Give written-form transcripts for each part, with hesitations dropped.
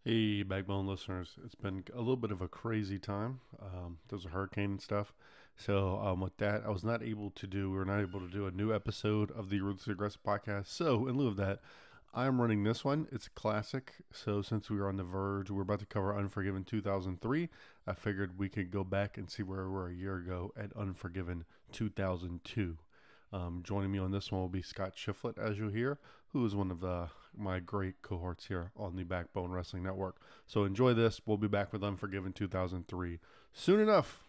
Hey, Backbone listeners. It's been a little bit of a crazy time. There's a hurricane and stuff. So with that, we were not able to do a new episode of the Ruthlessly Aggressive Podcast. So in lieu of that, I'm running this one. It's a classic. So since we were on the verge, we're about to cover Unforgiven 2003. I figured we could go back and see where we were a year ago at Unforgiven 2002. Joining me on this one will be Scott Shifflet, as you'll hear, who is one of my great cohorts here on the Backbone Wrestling Network. So enjoy this. We'll be back with Unforgiven 2003 soon enough.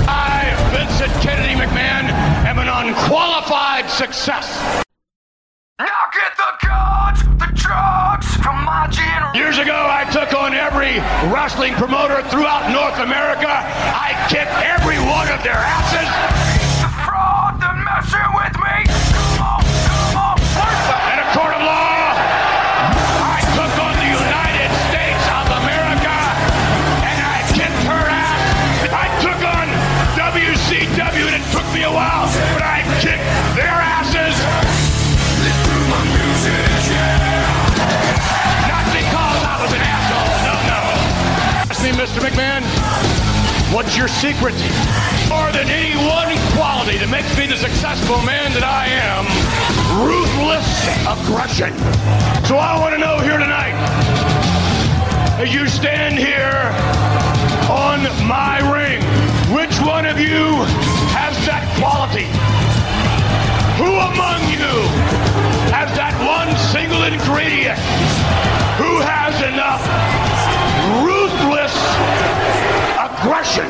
I, Vincent Kennedy McMahon, am an unqualified success. Now get the guns, the drugs from my generation. Years ago, I took on every wrestling promoter throughout North America. I kicked every one of their asses. The fraud, they're messing with me. Come on, In a court of law, I took on the United States of America, and I kicked her ass. I took on WCW, and it took me a while, but I kicked their asses. Not because I was an asshole. No. Ask me, Mr. McMahon, what's your secret? More than any one quality that makes me the successful man that I am, ruthless aggression. So I want to know here tonight, as you stand here on my ring, which one of you has that quality? Who among you has that one single ingredient? Who has enough ruthless aggression?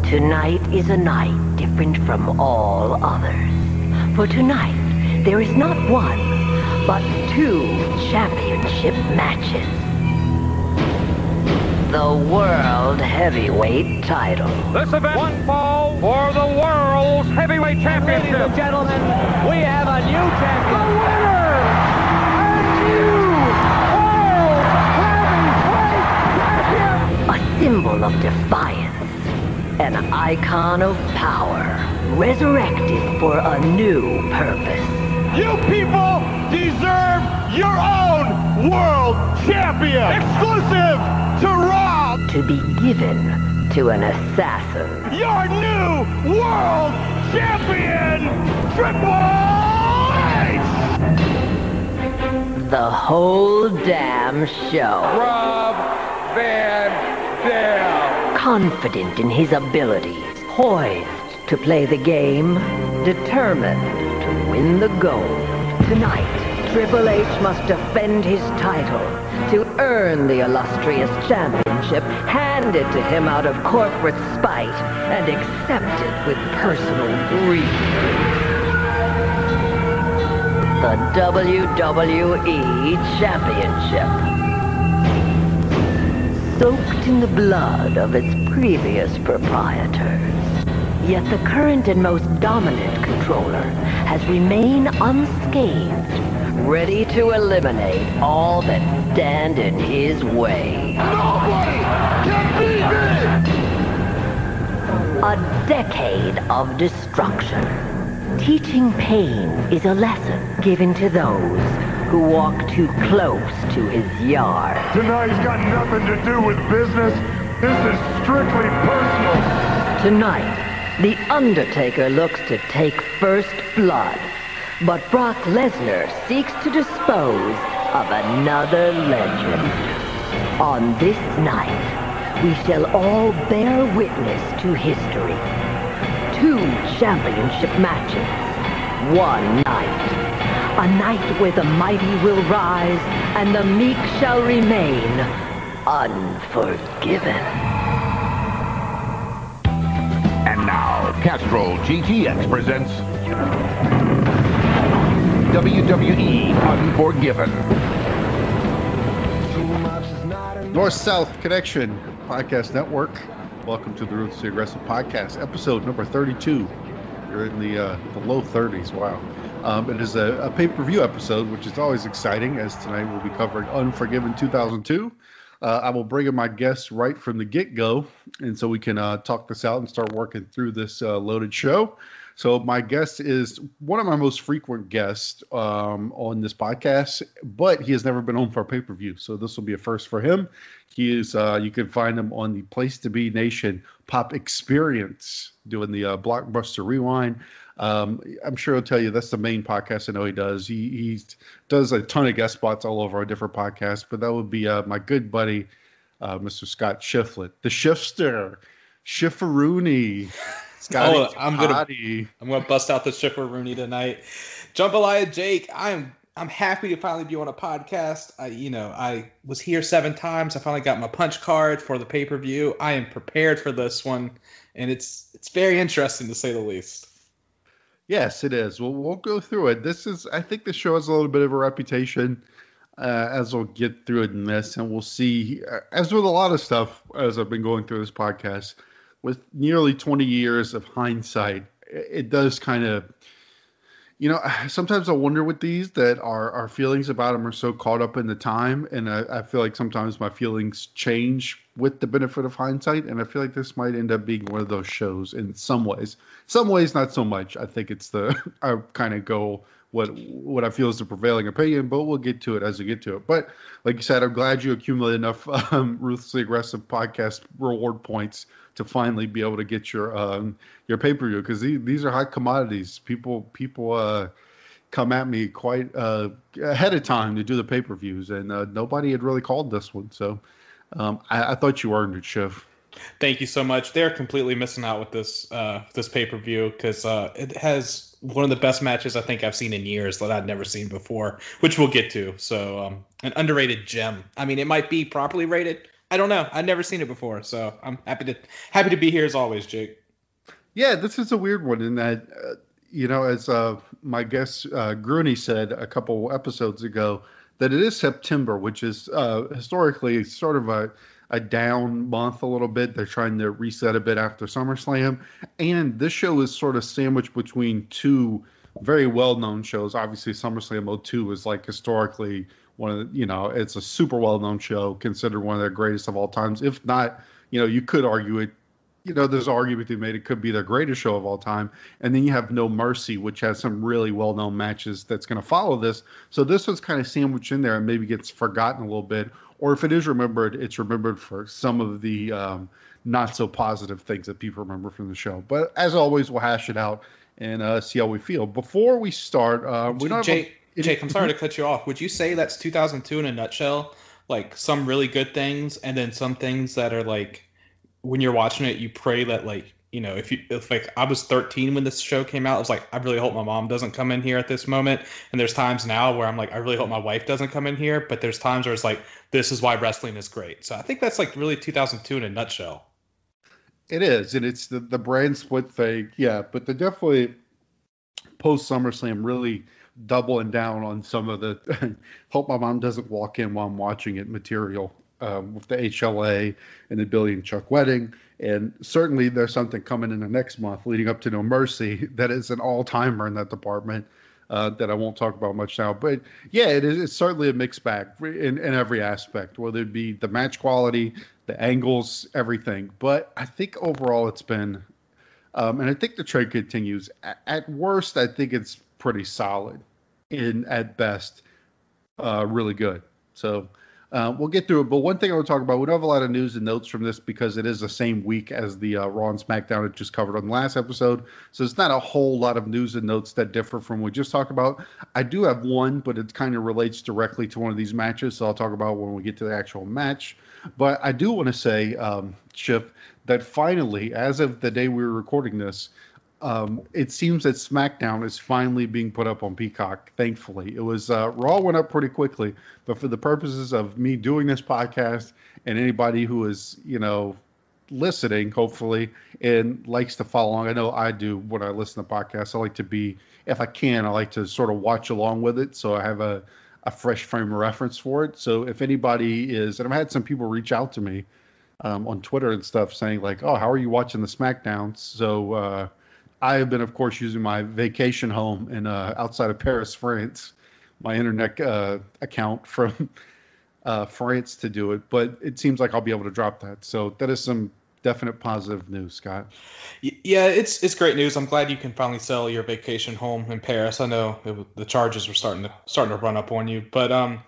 Tonight is a night different from all others. For tonight, there is not one, but two championship matches. The World Heavyweight title. This event, one fall for the World's Heavyweight Championship. Ladies and gentlemen, we have a new champion. The winner and new World Heavyweight Champion. A symbol of defiance. An icon of power. Resurrected for a new purpose. You people deserve your own World Champion. Exclusive to Raw. To be given to an assassin. Your new World Champion, Triple H. The whole damn show. Rob Van Dam. Confident in his abilities, poised to play the game, determined to win the gold. Tonight, Triple H must defend his title to earn the illustrious championship handed to him out of corporate spite and accepted with personal grief. The WWE Championship. Soaked in the blood of its previous proprietors. Yet the current and most dominant controller has remained unscathed, ready to eliminate all that stand in his way. Nobody can beat me! A decade of destruction. Teaching pain is a lesson given to those who walk too close to his yard. Tonight's got nothing to do with business. This is strictly personal. Tonight, The Undertaker looks to take first blood, but Brock Lesnar seeks to dispose of another legend. On this night, we shall all bear witness to history. 2 championship matches, 1 night. A night where the mighty will rise and the meek shall remain unforgiven. And now, Castrol GTX presents WWE Unforgiven. North-South Connection Podcast Network. Welcome to the Ruthlessly Aggressive Podcast, episode number 32. You're in the low 30s. Wow. It is a pay-per-view episode, which is always exciting, as tonight we'll be covering Unforgiven 2002. I will bring in my guests right from the get-go, and so we can talk this out and start working through this loaded show. So my guest is one of my most frequent guests on this podcast, but he has never been on for a pay-per-view, so this will be a first for him. He is you can find him on the Place to Be Nation Pop Experience, doing the Blockbuster Rewind. I'm sure he'll tell you that's the main podcast I know he does. He does a ton of guest spots all over our different podcasts, but that would be my good buddy, Mr. Scott Shifflet, the Shifster, Shifferoony. Scotty, I'm gonna bust out the Shifferoony tonight. Jambalaya Jake, I'm happy to finally be on a podcast. I was here 7 times. I finally got my punch card for the pay-per-view. I am prepared for this one, and it's very interesting to say the least. Yes, it is. We'll go through it. I think this show has a little bit of a reputation, as we'll get through it in this, and we'll see, as with a lot of stuff, as I've been going through this podcast, with nearly 20 years of hindsight, it does kind of, sometimes I wonder with these that our feelings about them are so caught up in the time. And I feel like sometimes my feelings change with the benefit of hindsight. And I feel like this might end up being one of those shows in some ways. Some ways, not so much. I think it's I kind of go what I feel is the prevailing opinion, but we'll get to it as we get to it. But like you said, I'm glad you accumulate enough Ruthlessly Aggressive Podcast reward points to finally be able to get your pay-per-view, because these are hot commodities. People come at me quite ahead of time to do the pay-per-views, and nobody had really called this one. So I thought you earned it, Shiv. Thank you so much. They're completely missing out with this pay-per-view, because it has one of the best matches I think I've seen in years that I'd never seen before, which we'll get to. So an underrated gem. I mean, it might be properly rated. I don't know. I've never seen it before, so I'm happy to be here as always, Jake. Yeah, this is a weird one in that, as my guest Grooney said a couple episodes ago, that it is September, which is historically sort of a down month a little bit. They're trying to reset a bit after SummerSlam, and this show is sort of sandwiched between two very well-known shows. Obviously, SummerSlam 02 is like historically one of the, it's a super well-known show, considered one of the greatest of all times. If not, you could argue it. There's an argument to be made. It could be the greatest show of all time. And then you have No Mercy, which has some really well-known matches that's going to follow this. So this was kind of sandwiched in there and maybe gets forgotten a little bit. Or if it is remembered, it's remembered for some of the not so positive things that people remember from the show. But as always, we'll hash it out and see how we feel. Before we start, we don't have Jake, I'm sorry to cut you off. Would you say that's 2002 in a nutshell? Like some really good things, and then some things that are like, when you're watching it, you pray that if like I was 13 when this show came out, I was like, I really hope my mom doesn't come in here at this moment. And there's times now where I'm like, I really hope my wife doesn't come in here. But there's times where it's like, this is why wrestling is great. So I think that's like really 2002 in a nutshell. It is, and it's the brand split thing, yeah. But the definitely post SummerSlam really doubling down on some of the hope my mom doesn't walk in while I'm watching it material, with the HLA and the Billy and Chuck wedding. And certainly there's something coming in the next month leading up to No Mercy that is an all-timer in that department, that I won't talk about much now. But yeah, it's certainly a mixed bag in every aspect, whether it be the match quality, the angles, everything. But I think overall it's been, and I think the trend continues. At worst, I think it's pretty solid. At best, really good. So we'll get through it. But one thing I want to talk about, we don't have a lot of news and notes from this because it is the same week as the Raw and SmackDown it just covered on the last episode. So it's not a whole lot of news and notes that differ from what we just talked about. I do have one, but it kind of relates directly to one of these matches. So I'll talk about when we get to the actual match. But I do want to say, Chip, that finally, as of the day we were recording this, it seems that SmackDown is finally being put up on Peacock, thankfully. It was Raw went up pretty quickly, but for the purposes of me doing this podcast and anybody who is, listening, hopefully, and likes to follow along. I know I do when I listen to podcasts. I like to be, if I can, I like to sort of watch along with it so I have a fresh frame of reference for it. So if anybody is, and I've had some people reach out to me on Twitter and stuff saying like, oh, how are you watching the SmackDowns? So, I have been, of course, using my vacation home in outside of Paris, France, my internet account from France to do it, but it seems like I'll be able to drop that. So that is some definite positive news, Scott. Yeah, it's great news. I'm glad you can finally sell your vacation home in Paris. I know the charges were starting to run up on you, but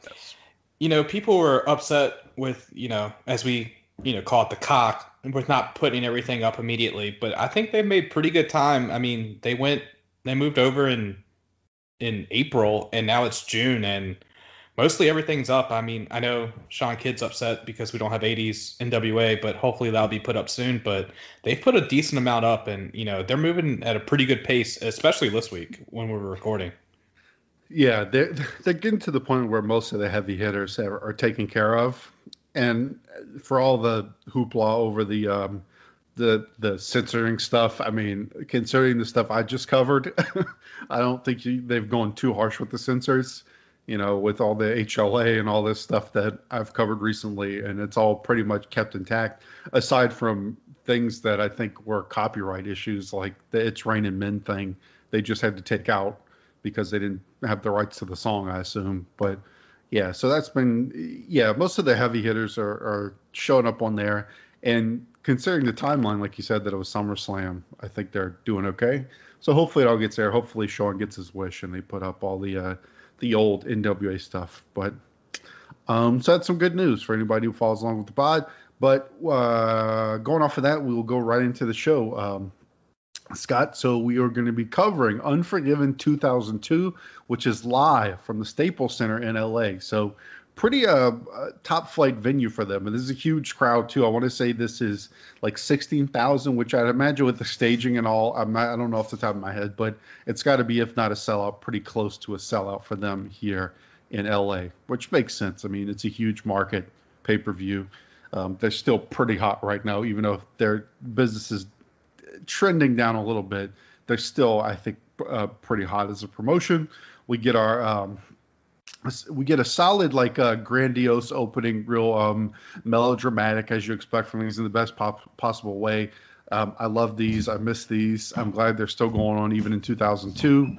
people were upset with, as we call it the cock, with not putting everything up immediately. But I think they've made pretty good time. I mean, they moved over in April, and now it's June, and mostly everything's up. I mean, I know Sean Kidd's upset because we don't have 80s NWA, but hopefully that'll be put up soon. But they've put a decent amount up, and they're moving at a pretty good pace, especially this week when we're recording. Yeah, they're getting to the point where most of the heavy hitters are taken care of, and for all the hoopla over the censoring stuff, I mean, considering the stuff I just covered, I don't think they've gone too harsh with the censors. With all the HLA and all this stuff that I've covered recently, and it's all pretty much kept intact, aside from things that I think were copyright issues, like the It's Raining Men thing. They just had to take out because they didn't have the rights to the song, I assume. But yeah, so that's been, most of the heavy hitters are showing up on there. And considering the timeline, like you said, that it was SummerSlam, I think they're doing okay. So hopefully it all gets there. Hopefully Sean gets his wish and they put up all the old NWA stuff. But so that's some good news for anybody who follows along with the pod. But going off of that, we will go right into the show, Scott. So we are going to be covering Unforgiven 2002, which is live from the Staples Center in LA. So pretty top flight venue for them, and this is a huge crowd too. I want to say this is like 16,000, which I'd imagine with the staging and all, I don't know off the top of my head, but it's got to be, if not a sellout, pretty close to a sellout for them here in LA, which makes sense. I mean, it's a huge market, pay-per-view. They're still pretty hot right now, even though their business is trending down a little bit. They're still, I think, pretty hot as a promotion. We get a solid, grandiose opening, real melodramatic, as you expect from these in the best possible way. I love these. I miss these. I'm glad they're still going on even in 2002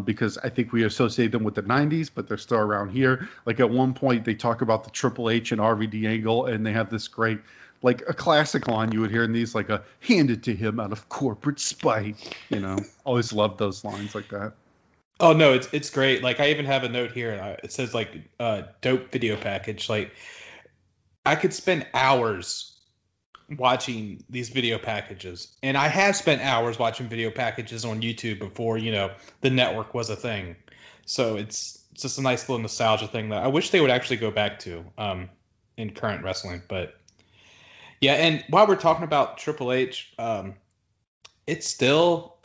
because I think we associate them with the 90s, but they're still around here. Like at one point, they talk about the Triple H and RVD angle, and they have this great, like a classic line you would hear in these, like a "handed to him out of corporate spite." Always loved those lines like that. Oh no, it's great. Like I even have a note here. It says dope video package. Like I could spend hours watching these video packages, and I have spent hours watching video packages on YouTube before the network was a thing. So it's just a nice little nostalgia thing that I wish they would actually go back to in current wrestling. But yeah, and while we're talking about Triple H, it's still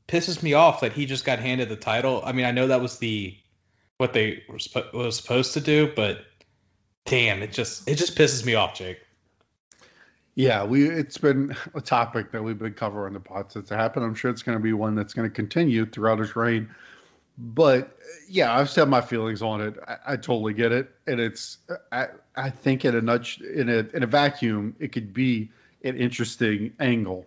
pisses me off that he just got handed the title. I mean, I know that was what they were supposed to do, but damn, it just pisses me off, Jake. Yeah, it's been a topic that we've been covering on the pod since it happened. I'm sure it's going to be one that's going to continue throughout his reign. But yeah, I've said my feelings on it. I totally get it, and it's I think in a vacuum, it could be an interesting angle.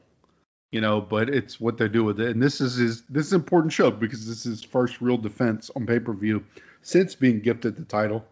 But it's what they do with it. And this is an important show because this is his first real defense on pay-per-view since being gifted the title.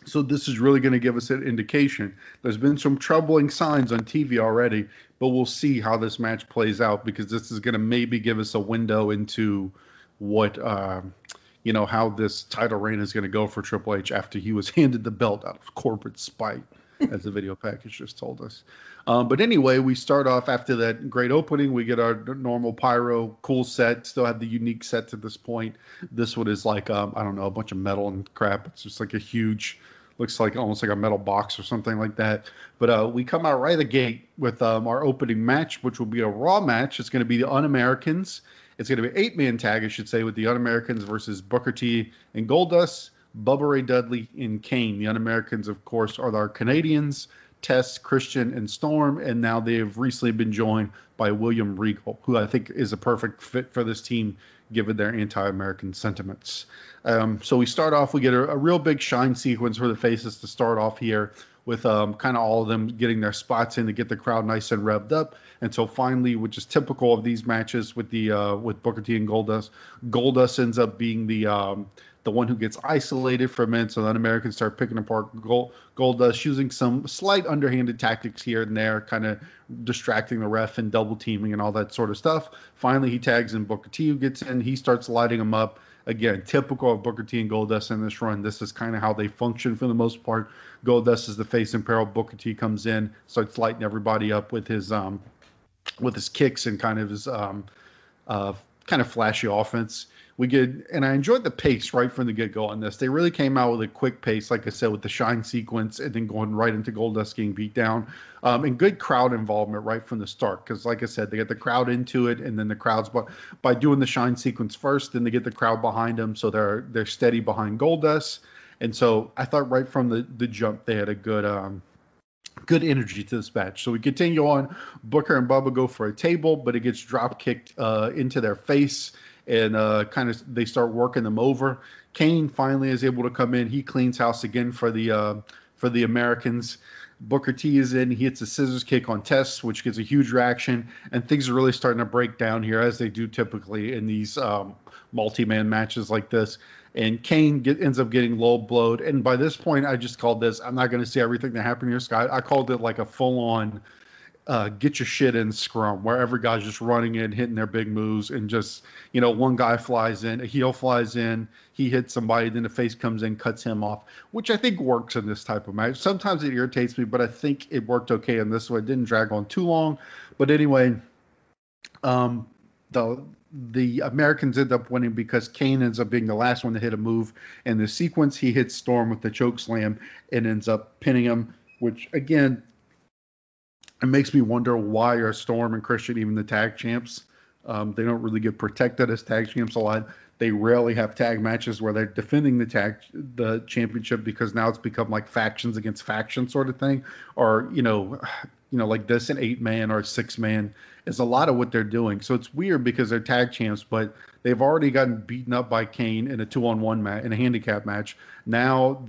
So this is really going to give us an indication. There's been some troubling signs on TV already, but we'll see how this match plays out because this is going to maybe give us a window into what, how this title reign is going to go for Triple H after he was handed the belt out of corporate spite, as the video package just told us. But anyway, we start off after that great opening. We get our normal pyro, cool set. Still have the unique set to this point. This one is like, I don't know, a bunch of metal and crap. It's just like a huge, looks like almost like a metal box or something like that. But we come out right of the gate with our opening match, which will be a Raw match. It's going to be the Un-Americans. It's going to be an 8-man tag, I should say, with the Un-Americans versus Booker T and Goldust, Bubba Ray Dudley, and Kane. The Un-Americans, of course, are our Canadians, Tess, Christian, and Storm, and now they have recently been joined by William Regal, who I think is a perfect fit for this team given their anti-American sentiments. So we start off, we get a real big shine sequence for the faces to start off here with kind of all of them getting their spots in to get the crowd nice and revved up until finally, which is typical of these matches with Booker T and Goldust ends up being the the one who gets isolated for a minute, so the Un-Americans start picking apart Goldust, using some slight underhanded tactics here and there, kind of distracting the ref and double teaming and all that sort of stuff. Finally, he tags in Booker T, who gets in. He starts lighting him up. Again, typical of Booker T and Goldust in this run. This is kind of how they function for the most part. Goldust is the face in peril. Booker T comes in, starts lighting everybody up with his kicks and kind of his kind of flashy offense. And I enjoyed the pace right from the get-go on this. They really came out with a quick pace, like I said, with the shine sequence and then going right into Goldust getting beat down. And good crowd involvement right from the start, because like I said, they get the crowd into it, and then the crowd's by doing the shine sequence first, then they get the crowd behind them, so they're steady behind Goldust. And so I thought right from the jump they had a good energy to this match. So we continue on. Booker and Bubba go for a table, but it gets drop kicked into their face, and kind of they start working them over. Kane finally is able to come in. He cleans house again for the Americans. Booker T is in. He hits a scissors kick on Test, which gets a huge reaction, and things are really starting to break down here, as they do typically in these multi-man matches like this. And Kane ends up getting low blowed. And by this point, I just called this, I'm not going to say everything that happened here, Scott. I called it like a full-on get your shit in scrum, where every guy's just running in, hitting their big moves, and just, one guy flies in, a heel flies in, he hits somebody, then the face comes in, cuts him off, which I think works in this type of match. Sometimes it irritates me, but I think it worked okay in this one. It didn't drag on too long. But anyway, the Americans end up winning because Kane ends up being the last one to hit a move in the sequence. He hits Storm with the choke slam and ends up pinning him, which, again, it makes me wonder, why are Storm and Christian even the tag champs? They don't really get protected as tag champs a lot. They rarely have tag matches where they're defending the championship, because now it's become like factions against factions sort of thing, or like this, an 8-man or a 6-man is a lot of what they're doing. So it's weird because they're tag champs, but they've already gotten beaten up by Kane in a 2-on-1 match, in a handicap match. Now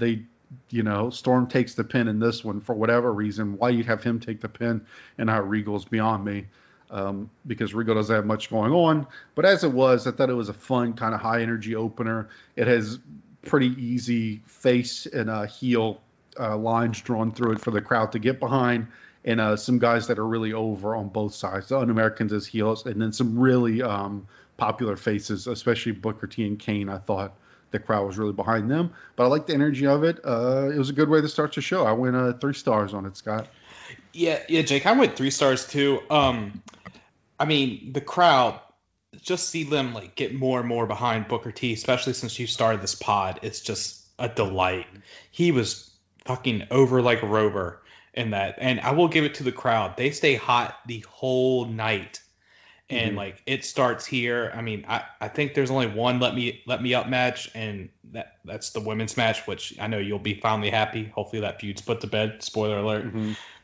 Storm takes the pin in this one for whatever reason. Why you'd have him take the pin and not Regal's beyond me, because Regal doesn't have much going on. But as it was, I thought it was a fun kind of high energy opener. It has pretty easy face and heel lines drawn through it for the crowd to get behind, and some guys that are really over on both sides. The Un-Americans as heels, and then some really popular faces, especially Booker T and Kane. I thought the crowd was really behind them, but I like the energy of it. It was a good way to start the show. I went 3 stars on it, Scott. Yeah, Jake, I went 3 stars too. I mean, the crowd, just see them like get more and more behind Booker T, especially since you started this pod. It's just a delight. He was fucking over like a rover in that, and I will give it to the crowd. They stay hot the whole night. And like it starts here. I mean, I think there's only one let me up match, and that's the women's match, which I know you'll be finally happy. Hopefully that feud's put to bed. Spoiler alert.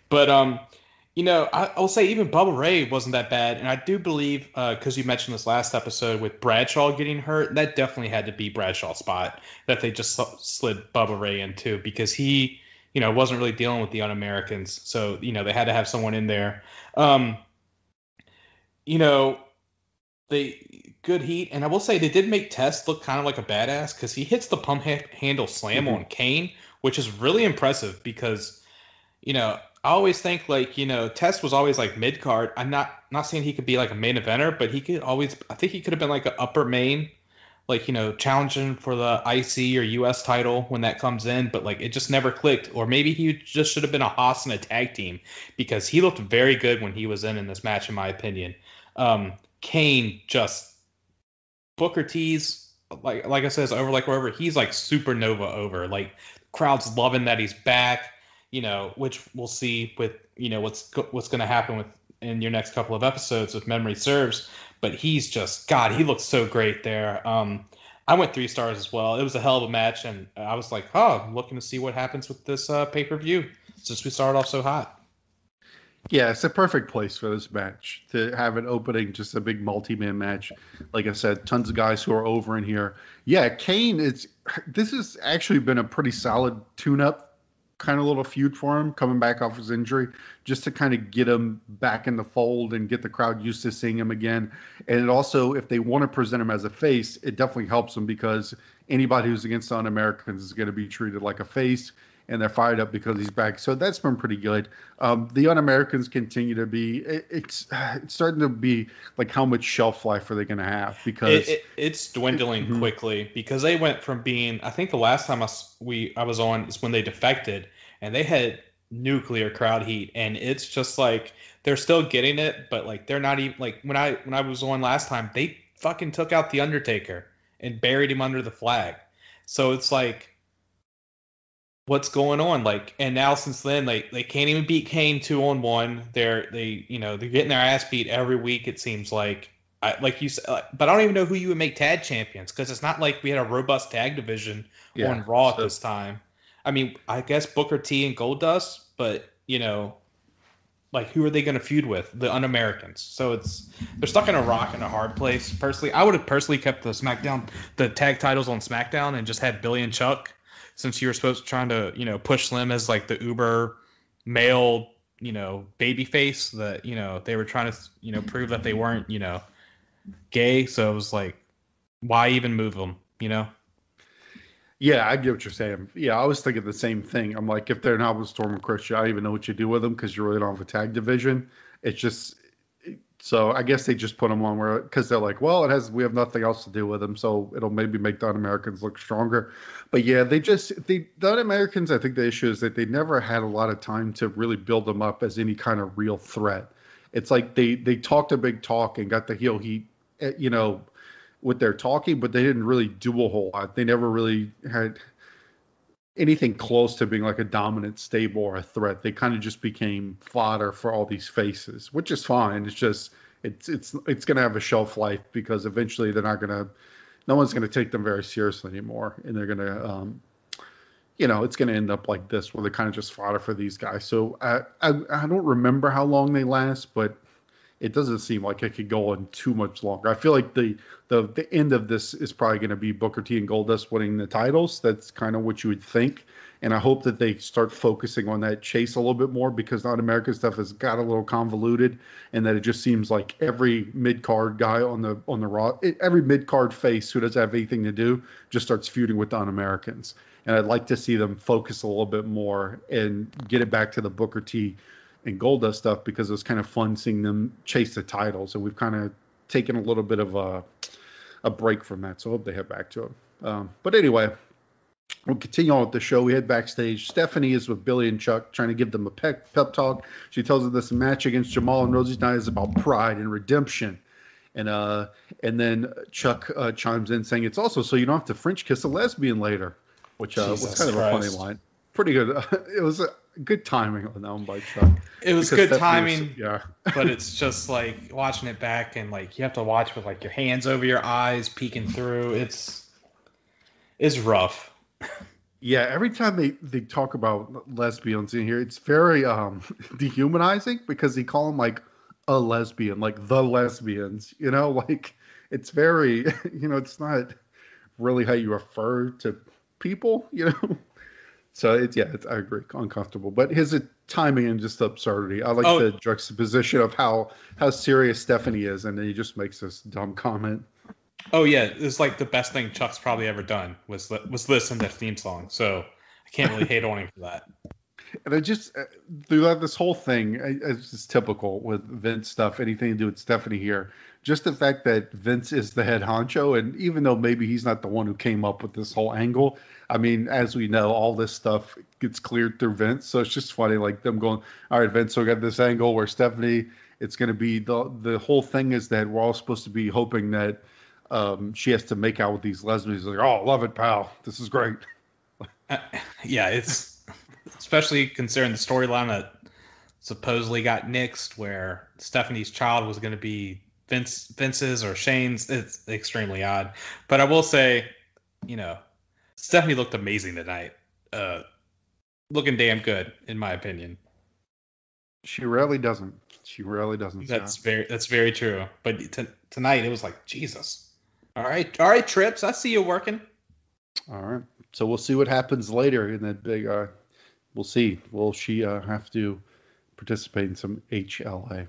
But I'll say even Bubba Ray wasn't that bad, and I do believe because you mentioned this last episode with Bradshaw getting hurt, that definitely had to be Bradshaw's spot that they just slid Bubba Ray into, because he wasn't really dealing with the Un-Americans, so they had to have someone in there. They good heat, and I will say they did make Test look kind of like a badass, because he hits the pump handle slam on Kane, which is really impressive, because I always think like Test was always like mid card. I'm not saying he could be like a main eventer, but he could always, I think he could have been like an upper main, like challenging for the IC or US title when that comes in, but like it just never clicked. Or maybe he just should have been a Haas in a tag team, because he looked very good when he was in this match, in my opinion. Kane, just Booker T's like I said, is over like wherever. He's like supernova over. Like crowd's loving that he's back. Which we'll see with what's going to happen with in your next couple of episodes if memory serves. But he's just, God, he looks so great there. I went 3 stars as well. It was a hell of a match, and I was like, I'm looking to see what happens with this pay-per-view since we started off so hot. Yeah, it's a perfect place for this match, to have an opening, just a big multi-man match. Like I said, tons of guys who are over in here. Yeah, Kane, this has actually been a pretty solid tune-up kind of little feud for him, coming back off his injury, just to kind of get him back in the fold and get the crowd used to seeing him again. And it also, if they want to present him as a face, it definitely helps him, because anybody who's against the Un-Americans is going to be treated like a face, and they're fired up because he's back. So that's been pretty good. The Un-Americans continue to be. It's starting to be like, how much shelf life are they going to have? Because it's dwindling quickly, because they went from being. I think the last time I was on is when they defected, and they had nuclear crowd heat, and it's just like they're still getting it, but like they're not even like when I was on last time, they fucking took out the Undertaker and buried him under the flag. So it's like, what's going on? Like, and now since then, they can't even beat Kane 2-on-1. They're getting their ass beat every week, it seems like. Like you said, but I don't even know who you would make tag champions, because it's not like we had a robust tag division on Raw at this time. I mean, I guess Booker T and Goldust, but like, who are they going to feud with? The Un-Americans. So they're stuck in a rock and a hard place. Personally, I would have kept the tag titles on SmackDown, and just had Billy and Chuck, since you were trying to, push Slim as like the uber male, baby face, that, they were trying to, prove that they weren't, gay. So it was like, why even move them, Yeah, I get what you're saying. Yeah, I was thinking the same thing. I'm like, if they're not with Storm and Christian, I don't even know what you do with them, because you really don't have a tag division. It's just, so I guess they just put them on because they're like, well, we have nothing else to do with them, so it'll maybe make the Un-Americans look stronger. But yeah, the Un-Americans, I think the issue is that they never had a lot of time to really build them up as any kind of real threat. It's like they talked a big talk and got the heel heat, with their talking, but they didn't really do a whole lot. They never really had anything close to being like a dominant stable or a threat. They kind of just became fodder for all these faces, which is fine. It's just it's going to have a shelf life, because eventually no one's going to take them very seriously anymore, and they're going to it's going to end up like this, where they're kind of just fodder for these guys. So I don't remember how long they last, but it doesn't seem like it could go on too much longer. I feel like the end of this is probably going to be Booker T and Goldust winning the titles. That's kind of what you would think. And I hope that they start focusing on that chase a little bit more, because the Un-American stuff has got a little convoluted, and that it just seems like every mid-card guy on the Raw, every mid-card face who doesn't have anything to do just starts feuding with the Un-Americans. And I'd like to see them focus a little bit more and get it back to the Booker T and Goldust stuff, because it was kind of fun seeing them chase the titles, and we've kind of taken a little bit of a break from that, so I hope they head back to it. But anyway, we'll continue on with the show. We head backstage. Stephanie is with Billy and Chuck, trying to give them a pep talk. She tells them this match against Jamal and Rosie's night is about pride and redemption. And then Chuck chimes in saying it's also so you don't have to French kiss a lesbian later, which was kind of a funny line. Pretty good. It was good timing on that one by Chuck. It was good timing, but it's just like watching it back, and like you have to watch with like your hands over your eyes, peeking through. It's rough. Yeah, every time they talk about lesbians in here, it's very dehumanizing, because they call them like a lesbian, like the lesbians, like it's very, it's not really how you refer to people, So I agree, uncomfortable. But his timing and just absurdity. I like the juxtaposition of how serious Stephanie is, and then he just makes this dumb comment. Oh yeah, it's like the best thing Chuck's probably ever done was listen to that theme song. So I can't really hate on him for that. And I just throughout this whole thing, it's just typical with Vince stuff. Anything to do with Stephanie here, just the fact that Vince is the head honcho, and even though maybe he's not the one who came up with this whole angle, I mean, as we know, all this stuff gets cleared through Vince. So it's just funny, like them going, all right, Vince, so we got this angle where Stephanie, it's going to be the whole thing is that we're all supposed to be hoping that she has to make out with these lesbians. Like, oh, love it, pal. This is great. Yeah, it's especially considering the storyline that supposedly got nixed, where Stephanie's child was going to be Vince's or Shane's. It's extremely odd. But I will say, Stephanie looked amazing tonight. Looking damn good, in my opinion. She rarely doesn't. That's very true. But tonight it was like, Jesus. All right, Trips. I see you working. All right. So we'll see what happens later in that big. We'll see. Will she have to participate in some HLA?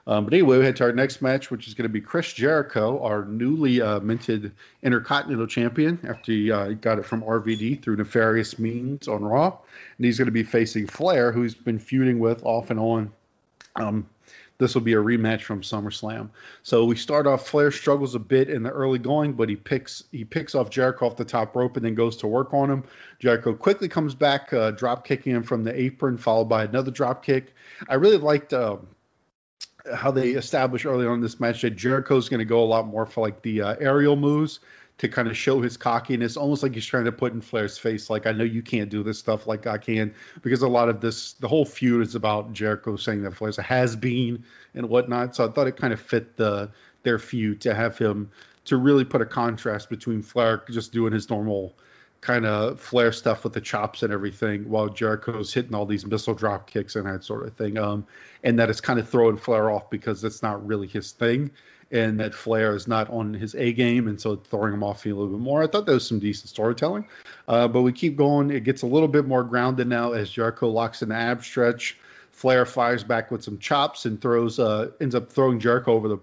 But anyway, we head to our next match, which is going to be Chris Jericho, our newly minted Intercontinental Champion, after he got it from RVD through nefarious means on Raw. And he's going to be facing Flair, who he's been feuding with off and on. This will be a rematch from SummerSlam. So we start off, Flair struggles a bit in the early going, but he picks off Jericho off the top rope and then goes to work on him. Jericho quickly comes back, drop kicking him from the apron, followed by another drop kick. I really liked how they established early on in this match that Jericho's going to go a lot more for like the aerial moves to kind of show his cockiness, almost like he's trying to put in Flair's face, like, I know you can't do this stuff like I can, because a lot of this, the whole feud is about Jericho saying that Flair's a has-been and whatnot. So I thought it kind of fit their feud to have him to really put a contrast between Flair just doing his normal kind of Flair stuff with the chops and everything, while Jericho's hitting all these missile drop kicks and that sort of thing. And that it's kind of throwing Flair off because that's not really his thing, and that Flair is not on his A game, and so throwing him off a little bit more. I thought that was some decent storytelling. But we keep going. It gets a little bit more grounded now as Jericho locks in the ab stretch. Flair fires back with some chops and ends up throwing Jericho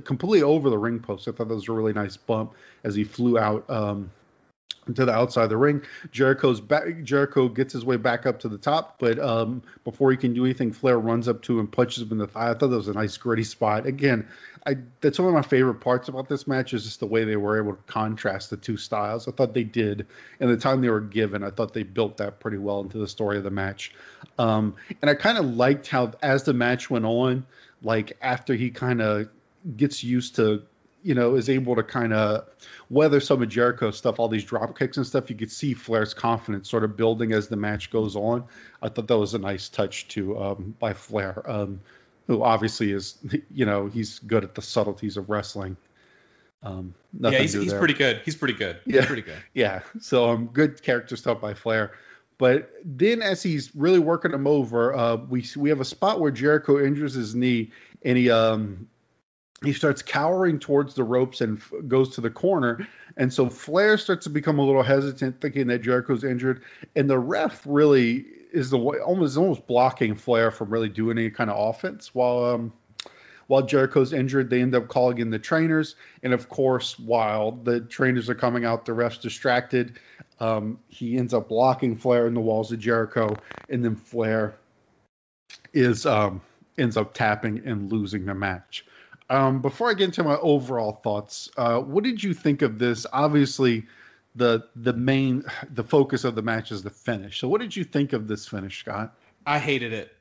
completely over the ring post. I thought that was a really nice bump as he flew out to the outside of the ring. Jericho gets his way back up to the top, but before he can do anything, Flair runs up to him and punches him in the thigh. I thought that was a nice gritty spot. Again, that's one of my favorite parts about this match, is just the way they were able to contrast the two styles. I thought they did, and the time they were given, I thought they built that pretty well into the story of the match. And I kind of liked how, as the match went on, like after he kind of gets used to, is able to kind of weather some of Jericho's stuff, all these drop kicks and stuff, you could see Flair's confidence sort of building as the match goes on. I thought that was a nice touch by Flair, who obviously is, he's good at the subtleties of wrestling. He's pretty good. He's pretty good. Yeah. He's pretty good. Yeah. So good character stuff by Flair. But then as he's really working him over, we have a spot where Jericho injures his knee, and he starts cowering towards the ropes and goes to the corner. And so Flair starts to become a little hesitant, thinking that Jericho's injured. And the ref really is almost blocking Flair from really doing any kind of offense. While Jericho's injured, they end up calling in the trainers. And of course, while the trainers are coming out, the ref's distracted. He ends up blocking Flair in the walls of Jericho. And then Flair ends up tapping and losing the match. Before I get into my overall thoughts, what did you think of this? Obviously, the focus of the match is the finish. So what did you think of this finish, Scott? I hated it.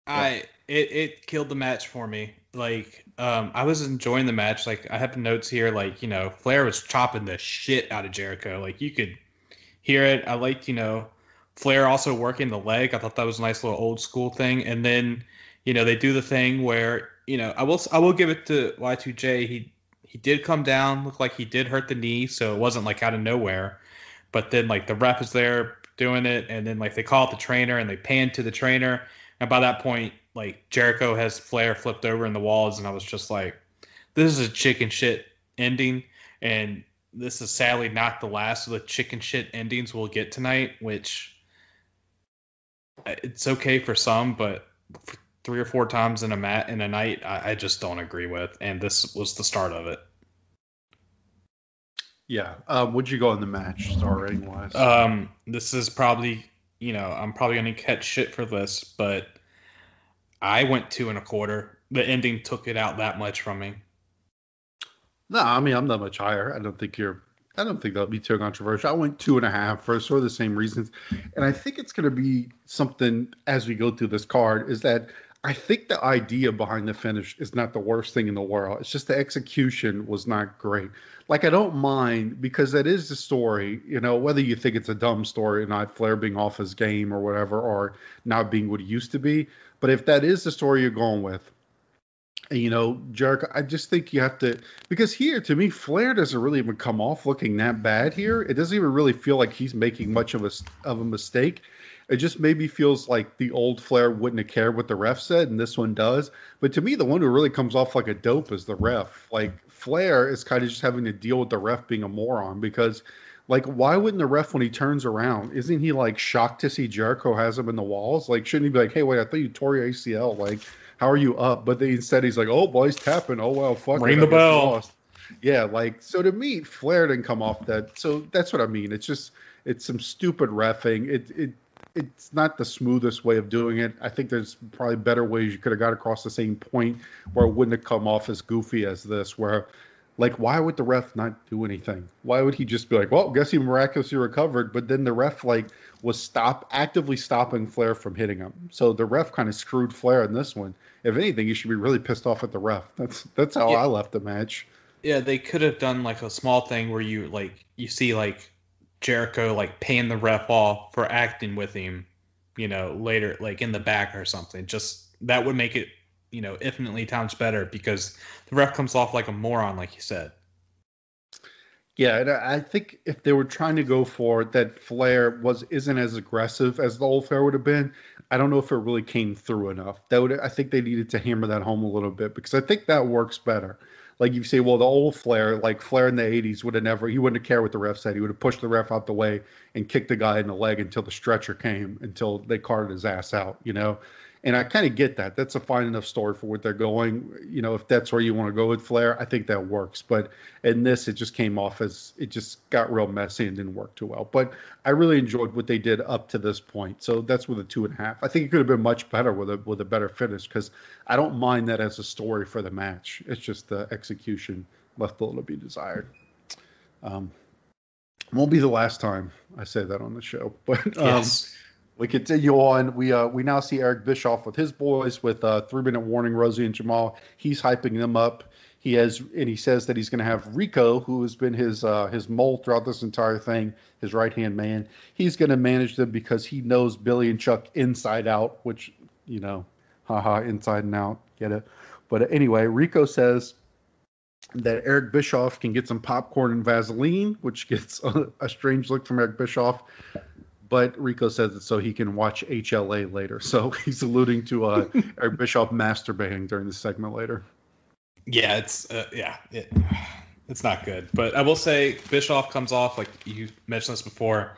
Yeah. It killed the match for me. Like, I was enjoying the match. Like, I have notes here, like, Flair was chopping the shit out of Jericho. Like, you could hear it. I liked, Flair also working the leg. I thought that was a nice little old school thing. And then, they do the thing where, I will give it to Y2J. He did come down, looked like he did hurt the knee, so it wasn't like out of nowhere. But then like the ref is there doing it, and then like they call it the trainer and they pan to the trainer. And by that point, like Jericho has Flair flipped over in the walls, and I was just like, this is a chicken shit ending, and this is sadly not the last of the chicken shit endings we'll get tonight, which it's okay for some, but for 3 or 4 times in a night, I just don't agree with, and this was the start of it. Yeah. Would you go in the match star rating wise? This is probably, I'm probably gonna catch shit for this, but I went 2 1/4. The ending took it out that much from me. No, I mean I'm not much higher. I don't think that'll be too controversial. I went 2.5 for sort of the same reasons, and I think it's gonna be something as we go through this card is that I think the idea behind the finish is not the worst thing in the world. It's just the execution was not great. Like, I don't mind, because that is the story, whether you think it's a dumb story or not, Flair being off his game or whatever, or not being what he used to be. But if that is the story you're going with, Jericho, I just think you have to, because here, to me, Flair doesn't really even come off looking that bad here. It doesn't even really feel like he's making much of a mistake. It just maybe feels like the old Flair wouldn't have cared what the ref said, and this one does. But to me, the one who really comes off like a dope is the ref. Like, Flair is kind of just having to deal with the ref being a moron, because, like, why wouldn't the ref, when he turns around, isn't he, like, shocked to see Jericho has him in the walls? Like, shouldn't he be like, hey, wait, I thought you tore your ACL. Like, how are you up? But then instead he's like, oh, boys tapping. Oh, well, fuck Ring it, the I guess we bell. lost. Yeah, like, so to me, Flair didn't come off that. So that's what I mean. It's just, it's some stupid reffing. It's not the smoothest way of doing it. I think there's probably better ways you could have got across the same point where it wouldn't have come off as goofy as this, where, like, why would the ref not do anything? Why would he just be like, well, guess he miraculously recovered, but then the ref, like, was actively stopping Flair from hitting him. So the ref kind of screwed Flair in this one. If anything, you should be really pissed off at the ref. That's how I left the match. Yeah, they could have done, like, a small thing where you see, like, Jericho, like, paying the ref off for acting with him, later, like, in the back or something. Just, that would make it, infinitely times better, because the ref comes off like a moron, like you said. Yeah, and I think if they were trying to go for that Flair isn't as aggressive as the old Flair would have been, I don't know if it really came through enough. I think they needed to hammer that home a little bit, because I think that works better. Like you say, well, the old Flair, like Flair in the 80s, he wouldn't have cared what the ref said. He would have pushed the ref out the way and kicked the guy in the leg until the stretcher came, until they carted his ass out, And I kind of get that. That's a fine enough story for what they're going. If that's where you want to go with Flair, I think that works. But in this, it just came off as, it just got real messy and didn't work too well. But I really enjoyed what they did up to this point. So that's with a 2.5. I think it could have been much better with a better finish, because I don't mind that as a story for the match. It's just the execution left a little to be desired. Won't be the last time I say that on the show. But Yes. We continue on. We now see Eric Bischoff with his boys with 3-minute warning, Rosie and Jamal. He's hyping them up. He says that he's going to have Rico, who has been his mole throughout this entire thing, his right-hand man. He's going to manage them because he knows Billy and Chuck inside out, which, inside and out, get it? But anyway, Rico says that Eric Bischoff can get some popcorn and Vaseline, which gets a strange look from Eric Bischoff. But Rico says it so he can watch HLA later. So he's alluding to Eric Bischoff masturbating during the segment later. Yeah, it's not good. But I will say Bischoff comes off, like you mentioned this before,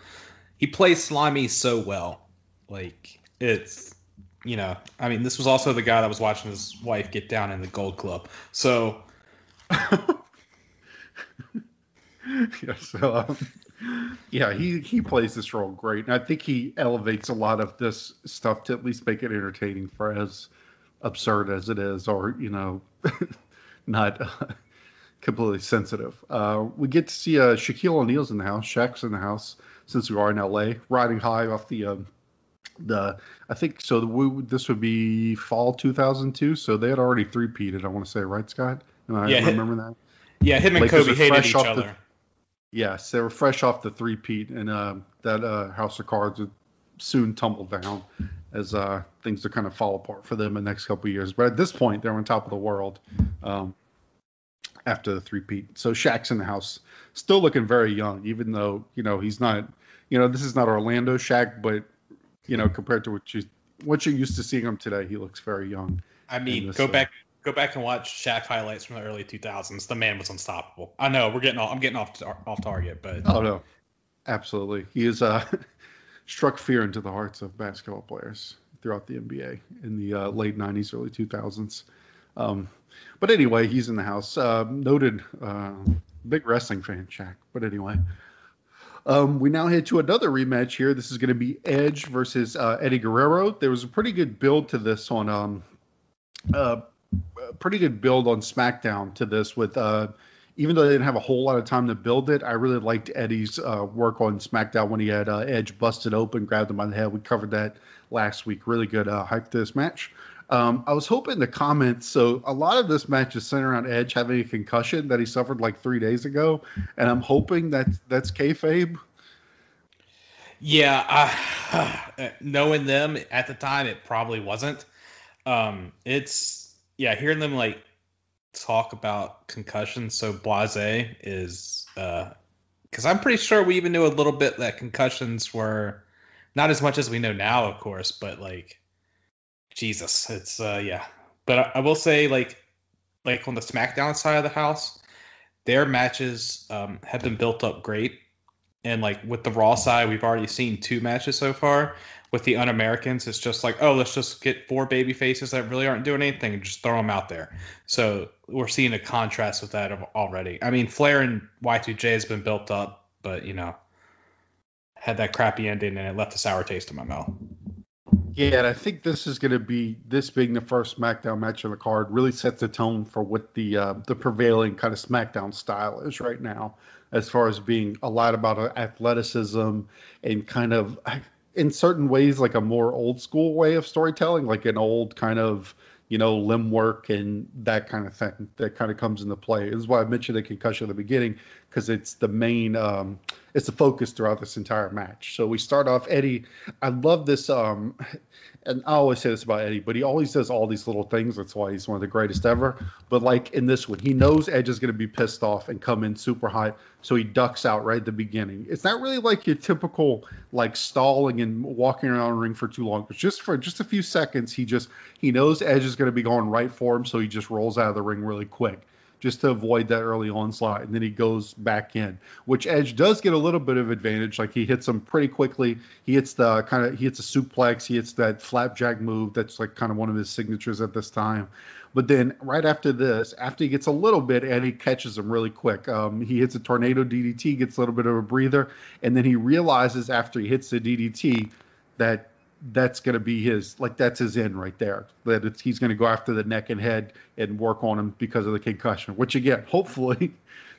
he plays slimy so well. Like, it's, this was also the guy that was watching his wife get down in the Gold Club. So. Yeah, he plays this role great, and I think he elevates a lot of this stuff to at least make it entertaining for as absurd as it is, or not completely sensitive. We get to see Shaquille O'Neal's in the house, Shaq's in the house, since we are in LA, riding high off the I think so. This would be fall 2002, so they had already three-peated. I want to say, right, Scott? Am I remember that? Yeah, him and Kobe hated each other. Yes, they were fresh off the three-peat, and that House of Cards would soon tumble down as things to kind of fall apart for them in the next couple of years. But at this point, they're on top of the world after the three-peat. So Shaq's in the house, still looking very young, even though, he's not, this is not Orlando Shaq, but, compared to what you're used to seeing him today, he looks very young. I mean, go back and watch Shaq highlights from the early 2000s. The man was unstoppable. I know I'm getting off target, but no, absolutely, he is struck fear into the hearts of basketball players throughout the NBA in the late 90s, early 2000s. But anyway, he's in the house. Noted big wrestling fan, Shaq. But anyway, we now head to another rematch here. This is going to be Edge versus Eddie Guerrero. There was a pretty good build to this on pretty good build on SmackDown to this with even though they didn't have a whole lot of time to build it, I really liked Eddie's work on SmackDown when he had Edge busted open, grabbed him by the head. We covered that last week. Really good hype to this match. I was hoping the comments, so a lot of this match is centered around Edge having a concussion that he suffered like 3 days ago, and I'm hoping that's kayfabe. Yeah, knowing them at the time, it probably wasn't. Hearing them like talk about concussions so blasé is because I'm pretty sure we even knew a little bit that concussions were not as much as we know now, of course, but like Jesus, it's But I will say like on the SmackDown side of the house, their matches have been built up great. And like with the Raw side, we've already seen 2 matches so far. With the Un-Americans, it's just like, oh, let's just get 4 baby faces that really aren't doing anything and just throw them out there. So we're seeing a contrast with that already. I mean, Flair and Y2J has been built up, but, had that crappy ending and it left a sour taste in my mouth. Yeah, and I think this is going to be, this being the first SmackDown match on the card, really sets the tone for what the prevailing kind of SmackDown style is right now, as far as being a lot about athleticism and kind of, in certain ways, like a more old school way of storytelling, like an old kind of, limb work and that kind of thing that kind of comes into play. This is why I mentioned the concussion at the beginning, because it's the main, it's the focus throughout this entire match. So we start off, Eddie. I love this, and I always say this about Eddie, but he always does all these little things. That's why he's one of the greatest ever. But like in this one, he knows Edge is going to be pissed off and come in super hot, so he ducks out right at the beginning. It's not really like your typical like stalling and walking around the ring for too long. But just for just a few seconds, he knows Edge is going to be going right for him, so he just rolls out of the ring really quick, just to avoid that early onslaught, and then he goes back in, which Edge does get a little bit of advantage. Like he hits him pretty quickly. He hits a suplex. He hits that flapjack move. That's like kind of one of his signatures at this time. But then right after this, after he gets a little bit, Eddie catches him really quick. He hits a tornado DDT, gets a little bit of a breather, and then he realizes after he hits the DDT that that's going to be that's his end right there. That he's going to go after the neck and head and work on him because of the concussion, which again, hopefully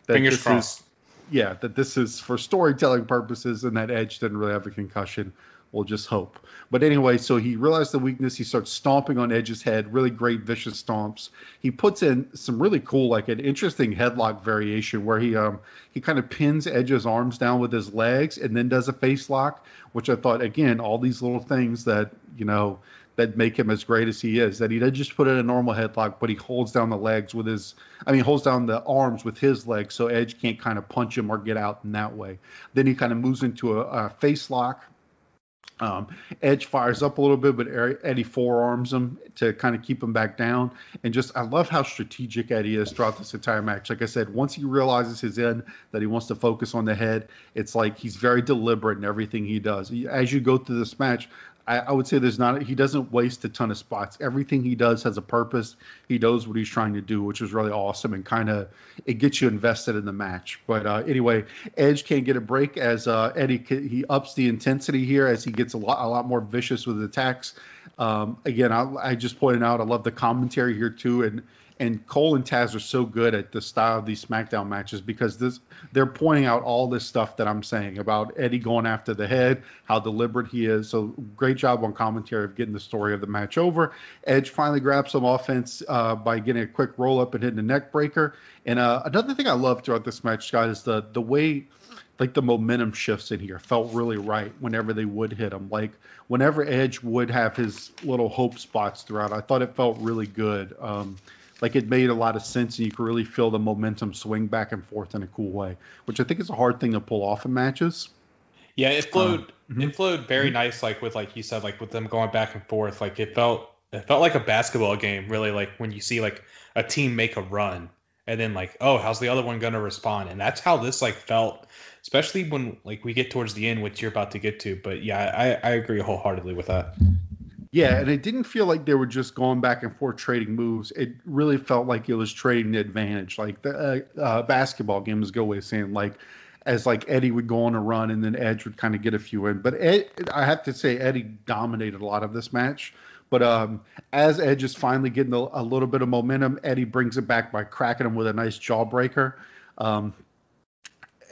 fingers crossed. That this is for storytelling purposes and that Edge didn't really have a concussion. We'll just hope. But anyway, so he realized the weakness. He starts stomping on Edge's head, really great vicious stomps. He puts in some really cool, like an interesting headlock variation where he kind of pins Edge's arms down with his legs and then does a face lock, which I thought, again, all these little things that, that make him as great as he is, that he doesn't just put in a normal headlock, but he holds down the legs with holds down the arms with his legs so Edge can't kind of punch him or get out in that way. Then he kind of moves into a face lock. Edge fires up a little bit, but Eddie forearms him to kind of keep him back down. And I love how strategic Eddie is throughout this entire match. Like I said, once he realizes his end, that he wants to focus on the head, it's like he's very deliberate in everything he does. As you go through this match, I would say he doesn't waste a ton of spots. Everything he does has a purpose. He knows what he's trying to do, which is really awesome, and kind of it gets you invested in the match. But anyway, Edge can't get a break as Eddie he ups the intensity here as he gets a lot more vicious with attacks. Again, I just pointed out I love the commentary here too, and Cole and Taz are so good at the style of these SmackDown matches because they're pointing out all this stuff that I'm saying about Eddie going after the head, how deliberate he is. So great job on commentary of getting the story of the match over. Edge finally grabs some offense by getting a quick roll up and hitting a neck breaker. And another thing I love throughout this match, Scott, is the way like the momentum shifts in here felt really right whenever they would hit him. Like whenever Edge would have his little hope spots throughout, I thought it felt really good. Like it made a lot of sense, and you could really feel the momentum swing back and forth in a cool way, which I think is a hard thing to pull off in matches. Yeah, it flowed. It flowed very nice, like you said, like with them going back and forth. Like it felt like a basketball game, really. Like when you see like a team make a run, and then like, oh, how's the other one gonna respond? And that's how this like felt, especially when like we get towards the end, which you're about to get to. But yeah, I agree wholeheartedly with that. Yeah, and it didn't feel like they were just going back and forth trading moves. It really felt like it was trading the advantage. Like the basketball game is a good way of saying, like, as like Eddie would go on a run and then Edge would kind of get a few in. But I have to say Eddie dominated a lot of this match. But as Edge is finally getting a little bit of momentum, Eddie brings it back by cracking him with a nice jawbreaker.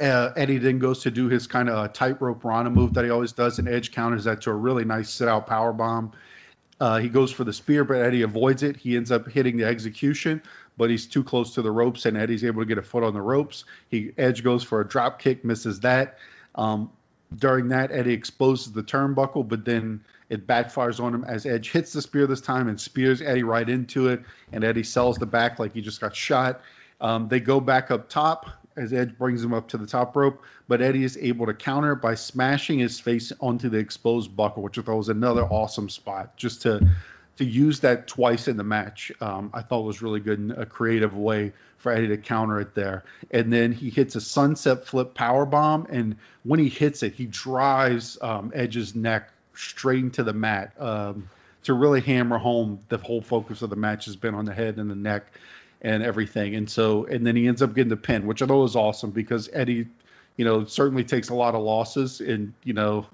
Eddie then goes to do his kind of tightrope Rana move that he always does, and Edge counters that to a really nice sit-out powerbomb. He goes for the spear, but Eddie avoids it. He ends up hitting the execution, but he's too close to the ropes, and Eddie's able to get a foot on the ropes. Edge goes for a drop kick, misses that. During that, Eddie exposes the turnbuckle, but then it backfires on him as Edge hits the spear this time and spears Eddie right into it, and Eddie sells the back like he just got shot. They go back up top as Edge brings him up to the top rope, but Eddie is able to counter by smashing his face onto the exposed buckle, which I thought was another awesome spot, just to to use that twice in the match, I thought was really good and a creative way for Eddie to counter it there. And then he hits a sunset flip power bomb, and when he hits it, he drives Edge's neck straight into the mat to really hammer home the whole focus of the match has been on the head and the neck and everything. And then he ends up getting the pin, which I thought was awesome because Eddie, certainly takes a lot of losses in a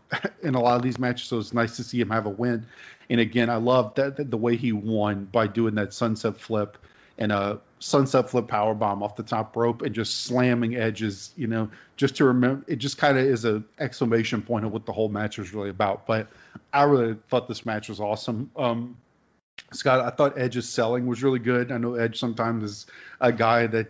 lot of these matches. So it's nice to see him have a win. And again, I love that the way he won by doing that sunset flip and a sunset flip power bomb off the top rope and just slamming Edge's, just to remember, it just kind of is an exclamation point of what the whole match was really about. But I really thought this match was awesome. Scott, I thought Edge's selling was really good. I know Edge sometimes is a guy that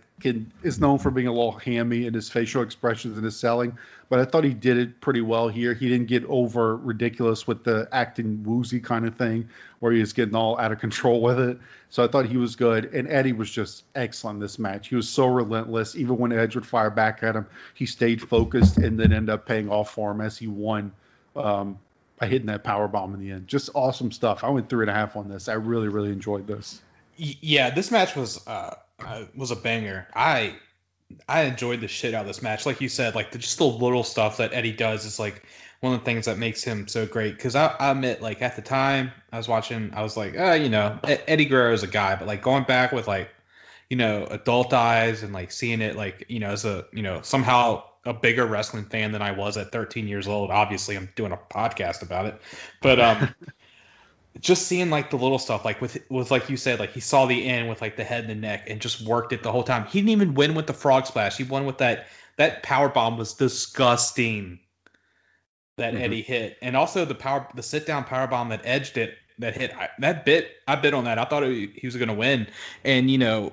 is known for being a little hammy in his facial expressions and his selling, but I thought he did it pretty well here. He didn't get over ridiculous with the acting woozy kind of thing where he was getting all out of control with it. So I thought he was good, and Eddie was just excellent in this match. He was so relentless. Even when Edge would fire back at him, he stayed focused and then ended up paying off for him as he won by hitting that power bomb in the end. Just awesome stuff. I went 3.5 on this. I really, really enjoyed this. Yeah, this match was a banger. I enjoyed the shit out of this match. Like you said, like just the little stuff that Eddie does is like one of the things that makes him so great. Because I admit, like at the time I was watching, I was like, Eddie Guerrero is a guy, but like going back with like, adult eyes and like seeing it like, as a, somehow a bigger wrestling fan than I was at 13 years old. Obviously, I'm doing a podcast about it, but just seeing like the little stuff, like with like you said, like he saw the end with like the head and the neck and just worked it the whole time. He didn't even win with the frog splash. He won with that power bomb was disgusting that Eddie hit, and also the sit down power bomb that Edge did. I bit on that. I thought he was going to win. And,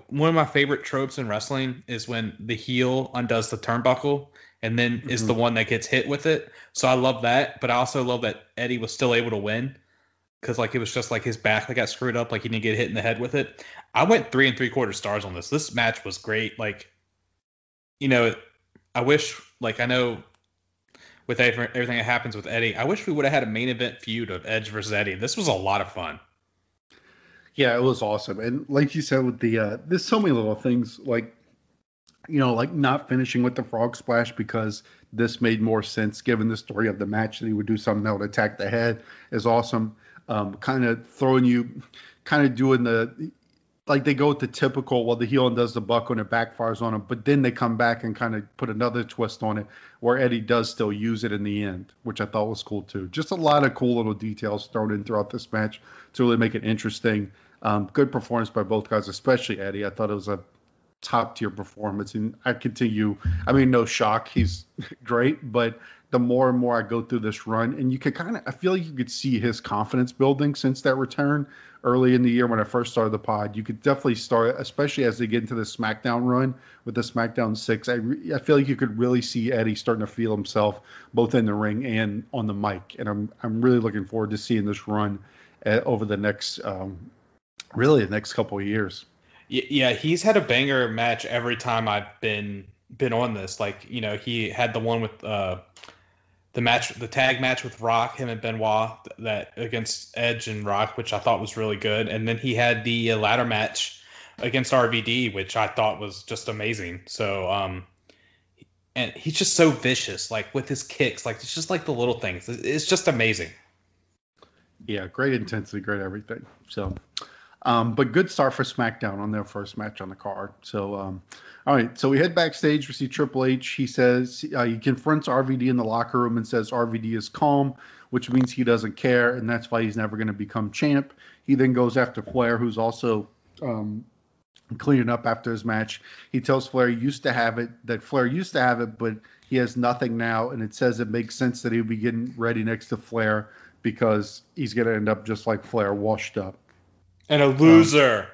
one of my favorite tropes in wrestling is when the heel undoes the turnbuckle and then is the one that gets hit with it. So I love that. But I also love that Eddie was still able to win because, like, it was just like his back that got screwed up. Like, he didn't get hit in the head with it. I went 3 3/4 stars on this. This match was great. Like, I wish, like, I know with everything that happens with Eddie, I wish we would have had a main event feud of Edge versus Eddie. This was a lot of fun. Yeah, it was awesome. And like you said, with there's so many little things like, like not finishing with the frog splash because this made more sense given the story of the match that he would do something that would attack the head is awesome. Kind of doing like they go with the typical, well, the heel does the buckle and it backfires on him, but then they come back and kind of put another twist on it where Eddie does still use it in the end, which I thought was cool too. Just a lot of cool little details thrown in throughout this match to really make it interesting. Good performance by both guys, especially Eddie. I thought it was a top tier performance, and no shock, he's great, but the more and more I go through this run, and I feel like you could see his confidence building since that return early in the year when I first started the pod. You could definitely start, especially as they get into the SmackDown run with the SmackDown 6. I feel like you could really see Eddie starting to feel himself both in the ring and on the mic, and I'm really looking forward to seeing this run over the next the next couple of years. Yeah, he's had a banger match every time I've been on this. Like, he had the one with the tag match with Rock, him and Benoit, that against Edge and Rock, which I thought was really good. And then he had the ladder match against RVD, which I thought was just amazing. So, and he's just so vicious, like with his kicks, like it's just like the little things. It's just amazing. Yeah, great intensity, great everything. So, but good start for SmackDown on their first match on the card. So, all right, so we head backstage. We see Triple H. He says he confronts RVD in the locker room and says RVD is calm, which means he doesn't care, and that's why he's never going to become champ. He then goes after Flair, who's also cleaning up after his match. He tells Flair Flair used to have it, but he has nothing now, and it says it makes sense that he'll be getting ready next to Flair because he's going to end up just like Flair, washed up. And a loser.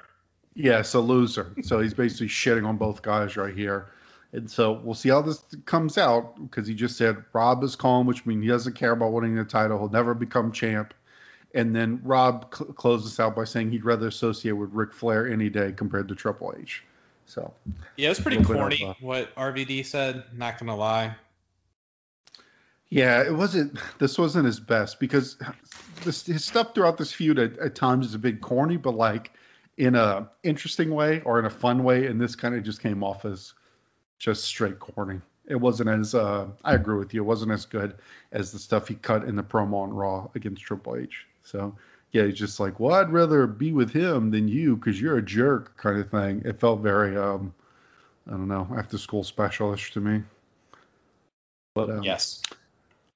Yes, a loser. So he's basically shitting on both guys right here. And so we'll see how this comes out because he just said Rob is calm, which means he doesn't care about winning the title. He'll never become champ. And then Rob closes out by saying he'd rather associate with Ric Flair any day compared to Triple H. So yeah, it was pretty corny what RVD said. Not going to lie. Yeah, this wasn't his best because his stuff throughout this feud at times is a bit corny, but like in a interesting way or in a fun way. And this kind of just came off as just straight corny. It wasn't as, I agree with you. It wasn't as good as the stuff he cut in the promo on Raw against Triple H. So yeah, he's just like, well, I'd rather be with him than you because you're a jerk kind of thing. It felt very, I don't know, after school specialist to me. But yes.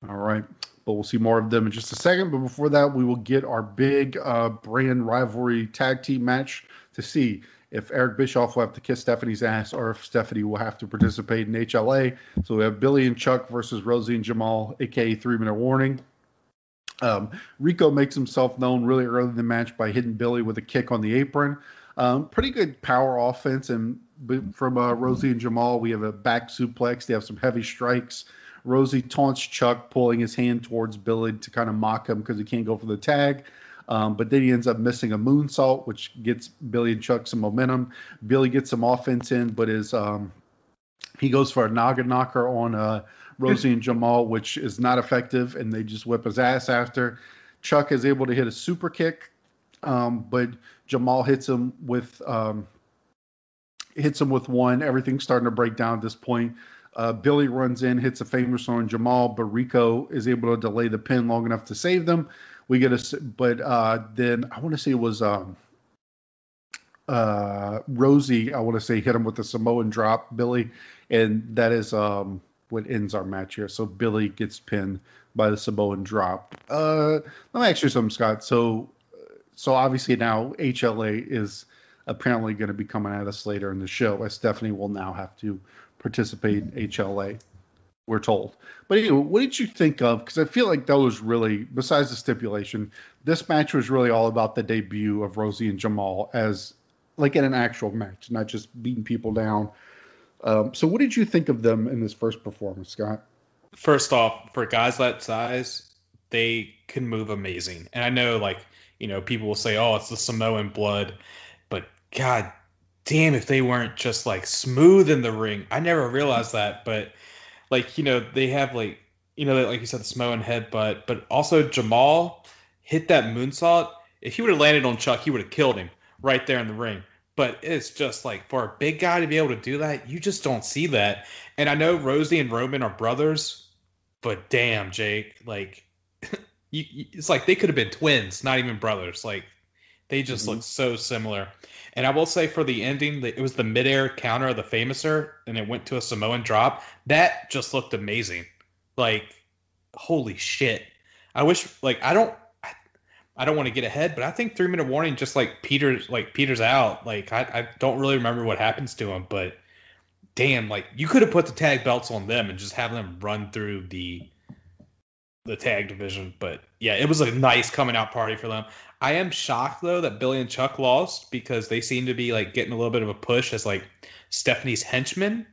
All right. But we'll see more of them in just a second. But before that, we will get our big brand rivalry tag team match to see if Eric Bischoff will have to kiss Stephanie's ass or if Stephanie will have to participate in HLA. So we have Billy and Chuck versus Rosie and Jamal, a.k.a. 3-minute warning. Rico makes himself known really early in the match by hitting Billy with a kick on the apron. Pretty good power offense. And from Rosie and Jamal, we have a back suplex. They have some heavy strikes. Rosie taunts Chuck, pulling his hand towards Billy to kind of mock him because he can't go for the tag. But then he ends up missing a moonsault, which gets Billy and Chuck some momentum. Billy gets some offense in, but he goes for a noggin knocker on Rosie and Jamal, which is not effective, and they just whip his ass after. Chuck is able to hit a super kick, but Jamal hits him with one. Everything's starting to break down at this point. Billy runs in, hits a famous on Jamal, but Rico is able to delay the pin long enough to save them. We get then I want to say it was Rosie. I want to say hit him with a Samoan drop, Billy, and that is what ends our match here. So Billy gets pinned by the Samoan drop. Let me ask you something, Scott. So obviously now HLA is apparently going to be coming at us later in the show, as Stephanie will now have to participate in HLA, we're told. But anyway, what did you think of? Because I feel like that was really, besides the stipulation, this match was really all about the debut of Rosie and Jamal as like in an actual match, not just beating people down. So what did you think of them in this first performance, Scott? First off, for guys that size, they can move amazing. And I know, people will say, oh, it's the Samoan blood. But God damn, if they weren't just like smooth in the ring. I never realized that, but they have like you said, the Samoan headbutt, but also Jamal hit that moonsault. If he would have landed on Chuck, he would have killed him right there in the ring. But it's just like, for a big guy to be able to do that, you just don't see that. And I know Rosie and Roman are brothers, but damn, Jake, it's like they could have been twins, not even brothers. Like, they just look so similar. And I will say, for the ending, it was the midair counter of the Famouser, and it went to a Samoan drop. That just looked amazing. Like, holy shit. I wish, I don't want to get ahead, but I think 3-minute warning just peters out. I don't really remember what happens to him, but damn, you could have put the tag belts on them and just have them run through the tag division. But yeah, it was a nice coming out party for them. I am shocked though that Billy and Chuck lost, because they seem to be getting a little bit of a push as Stephanie's henchmen.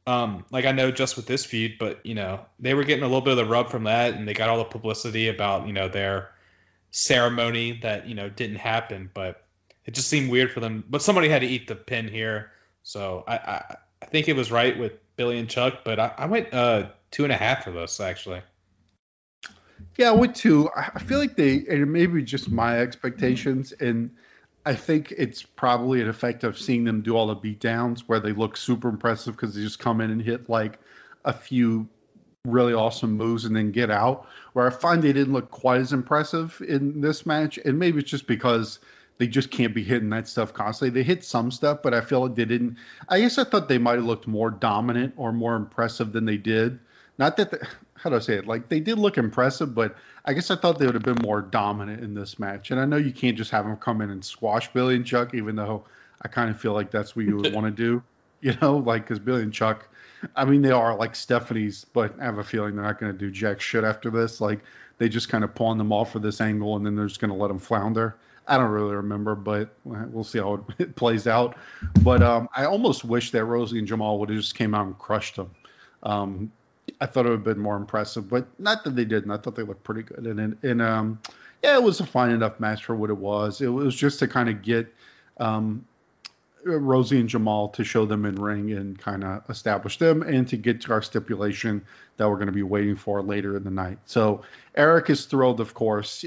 I know just with this feud, but they were getting a little bit of the rub from that, and they got all the publicity about their ceremony that didn't happen, but it just seemed weird for them. But somebody had to eat the pin here, so I think it was right with Billy and Chuck, but I went 2.5 for this actually. Yeah, I would too. I feel like and maybe just my expectations, and I think it's probably an effect of seeing them do all the beatdowns where they look super impressive because they just come in and hit a few really awesome moves and then get out, where I find they didn't look quite as impressive in this match. And maybe it's just because they just can't be hitting that stuff constantly. They hit some stuff, but I feel like they didn't. I guess I thought they might have looked more dominant or more impressive than they did. Not that how do I say it? They did look impressive, but I guess I thought they would have been more dominant in this match. And I know you can't just have them come in and squash Billy and Chuck, even though I kind of feel like that's what you would want to do, because Billy and Chuck, I mean, they are like Stephanie's, but I have a feeling they're not going to do jack shit after this. They just kind of pawn them off for this angle, and then they're just going to let them flounder. I don't really remember, but we'll see how it plays out. But I almost wish that Rosie and Jamal would have just came out and crushed them. I thought it would have been more impressive, but not that they didn't. I thought they looked pretty good. And it was a fine enough match for what it was. It was just to kind of get Rosie and Jamal to show them in ring and kind of establish them, and to get to our stipulation that we're going to be waiting for later in the night. So Eric is thrilled, of course.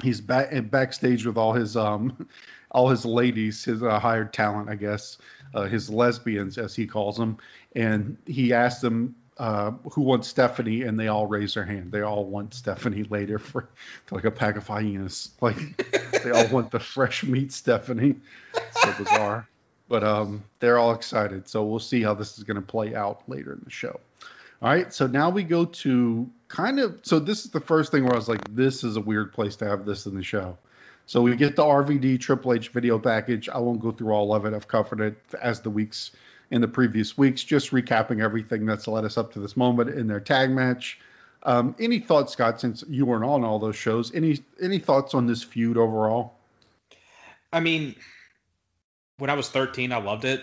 He's backstage with all his ladies, his hired talent, I guess, his lesbians, as he calls them. And he asked them who wants Stephanie, and they all raise their hand. They all want Stephanie later for like a pack of hyenas. Like they all want the fresh meat Stephanie. So bizarre. But they're all excited. So we'll see how this is going to play out later in the show. All right, so now we go to so this is the first thing where I was like, this is a weird place to have this in the show. So we get the RVD Triple H video package. I won't go through all of it. I've covered it as the weeks in the previous weeks, just recapping everything that's led us up to this moment in their tag match. Any thoughts, Scott, since you weren't on all those shows? Any thoughts on this feud overall? I mean, when I was 13, I loved it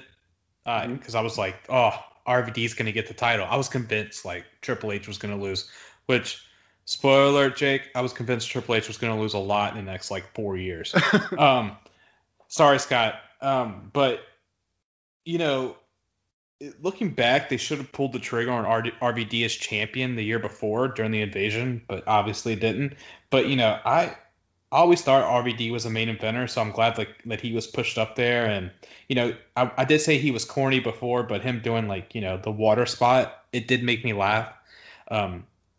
because I was like, oh, RVD's going to get the title. I was convinced like Triple H was going to lose, which, spoiler alert, Jake, I was convinced Triple H was going to lose a lot in the next like 4 years. Sorry, Scott. But, you know, looking back, they should have pulled the trigger on RVD as champion the year before during the invasion, but obviously didn't. But, you know, I always thought RVD was a main eventer, so I'm glad that he was pushed up there. And, you know, I did say he was corny before, but him doing, like, you know, the water spot, it did make me laugh.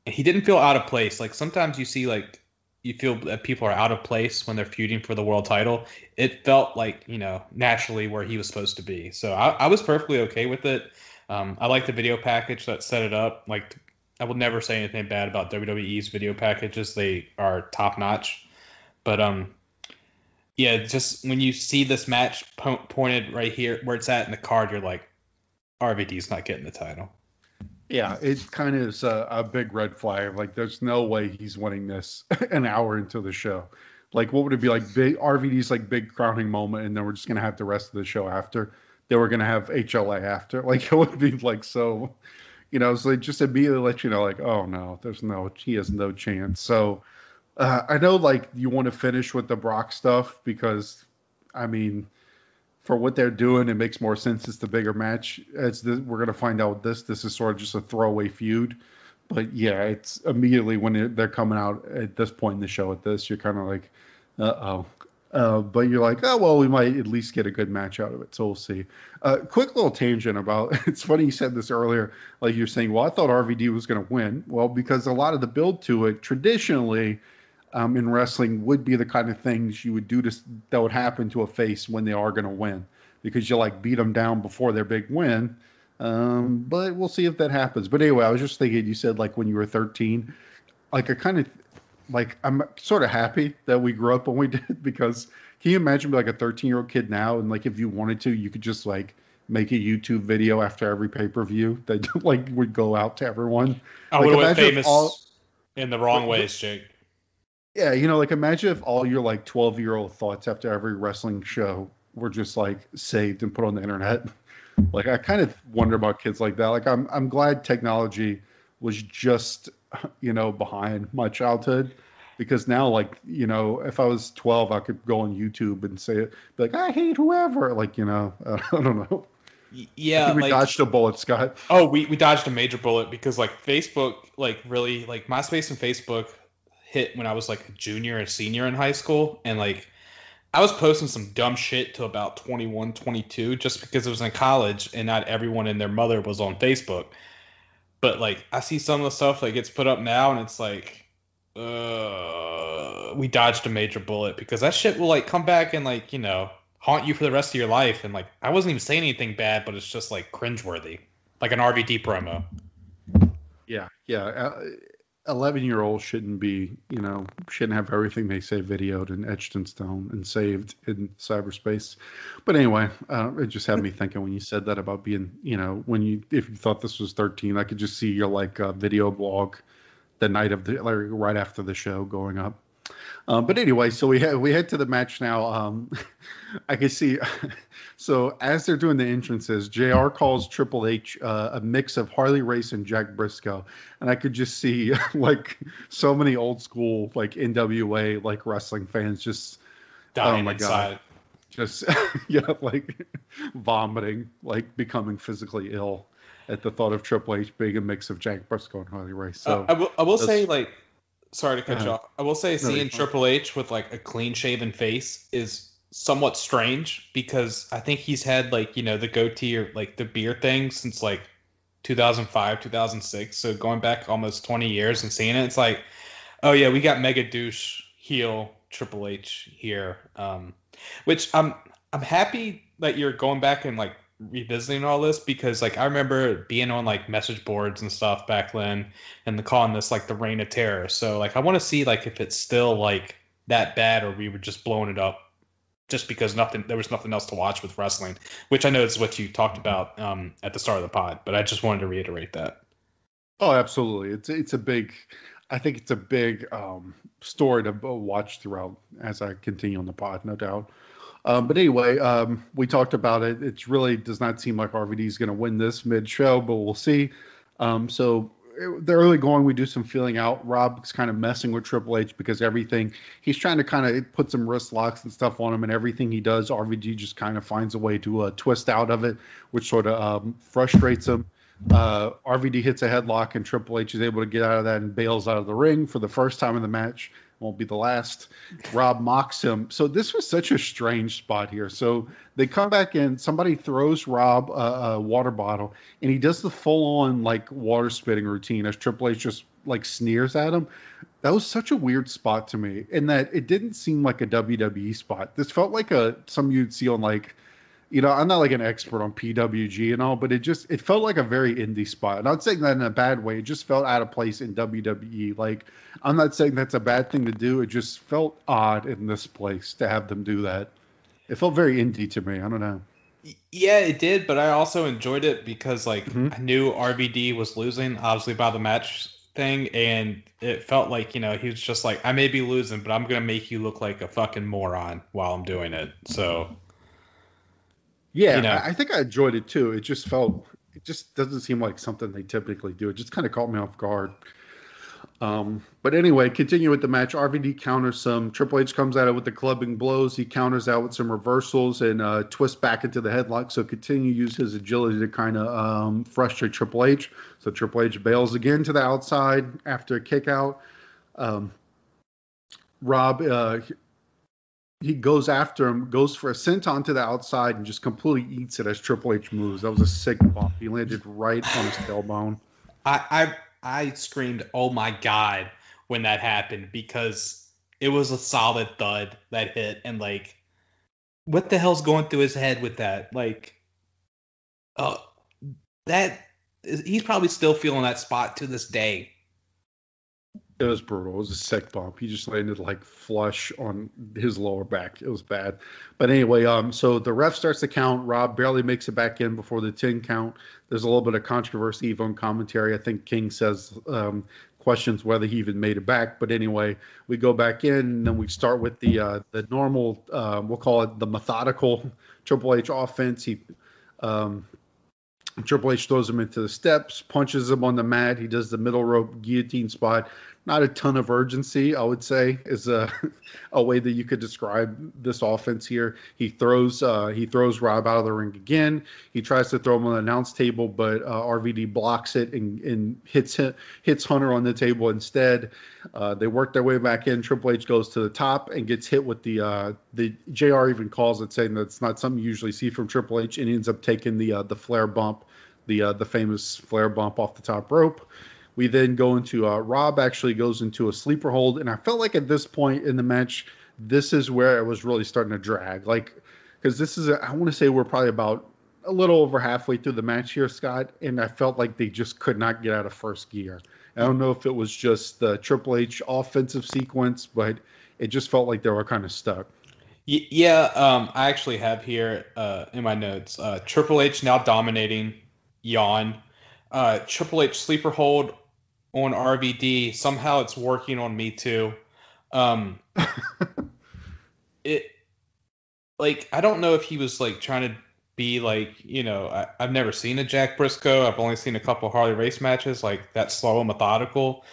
He didn't feel out of place. Like, sometimes you see, like, you feel that people are out of place when they're feuding for the world title. It felt like, you know, naturally where he was supposed to be. So I was perfectly okay with it. I like the video package that set it up. Like, I will never say anything bad about WWE's video packages. They are top notch. But yeah, just when you see this match pointed right here where it's at in the card, you're like, RVD's not getting the title. Yeah, it kind of is a big red flag. Like, there's no way he's winning this an hour into the show. Like, what would it be like? Big RVD's like big crowning moment, and then we're just gonna have the rest of the show after. Then we're gonna have HLA after. Like, it would be like so, you know. So they just immediately let you know, like, oh no, he has no chance. So. I know, like, you want to finish with the Brock stuff because, I mean, for what they're doing, it makes more sense. It's the bigger match. We're going to find out this is sort of just a throwaway feud. But, yeah, it's immediately when they're coming out at this point in the show at this, you're kind of like, uh-oh. But you're like, oh, well, we might at least get a good match out of it. So we'll see. Quick little tangent about, it's funny you said this earlier, like you're saying, well, I thought RVD was going to win. Well, because a lot of the build to it, traditionally, in wrestling would be the kind of things you would do that would happen to a face when they are going to win, because you like beat them down before their big win. But we'll see if that happens. But anyway, I was just thinking, you said like when you were 13, like I kind of like, I'm sort of happy that we grew up when we did, because can you imagine like a 13-year-old kid now? And like, if you wanted to, you could just like make a YouTube video after every pay-per-view that like would go out to everyone. I would have went famous in the wrong ways, Jake. Yeah, you know, like imagine if all your like 12-year-old thoughts after every wrestling show were just like saved and put on the internet. Like, I kind of wonder about kids like that. Like, I'm glad technology was just, you know, behind my childhood, because now, like, you know, if I was 12, I could go on YouTube and say it, be like, I hate whoever. Like, you know, I don't know. Yeah, I think we dodged a bullet, Scott. Oh, we dodged a major bullet, because like Facebook, like really, like MySpace and Facebook hit when I was like a junior and senior in high school, and like I was posting some dumb shit to about 21, 22 just because it was in college and not everyone and their mother was on Facebook. But like I see some of the stuff that gets put up now, and it's like we dodged a major bullet, because that shit will like come back and like, you know, haunt you for the rest of your life. And like I wasn't even saying anything bad, but it's just like cringeworthy, like an RVD promo. Yeah 11-year-olds shouldn't have everything they say videoed and etched in stone and saved in cyberspace. But anyway, it just had me thinking when you said that about being, you know, if you thought this was 13, I could just see your like video blog the night of the, like, right after the show going up. But anyway, so we head to the match now. I can see. So as they're doing the entrances, JR calls Triple H a mix of Harley Race and Jack Briscoe, and I could just see like so many old school like NWA like wrestling fans just dying inside. just like vomiting, like becoming physically ill at the thought of Triple H being a mix of Jack Briscoe and Harley Race. So I will say, like, sorry to cut you off. I will say seeing fine. Triple H with like a clean shaven face is somewhat strange, because I think he's had like, the goatee or like the beard thing since like 2005, 2006. So going back almost 20 years and seeing it, it's like, oh yeah, we got mega douche heel Triple H here. Which I'm happy that you're going back and like revisiting all this, because like I remember being on like message boards and stuff back then and calling this like the Reign of Terror. So like I want to see like if it's still like that bad, or we were just blowing it up just because there was nothing else to watch with wrestling, which I know is what you talked about at the start of the pod, but I just wanted to reiterate that. Oh, absolutely. I think it's a big story to watch throughout as I continue on the pod, no doubt. But anyway, we talked about it. It really does not seem like RVD is going to win this mid-show, but we'll see. The early going, we do some feeling out. Rob's kind of messing with Triple H because he's trying to kind of put some wrist locks and stuff on him, and everything he does, RVD just kind of finds a way to twist out of it, which sort of frustrates him. RVD hits a headlock, and Triple H is able to get out of that and bails out of the ring for the first time in the match. Won't be the last. Rob mocks him. So this was such a strange spot here. So they come back in. Somebody throws Rob a water bottle, and he does the full-on like water spitting routine as Triple H just like sneers at him. That was such a weird spot to me, in that it didn't seem like a WWE spot. This felt like some you'd see on like, I'm not like an expert on PWG and all, but it felt like a very indie spot. And I'm not saying that in a bad way. It just felt out of place in WWE. Like, I'm not saying that's a bad thing to do. It just felt odd in this place to have them do that. It felt very indie to me. I don't know. Yeah, it did, but I also enjoyed it because, like, I knew RVD was losing, obviously, by the match thing, and it felt like, he was just like, I may be losing, but I'm going to make you look like a fucking moron while I'm doing it. So... yeah, I think I enjoyed it too. It just doesn't seem like something they typically do. It just kind of caught me off guard. But anyway, continue with the match. RVD counters some. Triple H comes at it with the clubbing blows. He counters out with some reversals and twists back into the headlock. So continue to use his agility to kind of frustrate Triple H. So Triple H bails again to the outside after a kick out. Rob... he goes after him, goes for a senton to the outside, and just completely eats it as Triple H moves. That was a sick bump. He landed right on his tailbone. I screamed, "Oh my God," when that happened, because it was a solid thud that hit, and like, what the hell's going through his head with that? Like, he's probably still feeling that spot to this day. It was brutal. It was a sick bump. He just landed like flush on his lower back. It was bad. But anyway, so the ref starts to count. Rob barely makes it back in before the 10 count. There's a little bit of controversy even on commentary. I think King says questions whether he even made it back. But anyway, we go back in, and then we start with the normal, we'll call it the methodical Triple H offense. Triple H throws him into the steps, punches him on the mat. He does the middle rope guillotine spot. Not a ton of urgency, I would say, is a way that you could describe this offense here. He throws Rob out of the ring again. He tries to throw him on the announce table, but RVD blocks it and hits Hunter on the table instead. They work their way back in. Triple H goes to the top and gets hit with the JR even calls it, saying that's not something you usually see from Triple H, and he ends up taking the Flair bump, the famous Flair bump off the top rope. We then go into Rob actually goes into a sleeper hold, and I felt like at this point in the match, this is where it was really starting to drag. Like, because this is, I want to say we're probably about a little over halfway through the match here, Scott, and I felt like they just could not get out of first gear. I don't know if it was just the Triple H offensive sequence, but it just felt like they were kind of stuck. Yeah, I actually have here in my notes, Triple H now dominating, yawn. Triple H sleeper hold on RVD. Somehow it's working on me too. It, like, I don't know if he was like trying to be like, I've never seen a Jack Briscoe. I've only seen a couple of Harley Race matches, like that slow and methodical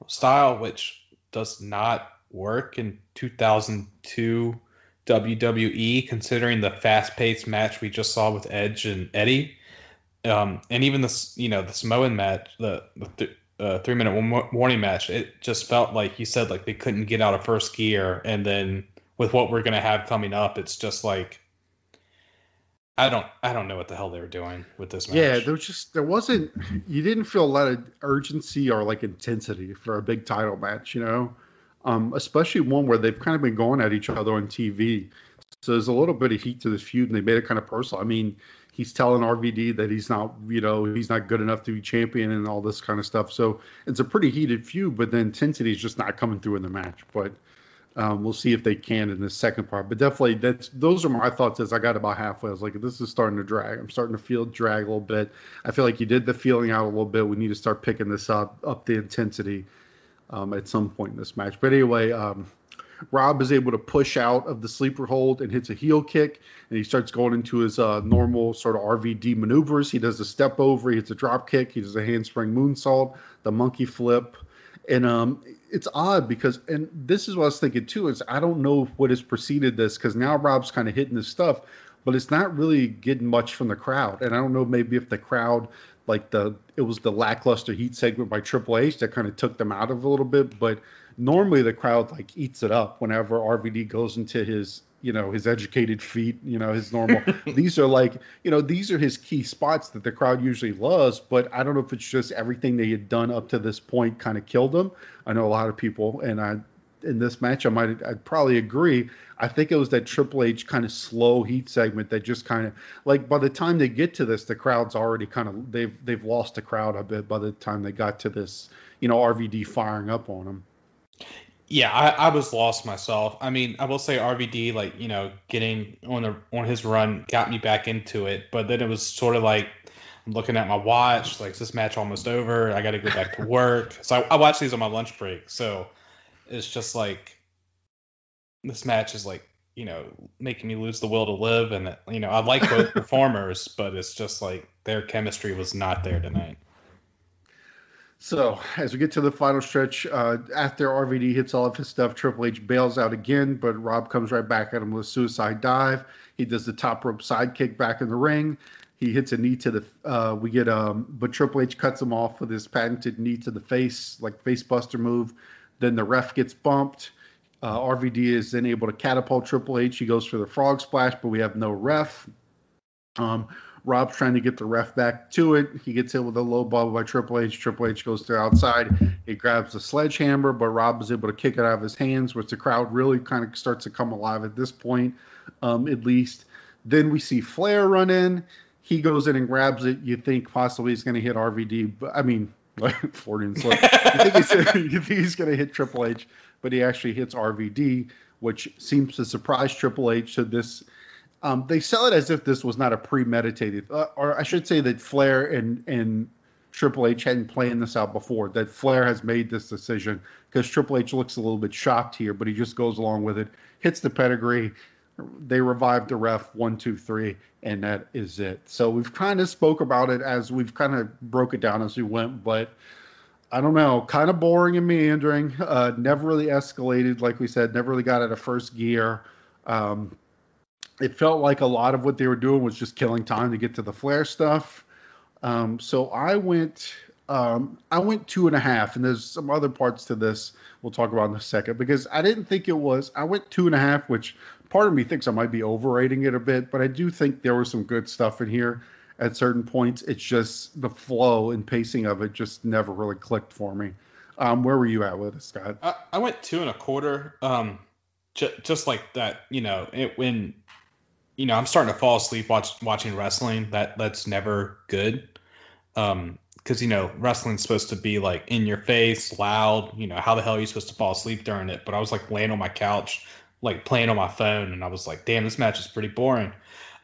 style, which does not work in 2002 WWE, considering the fast-paced match we just saw with Edge and Eddie, and even the Samoan match, the 3-minute warning match. It just felt like you said, like they couldn't get out of first gear, and then with what we're gonna have coming up, it's just like I don't know what the hell they were doing with this match. Yeah, you didn't feel a lot of urgency or like intensity for a big title match, especially one where they've kind of been going at each other on TV. So there's a little bit of heat to this feud, and they made it kind of personal. I mean, he's telling RVD that he's not good enough to be champion and all this kind of stuff. So it's a pretty heated feud, but the intensity is just not coming through in the match. But we'll see if they can in the second part. But definitely, those are my thoughts as I got about halfway. I was like, this is starting to drag. I'm starting to feel drag a little bit. I feel like you did the feeling out a little bit. We need to start picking this up the intensity at some point in this match. But anyway, Rob is able to push out of the sleeper hold and hits a heel kick, and he starts going into his normal sort of RVD maneuvers. He does a step over, he hits a drop kick, he does a handspring moonsault, the monkey flip. And it's odd because, and this is what I was thinking too, is I don't know what has preceded this, because now Rob's kind of hitting his stuff, but it's not really getting much from the crowd. And I don't know, maybe if the crowd, it was the lackluster heat segment by Triple H that kind of took them out of it a little bit. But normally the crowd eats it up whenever RVD goes into his, his educated feet, his normal. These are his key spots that the crowd usually loves. But I don't know if it's just everything they had done up to this point kind of killed him. I know a lot of people, and in this match, I'd probably agree. I think it was that Triple H kind of slow heat segment that just kind of by the time they get to this, the crowd's already kind of they've lost the crowd a bit by the time they got to this, RVD firing up on him. Yeah, I was lost myself. I mean, I will say RVD, getting on his run got me back into it, but then it was sort of like I'm looking at my watch, is this match almost over? I got to go back to work. So I watch these on my lunch break. So it's just this match is making me lose the will to live, and I like both performers, but it's just their chemistry was not there tonight. So as we get to the final stretch, after RVD hits all of his stuff, Triple H bails out again, but Rob comes right back at him with a suicide dive. He does the top rope sidekick back in the ring. He hits a knee to the but Triple H cuts him off with his patented knee to the face, face buster move. Then the ref gets bumped. RVD is then able to catapult Triple H. He goes for the frog splash, but we have no ref. Rob's trying to get the ref back to it. He gets hit with a low ball by Triple H. Triple H goes to the outside. He grabs the sledgehammer, but Rob is able to kick it out of his hands, which the crowd really kind of starts to come alive at this point, at least. Then we see Flair run in. He goes in and grabs it. You think possibly he's going to hit RVD. But, I mean, Freudian slip. You think he's going to hit Triple H, but he actually hits RVD, which seems to surprise Triple H. So this, they sell it as if this was not a premeditated, or I should say that Flair and Triple H hadn't planned this out before, that Flair has made this decision, because Triple H looks a little bit shocked here, but he just goes along with it, hits the pedigree. They revived the ref 1, 2, 3, and that is it. So we've kind of spoke about it as we've kind of broke it down as we went, but I don't know, kind of boring and meandering. Never really escalated, like we said, never really got out of first gear. It felt like a lot of what they were doing was just killing time to get to the Flair stuff. So I went 2.5, and there's some other parts to this we'll talk about in a second, because I didn't think it was. I went 2.5, which part of me thinks I might be overrating it a bit, but I do think there was some good stuff in here at certain points. It's just the flow and pacing of it just never really clicked for me. Where were you at with it, Scott? I went 2.25. Just like that, when I'm starting to fall asleep watching wrestling. That's never good. Because wrestling's supposed to be in your face, loud. How the hell are you supposed to fall asleep during it? But I was laying on my couch, playing on my phone, and I was damn, this match is pretty boring.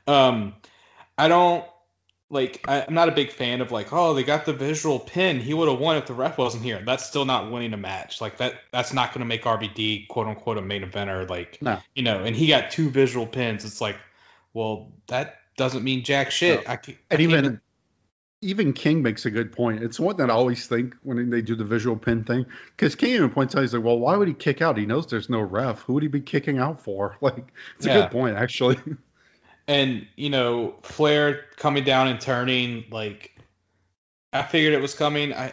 I'm not a big fan of oh, they got the visual pin, he would have won if the ref wasn't here. That's still not winning a match. That's not going to make RVD quote unquote a main eventer. No. And he got 2 visual pins. It's well, that doesn't mean jack shit. No. even King makes a good point. It's one that I always think when they do the visual pin thing, because King even points out, he's like, well, why would he kick out? He knows there's no ref. Who would he be kicking out for? Like, it's a good point, actually. And, Flair coming down and turning, like, I figured it was coming. I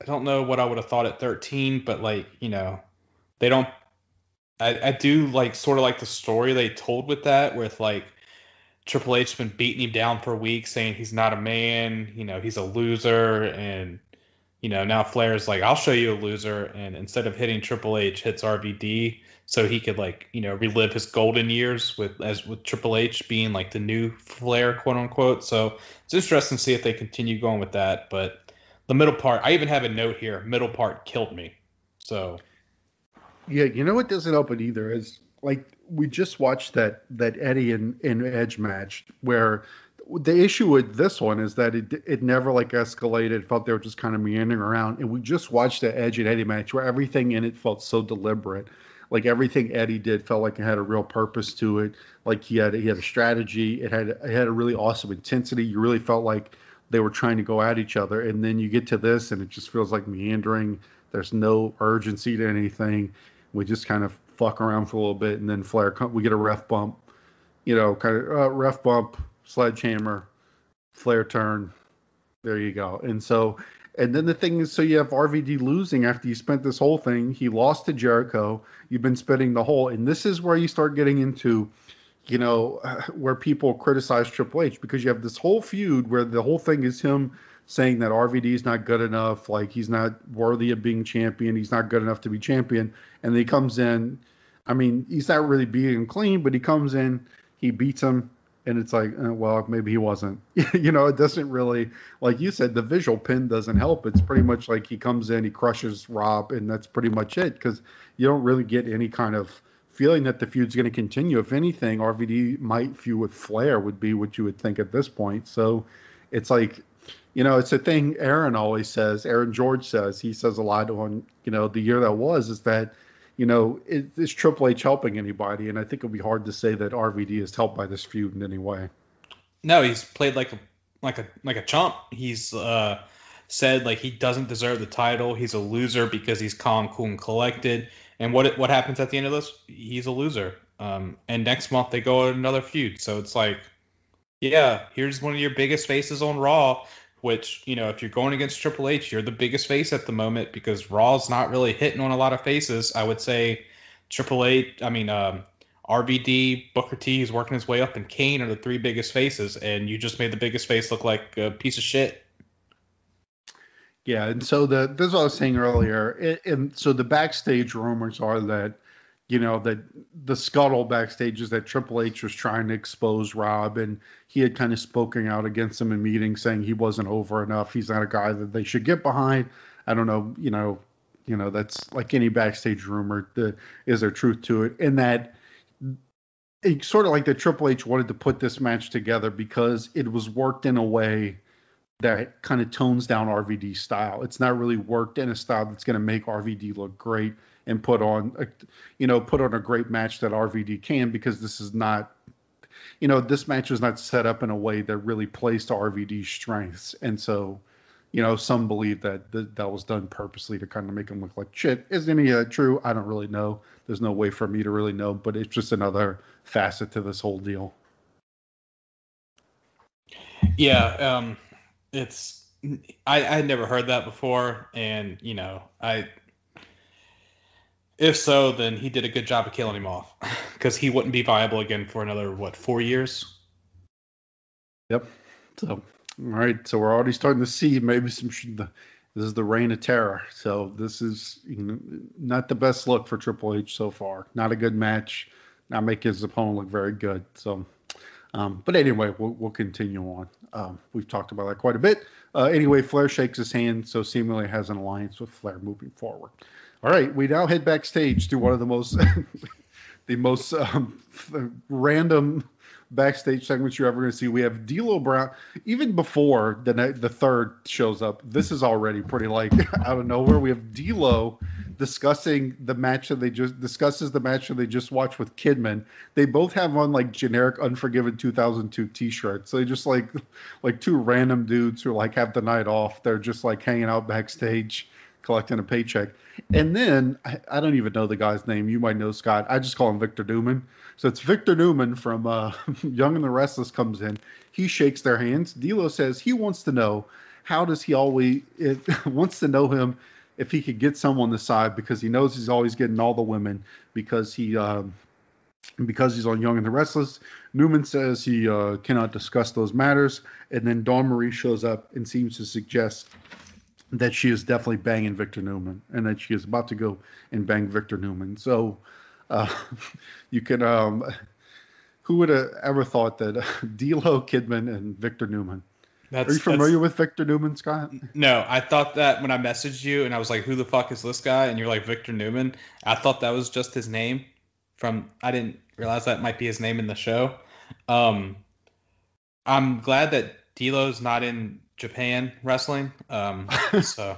don't know what I would have thought at 13, but, like, they don't. I do, like, sort of like the story they told with that, with, like, Triple H has been beating him down for weeks, saying he's not a man, he's a loser, and now Flair's like, I'll show you a loser, and instead of hitting Triple H, hits RVD, so he could relive his golden years with Triple H being like the new Flair, quote unquote. So it's interesting to see if they continue going with that. But the middle part, I even have a note here, middle part killed me. So yeah, what doesn't help it either is, like, we just watched that Eddie and Edge match, where the issue with this one is that it never like escalated. It felt they were just kind of meandering around. And we just watched the Edge and Eddie match where everything in it felt so deliberate. Like, everything Eddie did felt like it had a real purpose to it. Like, he had a strategy. It had a really awesome intensity. You really felt like they were trying to go at each other. And then you get to this and it just feels like meandering. There's no urgency to anything. We just kind of fuck around for a little bit, and then Flair, we get a ref bump, ref bump, sledgehammer, Flair turn, there you go. And then the thing is, so you have RVD losing after you spent this whole thing. He lost to Jericho. You've been spending the whole, and this is where you start getting into, where people criticize Triple H, because you have this whole feud where the whole thing is him saying that RVD is not good enough, like he's not worthy of being champion, he's not good enough to be champion, and then he comes in. I mean, he's not really beating him clean, but he comes in, he beats him, and it's like, well, maybe he wasn't. It doesn't really, like you said, the visual pin doesn't help. It's pretty much like he comes in, he crushes Rob, and that's pretty much it, because you don't really get any kind of feeling that the feud's going to continue. If anything, RVD might feud with Flair would be what you would think at this point. So it's like, it's a thing Aaron always says, Aaron George says, he says a lot on, the year that was, is that, is Triple H helping anybody? And I think it'll be hard to say that RVD is helped by this feud in any way. No, he's played like a chump. He's said like he doesn't deserve the title. He's a loser because he's calm, cool, and collected. And what happens at the end of this? He's a loser. And next month they go on another feud. So it's like, yeah, here's one of your biggest faces on Raw. Which, if you're going against Triple H, you're the biggest face at the moment, because Raw's not really hitting on a lot of faces. I would say RVD, Booker T is working his way up, and Kane are the three biggest faces, and you just made the biggest face look like a piece of shit. Yeah, and so this is what I was saying earlier. And so the backstage rumors are that, that the scuttle backstage is that Triple H was trying to expose Rob, and he had kind of spoken out against him in meetings, saying he wasn't over enough. He's not a guy that they should get behind. I don't know, that's like any backstage rumor. Is there truth to it? And that it's sort of like that Triple H wanted to put this match together because it was worked in a way that kind of tones down RVD's style. It's not really worked in a style that's going to make RVD look great and put on a great match that RVD can, because this is not, this match is not set up in a way that really plays to RVD's strengths. And so, some believe that that was done purposely to kind of make him look like shit. Isn't any of that true? I don't really know. There's no way for me to really know, but it's just another facet to this whole deal. Yeah. I had never heard that before. And, if so, then he did a good job of killing him off, because he wouldn't be viable again for another, 4 years? Yep. So, all right. So we're already starting to see maybe this is the reign of terror. So this is not the best look for Triple H so far. Not a good match. Not making his opponent look very good. So, but anyway, we'll continue on. We've talked about that quite a bit. Anyway, Flair shakes his hand, so seemingly has an alliance with Flair moving forward. All right, we now head backstage to one of the most random backstage segments you're ever going to see. We have D'Lo Brown. Even before the third shows up, this is already pretty like out of nowhere. We have D'Lo discusses the match that they just watched with Kidman. They both have on like generic Unforgiven 2002 t-shirts. So they just like two random dudes who like have the night off. They're just like hanging out backstage, collecting a paycheck. And then I don't even know the guy's name. You might know, Scott. I just call him Victor Newman. So it's Victor Newman from Young and the Restless comes in. He shakes their hands. D'Lo says he wants to know wants to know him if he could get someone on the side, because he knows he's always getting all the women because he's on Young and the Restless. Newman says he cannot discuss those matters. And then Dawn Marie shows up and seems to suggest that she is definitely banging Victor Newman and that she is about to go and bang Victor Newman. So you can, who would have ever thought that D'Lo, Kidman, and Victor Newman? Are you familiar with Victor Newman, Scott? No, I thought that when I messaged you and I was like, who the fuck is this guy? And you're like, Victor Newman. I thought that was just his name. I didn't realize that might be his name in the show. I'm glad that D'Lo's not in Japan wrestling. So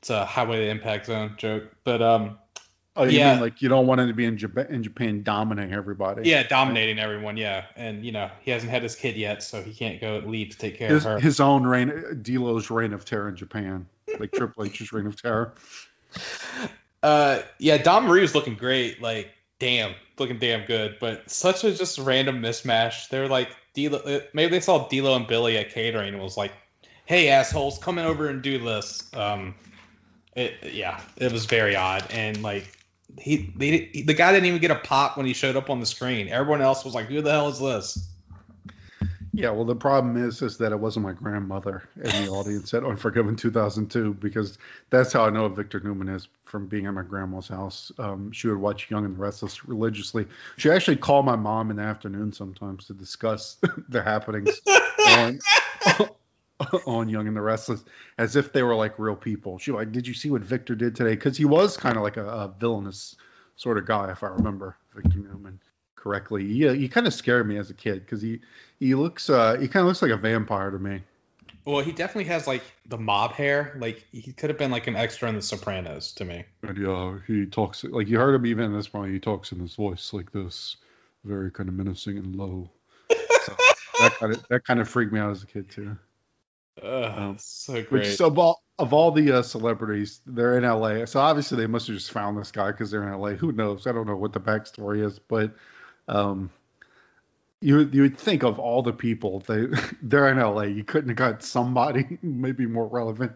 it's a Highway to Impact Zone joke. But oh, you mean like you don't want him to be in Japan dominating everybody? Yeah, dominating everyone. Yeah, and he hasn't had his kid yet, so he can't go leave to take care of her. His own reign, D'Lo's reign of terror in Japan, like Triple H's reign of terror. Yeah, Dawn Marie was looking great. Like, looking damn good. But such a just random mismatch. They're like D'Lo. Maybe they saw D'Lo and Billy at catering and was like, "Hey, assholes, come in over and do this." It was very odd, and like. The guy didn't even get a pop when he showed up on the screen. Everyone else was like, who the hell is this? Yeah, well, the problem is that it wasn't my grandmother in the audience at Unforgiven 2002, because that's how I know Victor Newman is, from being at my grandma's house. She would watch Young and the Restless religiously. She actually called my mom in the afternoon sometimes to discuss the happenings on Young and the Restless, as if they were like real people. She was like, did you see what Victor did today? Because he was kind of like a villainous sort of guy, if I remember Victor Newman correctly. He kind of scared me as a kid, because he kind of looks like a vampire to me. Well, he definitely has like the mob hair. Like he could have been like an extra in The Sopranos to me. And he talks like, you heard him even in this point. He talks in his voice like this, very kind of menacing and low. So that kind of freaked me out as a kid too. So great. So of all the celebrities, they're in LA. So obviously they must have just found this guy because they're in LA. Who knows? I don't know what the backstory is, but you would think of all the people they're in LA. You couldn't have got somebody maybe more relevant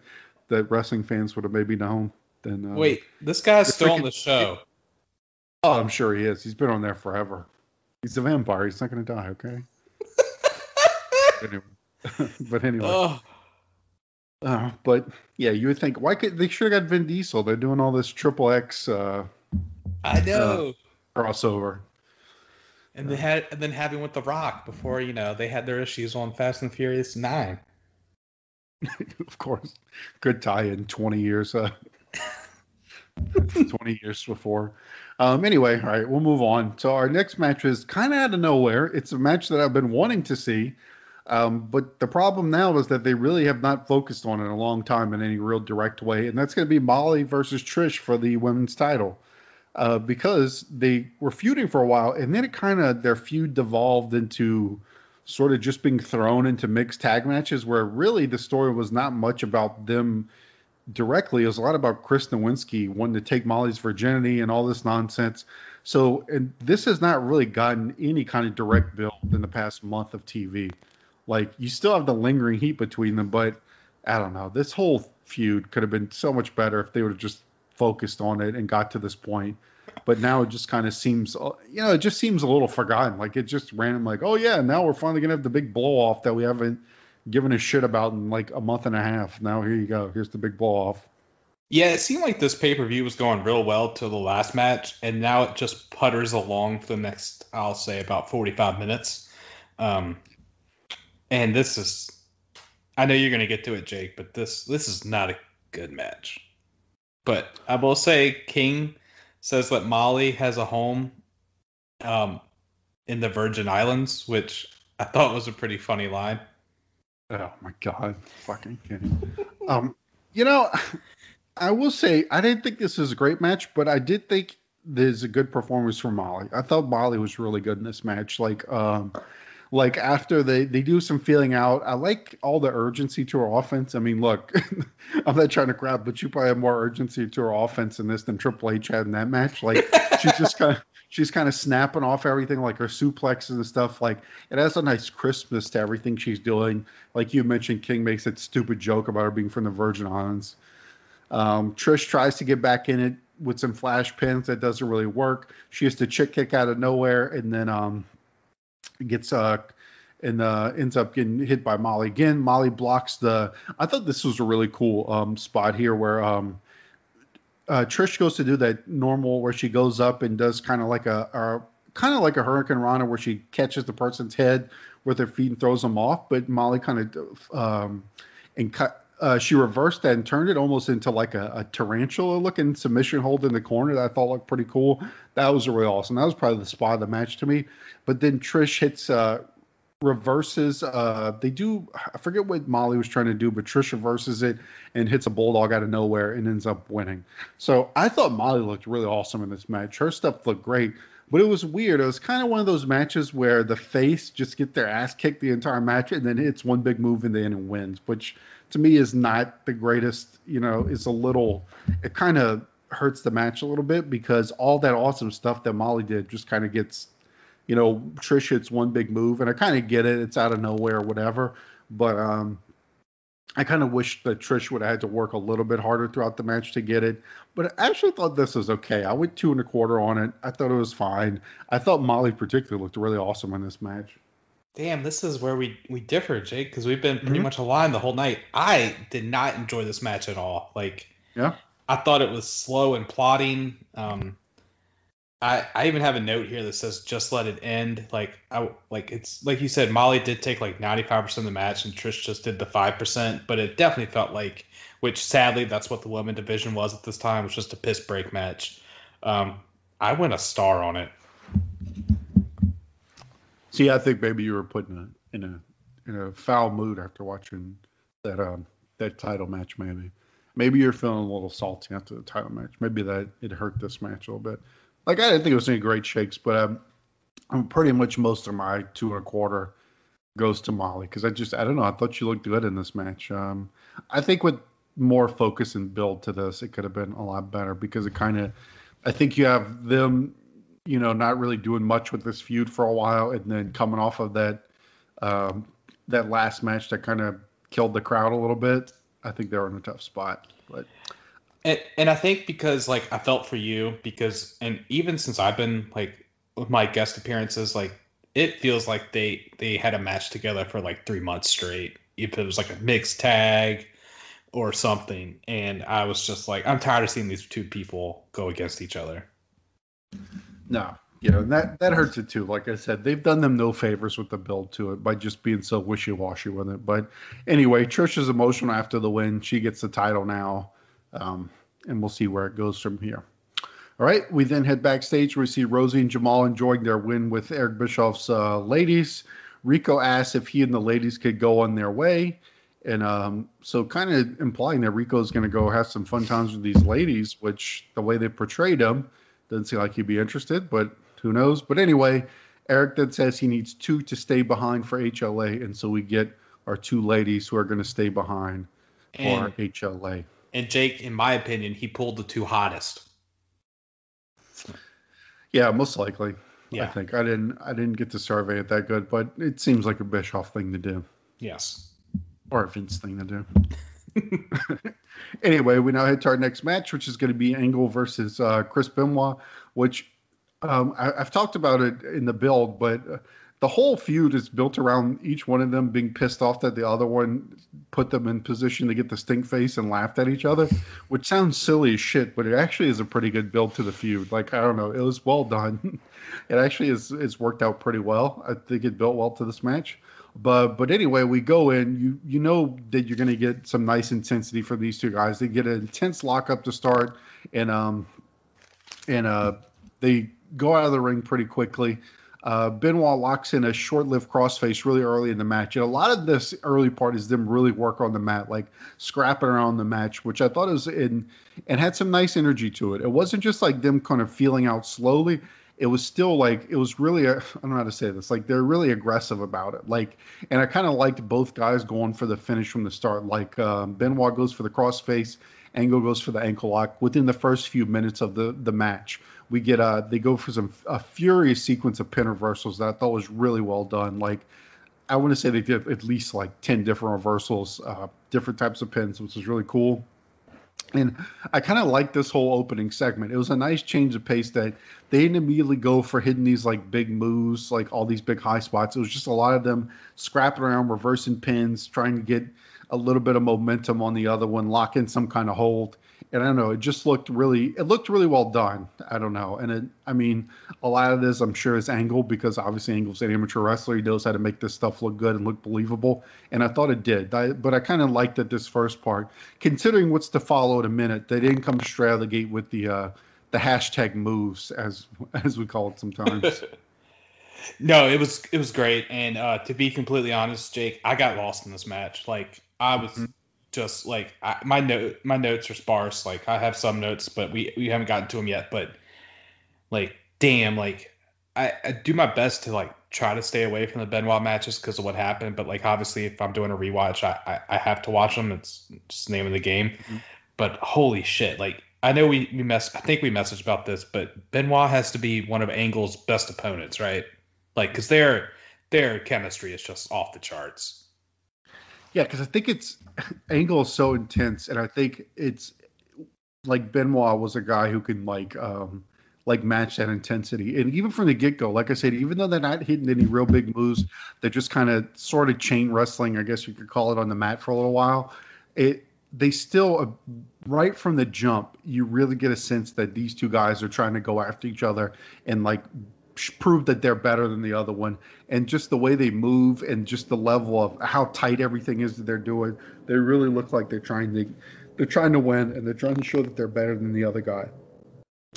that wrestling fans would have maybe known than. Wait, this guy's still on the show. Oh, I'm sure he is. He's been on there forever. He's a vampire. He's not going to die. Okay. But anyway. But yeah, you would think, why could they should have got Vin Diesel? They're doing all this Triple X. I know. Crossover. And then having with The Rock before they had their issues on Fast and Furious 9. Of course, good tie-in. 20 years. 20 years before. Anyway, all right, we'll move on. So our next match is kind of out of nowhere. It's a match that I've been wanting to see. But the problem now is that they really have not focused on it in a long time in any real direct way. And that's going to be Molly versus Trish for the women's title. Because they were feuding for a while, and then their feud devolved into sort of just being thrown into mixed tag matches, where really the story was not much about them directly. It was a lot about Chris Nowinski wanting to take Molly's virginity and all this nonsense. So, and this has not really gotten any kind of direct build in the past month of TV. Like, you still have the lingering heat between them, but I don't know. This whole feud could have been so much better if they would have just focused on it and got to this point. But now it just kind of seems, it just seems a little forgotten. Like, it just random, like, oh yeah, now we're finally going to have the big blow off that we haven't given a shit about in like a month and a half. Now here you go. Here's the big blow off. Yeah, it seemed like this pay-per-view was going real well till the last match, and now it just putters along for the next, I'll say, about 45 minutes. And this is, I know you're going to get to it, Jake, but this is not a good match. But I will say, King says that Molly has a home in the Virgin Islands, which I thought was a pretty funny line. Oh my God, fucking kidding. I will say I didn't think this was a great match, but I did think there's a good performance from Molly. I thought Molly was really good in this match. Like after they do some feeling out, I like all the urgency to her offense. I mean, look, I'm not trying to crap, but you probably have more urgency to her offense in this than Triple H had in that match. Like she's kind of snapping off everything, like her suplexes and stuff. Like it has a nice crispness to everything she's doing. Like you mentioned, King makes that stupid joke about her being from the Virgin Islands. Trish tries to get back in it with some flash pins. That doesn't really work. She has to chick kick out of nowhere and then gets ends up getting hit by Molly again. Molly blocks I thought this was a really cool spot here where Trish goes to do that normal where she goes up and does kind of like a Hurricane Rana where she catches the person's head with her feet and throws them off. But Molly kind of she reversed that and turned it almost into like a tarantula looking submission hold in the corner that I thought looked pretty cool. That was really awesome. That was probably the spot of the match to me. But then Trish hits reverses. They do, I forget what Molly was trying to do, but Trish reverses it and hits a bulldog out of nowhere and ends up winning. So I thought Molly looked really awesome in this match. Her stuff looked great, but it was weird. It was kind of one of those matches where the face just get their ass kicked the entire match and then hits one big move and then wins, which to me is not the greatest, it's it kind of hurts the match a little bit because all that awesome stuff that Molly did just kind of gets, Trish hits one big move, and I kind of get it. It's out of nowhere or whatever. But I kind of wish that Trish would have had to work a little bit harder throughout the match to get it. But I actually thought this was okay. I went 2.25 on it. I thought it was fine. I thought Molly particularly looked really awesome in this match. Damn, this is where we differ, Jake, because we've been pretty much aligned the whole night. I did not enjoy this match at all. I thought it was slow and plotting. I even have a note here that says just let it end. It's like you said, Molly did take like 95% of the match and Trish just did the 5%, but it definitely felt like, which sadly that's what the women division was at this time, was just a piss break match. I went a star on it. See, I think maybe you were put in a foul mood after watching that title match. Maybe you're feeling a little salty after the title match. Maybe that it hurt this match a little bit. Like, I didn't think it was any great shakes, but I'm pretty much most of my 2.25 goes to Molly because I don't know. I thought she looked good in this match. I think with more focus and build to this, it could have been a lot better because I think you have them, not really doing much with this feud for a while, and then coming off of that last match that kind of killed the crowd a little bit. I think they were in a tough spot, but. And I think because I felt for you and even since I've been with my guest appearances, it feels like they had a match together for 3 months straight. If it was a mixed tag or something, and I was just I'm tired of seeing these two people go against each other. No, that hurts it too. Like I said, they've done them no favors with the build to it by just being so wishy-washy with it. But anyway, Trish is emotional after the win. She gets the title now. And we'll see where it goes from here. All right, we then head backstage where we see Rosie and Jamal enjoying their win with Eric Bischoff's ladies. Rico asks if he and the ladies could go on their way. And so kind of implying that Rico's going to go have some fun times with these ladies, which the way they portrayed him doesn't seem like he'd be interested, but who knows. But anyway, Eric then says he needs 2 to stay behind for HLA. And so we get our 2 ladies who are going to stay behind for HLA. And Jake, in my opinion, he pulled the 2 hottest. Yeah, most likely. Yeah. I think I didn't get to survey it that good, but it seems like a Bischoff thing to do. Yes. Or a Vince thing to do. Anyway, we now head to our next match, which is going to be Angle versus Chris Benoit, which I've talked about it in the build, but the whole feud is built around each one of them being pissed off that the other one put them in position to get the stink face and laughed at each other, which sounds silly as shit, but it actually is a pretty good build to the feud. I don't know. It was well done. It actually is worked out pretty well. I think it built well to this match. But anyway, we go in. You know that you're going to get some nice intensity from these two guys. They get an intense lockup to start, and they go out of the ring pretty quickly. Benoit locks in a short-lived crossface really early in the match. And a lot of this early part is them really work on the mat, like scrapping around the match, which I thought was and had some nice energy to it. It wasn't just like them kind of feeling out slowly. It was still like, it was really, I don't know how to say this, like they're really aggressive about it. Like, and I kind of liked both guys going for the finish from the start. Like Benoit goes for the crossface, Angle goes for the ankle lock within the first few minutes of the match. We get they go for a furious sequence of pin reversals that I thought was really well done. Like, I want to say they did at least like 10 different reversals, different types of pins, which was really cool. And I kind of like this whole opening segment. It was a nice change of pace that they didn't immediately go for hitting these like big moves, like all these big high spots. It was just a lot of them scrapping around, reversing pins, trying to get a little bit of momentum on the other one, lock in some kind of hold. And I don't know, it looked really well done. I don't know. And a lot of this I'm sure is Angle, because obviously Angle's an amateur wrestler. He knows how to make this stuff look good and look believable. And I thought it did. But I kind of liked that this first part, considering what's to follow in a minute, they didn't come straight out of the gate with the hashtag moves, as we call it sometimes. No, it was great. And to be completely honest, Jake, I got lost in this match. Like, I was just like, my notes are sparse. Like, I have some notes, but we haven't gotten to them yet. But like, damn, like I do my best to like try to stay away from the Benoit matches because of what happened. But like, obviously, if I'm doing a rewatch, I have to watch them. It's just the name of the game. Mm-hmm. But holy shit, like, I know I think we messaged about this, but Benoit has to be one of Angle's best opponents, right? Like, because their chemistry is just off the charts. Yeah, because I think Angle is so intense, and I think it's like Benoit was a guy who can like match that intensity. And even from the get-go, like I said, even though they're not hitting any real big moves, they're just kind of sort of chain wrestling, I guess you could call it, on the mat for a little while. They still, right from the jump, you really get a sense that these two guys are trying to go after each other and like prove that they're better than the other one. And just the way they move and just the level of how tight everything is that they're doing, they really look like they're trying to win, and they're trying to show that they're better than the other guy.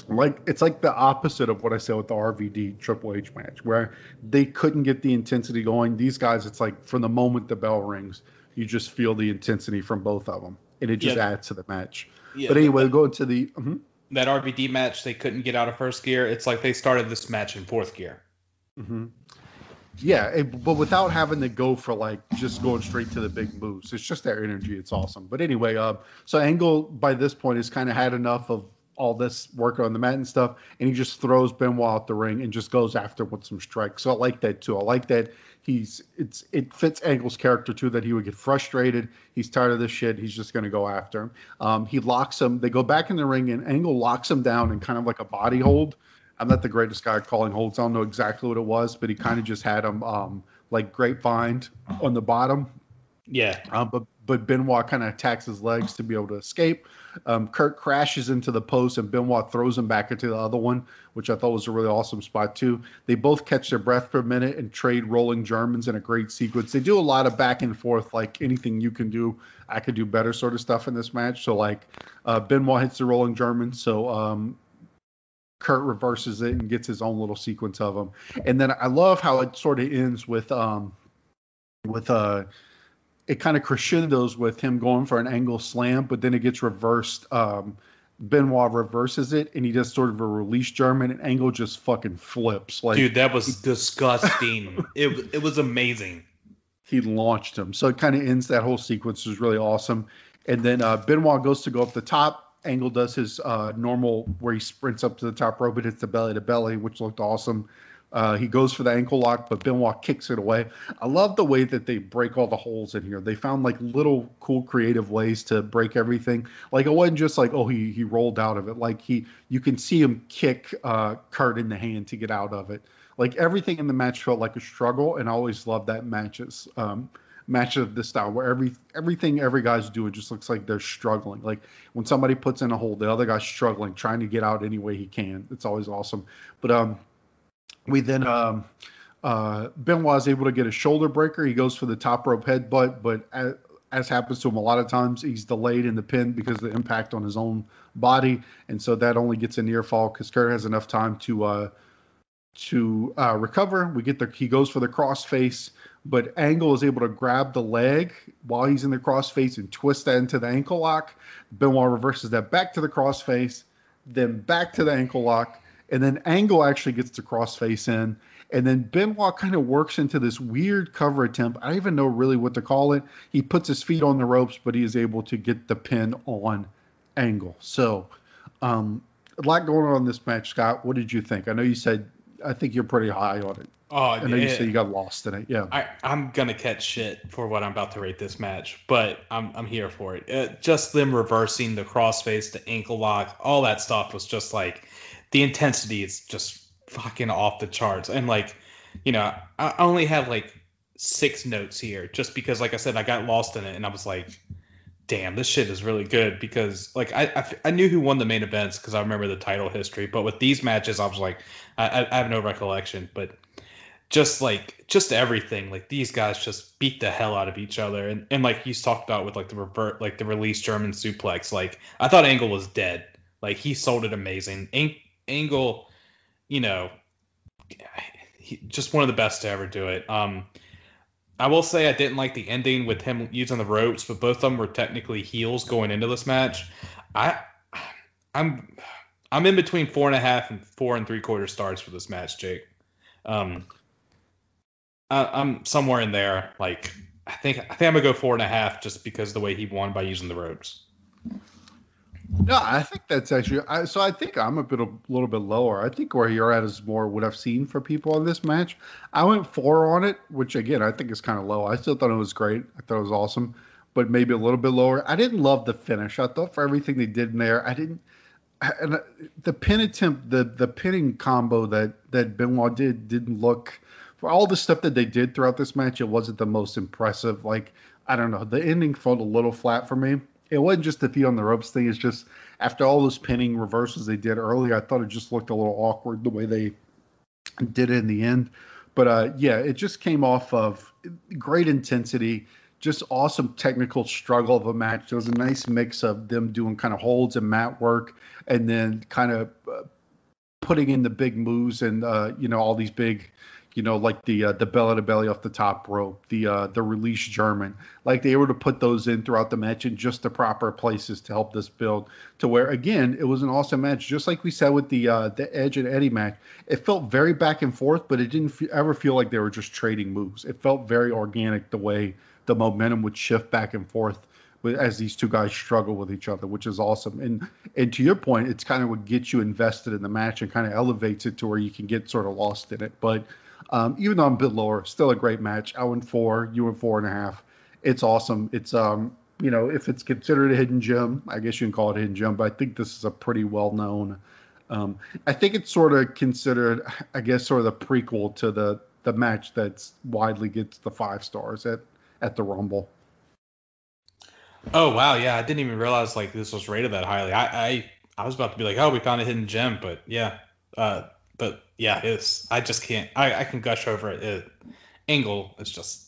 Like, it's like the opposite of what I said with the RVD Triple H match, where they couldn't get the intensity going. These guys, it's like from the moment the bell rings, you just feel the intensity from both of them, and it just adds to the match. Yeah, but anyway, go into the that RVD match. They couldn't get out of first gear. It's like they started this match in fourth gear. Mm-hmm. Yeah, but without having to go for like just going straight to the big moves. It's just their energy. It's awesome. But anyway, so Angle by this point has kind of had enough of all this work on the mat and stuff, and he just throws Benoit out the ring and just goes after with some strikes. So I like that too. I like that it fits Angle's character too, that he would get frustrated. He's tired of this shit. He's just going to go after him. He locks him. They go back in the ring, and Angle locks him down in kind of like a body hold. I'm not the greatest guy at calling holds. I don't know exactly what it was, but he kind of just had him like grapevined on the bottom. Yeah. But Benoit kind of attacks his legs to be able to escape. Kurt crashes into the post, and Benoit throws him back into the other one, which I thought was a really awesome spot too. They both catch their breath for a minute and trade rolling Germans in a great sequence. They do a lot of back and forth, like anything you can do, I could do better sort of stuff in this match. So like Benoit hits the rolling German, so Kurt reverses it and gets his own little sequence of them. And then I love how it sort of ends with it kind of crescendos with him going for an angle slam, but then it gets reversed. Benoit reverses it, and he does sort of a release German, and Angle just fucking flips. Like, dude, that was disgusting. It was amazing. He launched him. So it kind of ends that whole sequence. It was really awesome. And then Benoit goes to go up the top. Angle does his normal where he sprints up to the top rope and hits the belly to belly, which looked awesome. He goes for the ankle lock, but Benoit kicks it away. I love the way that they break all the holes in here. They found like little cool creative ways to break everything. Like, it wasn't just like, oh, he rolled out of it. Like, you can see him kick Kurt in the hand to get out of it. Like, everything in the match felt like a struggle, and I always love that matches of this style where everything every guy's doing just looks like they're struggling. Like, when somebody puts in a hold, the other guy's struggling, trying to get out any way he can. It's always awesome. But we then Benoit is able to get a shoulder breaker. He goes for the top rope headbutt, but as happens to him a lot of times, he's delayed in the pin because of the impact on his own body, and so that only gets a near fall because Kurt has enough time to to recover. He goes for the crossface, but Angle is able to grab the leg while he's in the crossface and twist that into the ankle lock. Benoit reverses that back to the crossface, then back to the ankle lock, and then Angle actually gets the crossface in. And then Benoit kind of works into this weird cover attempt. I don't even know really what to call it. He puts his feet on the ropes, but he is able to get the pin on Angle. So, a lot going on in this match, Scott. What did you think? I know you said, I think you're pretty high on it. Oh, I know you said you got lost in it. Yeah. I'm going to catch shit for what I'm about to rate this match, but I'm here for it. Just them reversing the crossface, the ankle lock, all that stuff was just like, the intensity is just fucking off the charts. And like, I only have like 6 notes here just because, like I said, I got lost in it and I was like, damn, this shit is really good, because like I knew who won the main events because I remember the title history, but with these matches I was like, I have no recollection, but just everything, like these guys just beat the hell out of each other, and like he's talked about with like the release German suplex, like I thought Angle was dead, like he sold it amazing. Angle, just one of the best to ever do it. I will say I didn't like the ending with him using the ropes, but both of them were technically heels going into this match. I'm in between 4.5 and 4 3/4 stars for this match, Jake. I'm somewhere in there. Like I think I'm gonna go 4.5 just because of the way he won by using the ropes. No, I think that's actually. I think I'm a little bit lower. I think where you're at is more what I've seen for people in this match. I went 4 on it, which again I think is kind of low. I still thought it was great. I thought it was awesome, but maybe a little bit lower. I didn't love the finish. I thought for everything they did in there, I didn't. And the pin attempt, the pinning combo that Benoit didn't look. For all the stuff that they did throughout this match, it wasn't the most impressive. Like I don't know, the ending felt a little flat for me. It wasn't just the feet on the ropes thing. It's just after all those pinning reversals they did earlier, I thought it just looked a little awkward the way they did it in the end. But yeah, it just came off of great intensity, just awesome technical struggle of a match. There was a nice mix of them doing kind of holds and mat work, and then kind of putting in the big moves and all these big. Like the belly to belly off the top rope, the release German, like they were to put those in throughout the match in just the proper places to help this build to where, again, it was an awesome match. Just like we said with the Edge and Eddie match, it felt very back and forth, but it didn't ever feel like they were just trading moves. It felt very organic the way the momentum would shift back and forth as these two guys struggle with each other, which is awesome. And to your point, it's kind of what gets you invested in the match and kind of elevates it to where you can get sort of lost in it. But even though I'm a bit lower, still a great match. I went 4, you went 4.5. It's awesome. It's if it's considered a hidden gem, I guess you can call it a hidden gem, but I think this is a pretty well known. I think it's sort of considered, I guess, sort of the prequel to the match that's widely gets the 5 stars at the Rumble. Oh wow, yeah, I didn't even realize like this was rated that highly. I was about to be like, oh, we found a hidden gem, but yeah. But yeah, I just can't. I can gush over it. Angle is just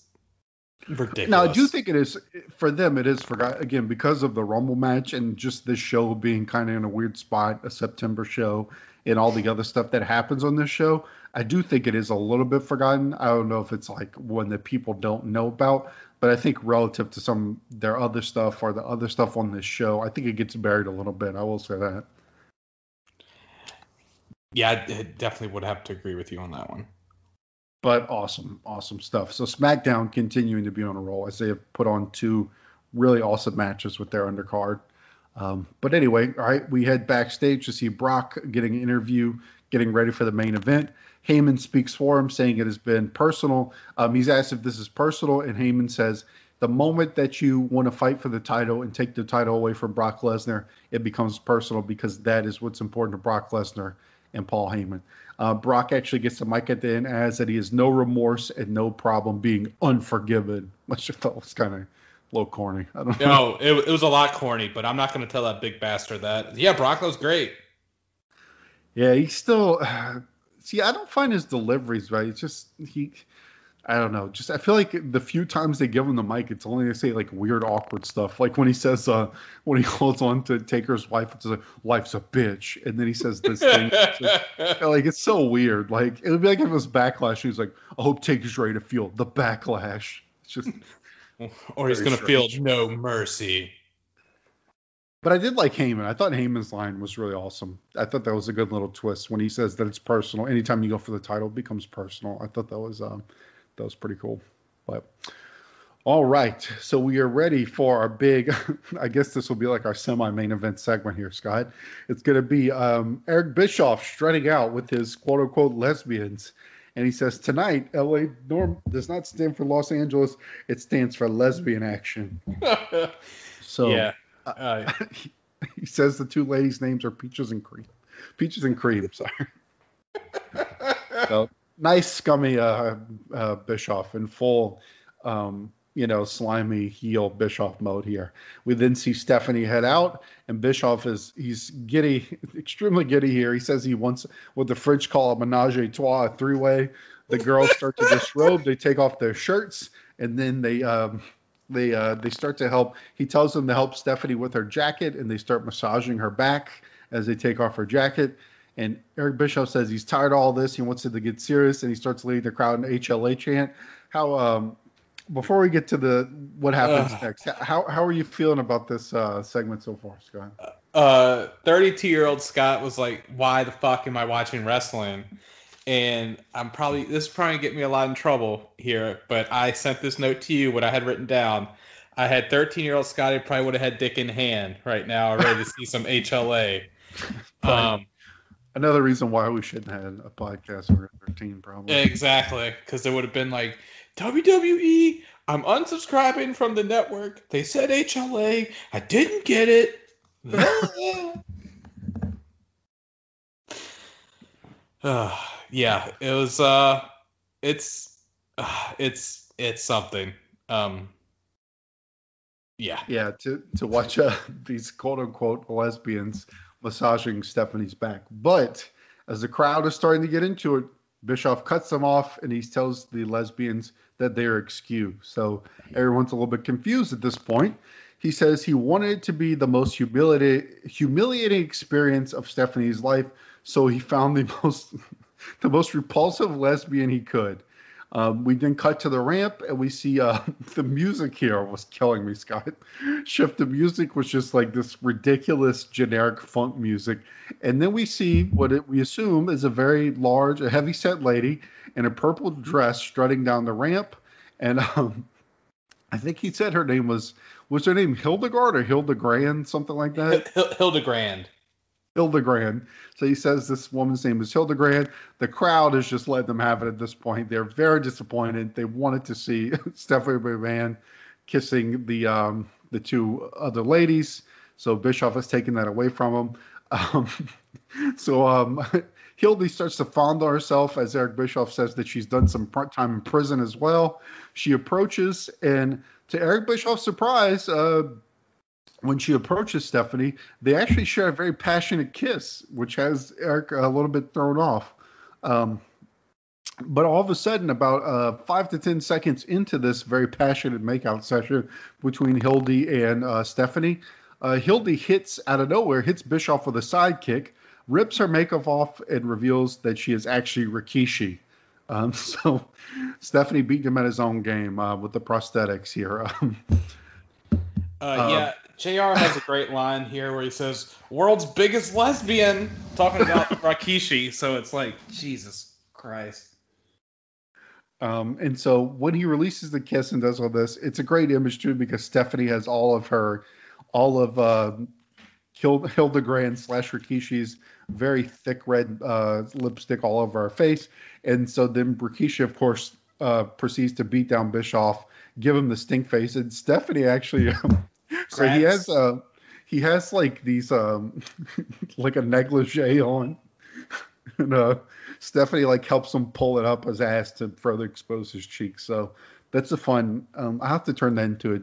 ridiculous. Now, I do think it is for them. It is again because of the Rumble match and just this show being kind of in a weird spot, a September show, and all the other stuff that happens on this show. I do think it is a little bit forgotten. I don't know if it's like one that people don't know about, but I think relative to some their other stuff or the other stuff on this show, I think it gets buried a little bit. I will say that. Yeah, I definitely would have to agree with you on that one. But awesome stuff. So SmackDown continuing to be on a roll as they have put on 2 really awesome matches with their undercard. But anyway, all right, we head backstage to see Brock getting an interview, getting ready for the main event. Heyman speaks for him, saying it has been personal. He's asked if this is personal, and Heyman says, the moment that you want to fight for the title and take the title away from Brock Lesnar, it becomes personal because that is what's important to Brock Lesnar and Paul Heyman. Brock actually gets the mic at the end, adds that he has no remorse and no problem being unforgiven, which I thought was kind of a little corny. I don't know. No, it was a lot corny, but I'm not going to tell that big bastard that. Yeah, Brock was great. Yeah, he's still... See, I don't find his deliveries right. It's just I don't know. Just I feel like the few times they give him the mic, it's only to say like weird, awkward stuff. Like when he says, when he holds on to Taker's wife, it's like, life's a bitch. And then he says this thing. It's so weird. Like it would be like if it was Backlash. He's like, I hope Taker's ready to feel the backlash. It's just. Or he's going to feel no mercy. But I did like Heyman. I thought Heyman's line was really awesome. I thought that was a good little twist when he says that it's personal. Anytime you go for the title, it becomes personal. I thought that was pretty cool. But all right, so we are ready for our big. I guess this will be like our semi-main event segment here, Scott. It's going to be Eric Bischoff strutting out with his quote-unquote lesbians. And he says, tonight, LA Norm does not stand for Los Angeles. It stands for lesbian action. So yeah. He says the two ladies' names are Peaches and Cream. Peaches and Cream, sorry. So, nice, scummy Bischoff in full, slimy heel Bischoff mode here. We then see Stephanie head out, and Bischoff he's giddy, extremely giddy here. He says he wants what the French call a menage a trois, a three-way. The girls start to disrobe. They take off their shirts, and then they start to help. He tells them to help Stephanie with her jacket, and they start massaging her back as they take off her jacket. And Eric Bischoff says he's tired of all this. He wants it to get serious, and he starts leading the crowd in HLA chant. Before we get to what happens next, how are you feeling about this segment so far, Scott? 32-year-old Scott was like, "Why the fuck am I watching wrestling?" And this is probably get me a lot in trouble here, but I sent this note to you, what I had written down. I had 13-year-old Scotty probably would have had dick in hand right now, ready to see some HLA. Another reason why we shouldn't have had a podcast over 13, probably. Exactly, because it would have been like, WWE, I'm unsubscribing from the network. They said HLA. I didn't get it. Yeah, it was. It's something. Yeah. Yeah, to watch these quote unquote lesbians massaging Stephanie's back, but as the crowd is starting to get into it, Bischoff cuts them off and he tells the lesbians that they are excused. So everyone's a little bit confused at this point. He says he wanted it to be the most humiliating experience of Stephanie's life, so he found the most repulsive lesbian he could. We then cut to the ramp and we see the music here was killing me, Scott. The music was just like this ridiculous generic funk music. And then we see we assume is a very large, a heavy-set lady in a purple dress strutting down the ramp. And I think he said her name was her name Hildegard or Hildegrand, something like that? Hildegrand. Hildegrand. So he says this woman's name is Hildegrand. The crowd is just letting them have it at this point. They're very disappointed. They wanted to see Stephanie McMahon kissing the two other ladies. So Bischoff has taken that away from him. Hildy starts to fondle herself as Eric Bischoff says that she's done some time in prison as well. She approaches, and to Eric Bischoff's surprise, when she approaches Stephanie, they actually share a very passionate kiss, which has Eric a little bit thrown off. But all of a sudden, about 5 to 10 seconds into this very passionate makeout session between Hildy and Stephanie, Hildy hits out of nowhere, hits Bischoff with a sidekick, rips her makeup off, and reveals that she is actually Rikishi. So Stephanie beat him at his own game with the prosthetics here. Yeah, JR has a great line here where he says, "World's biggest lesbian," talking about Rikishi. So it's like, Jesus Christ. And so when he releases the kiss and does all this, it's a great image too, because Stephanie has all of Hildegrand / Rikishi's very thick red lipstick all over her face. And so then Rikishi, of course, proceeds to beat down Bischoff, give him the stink face. And Stephanie actually, so he has like these, like a negligee on. And Stephanie like helps him pull it up his ass to further expose his cheeks. So that's a fun, I have to turn that into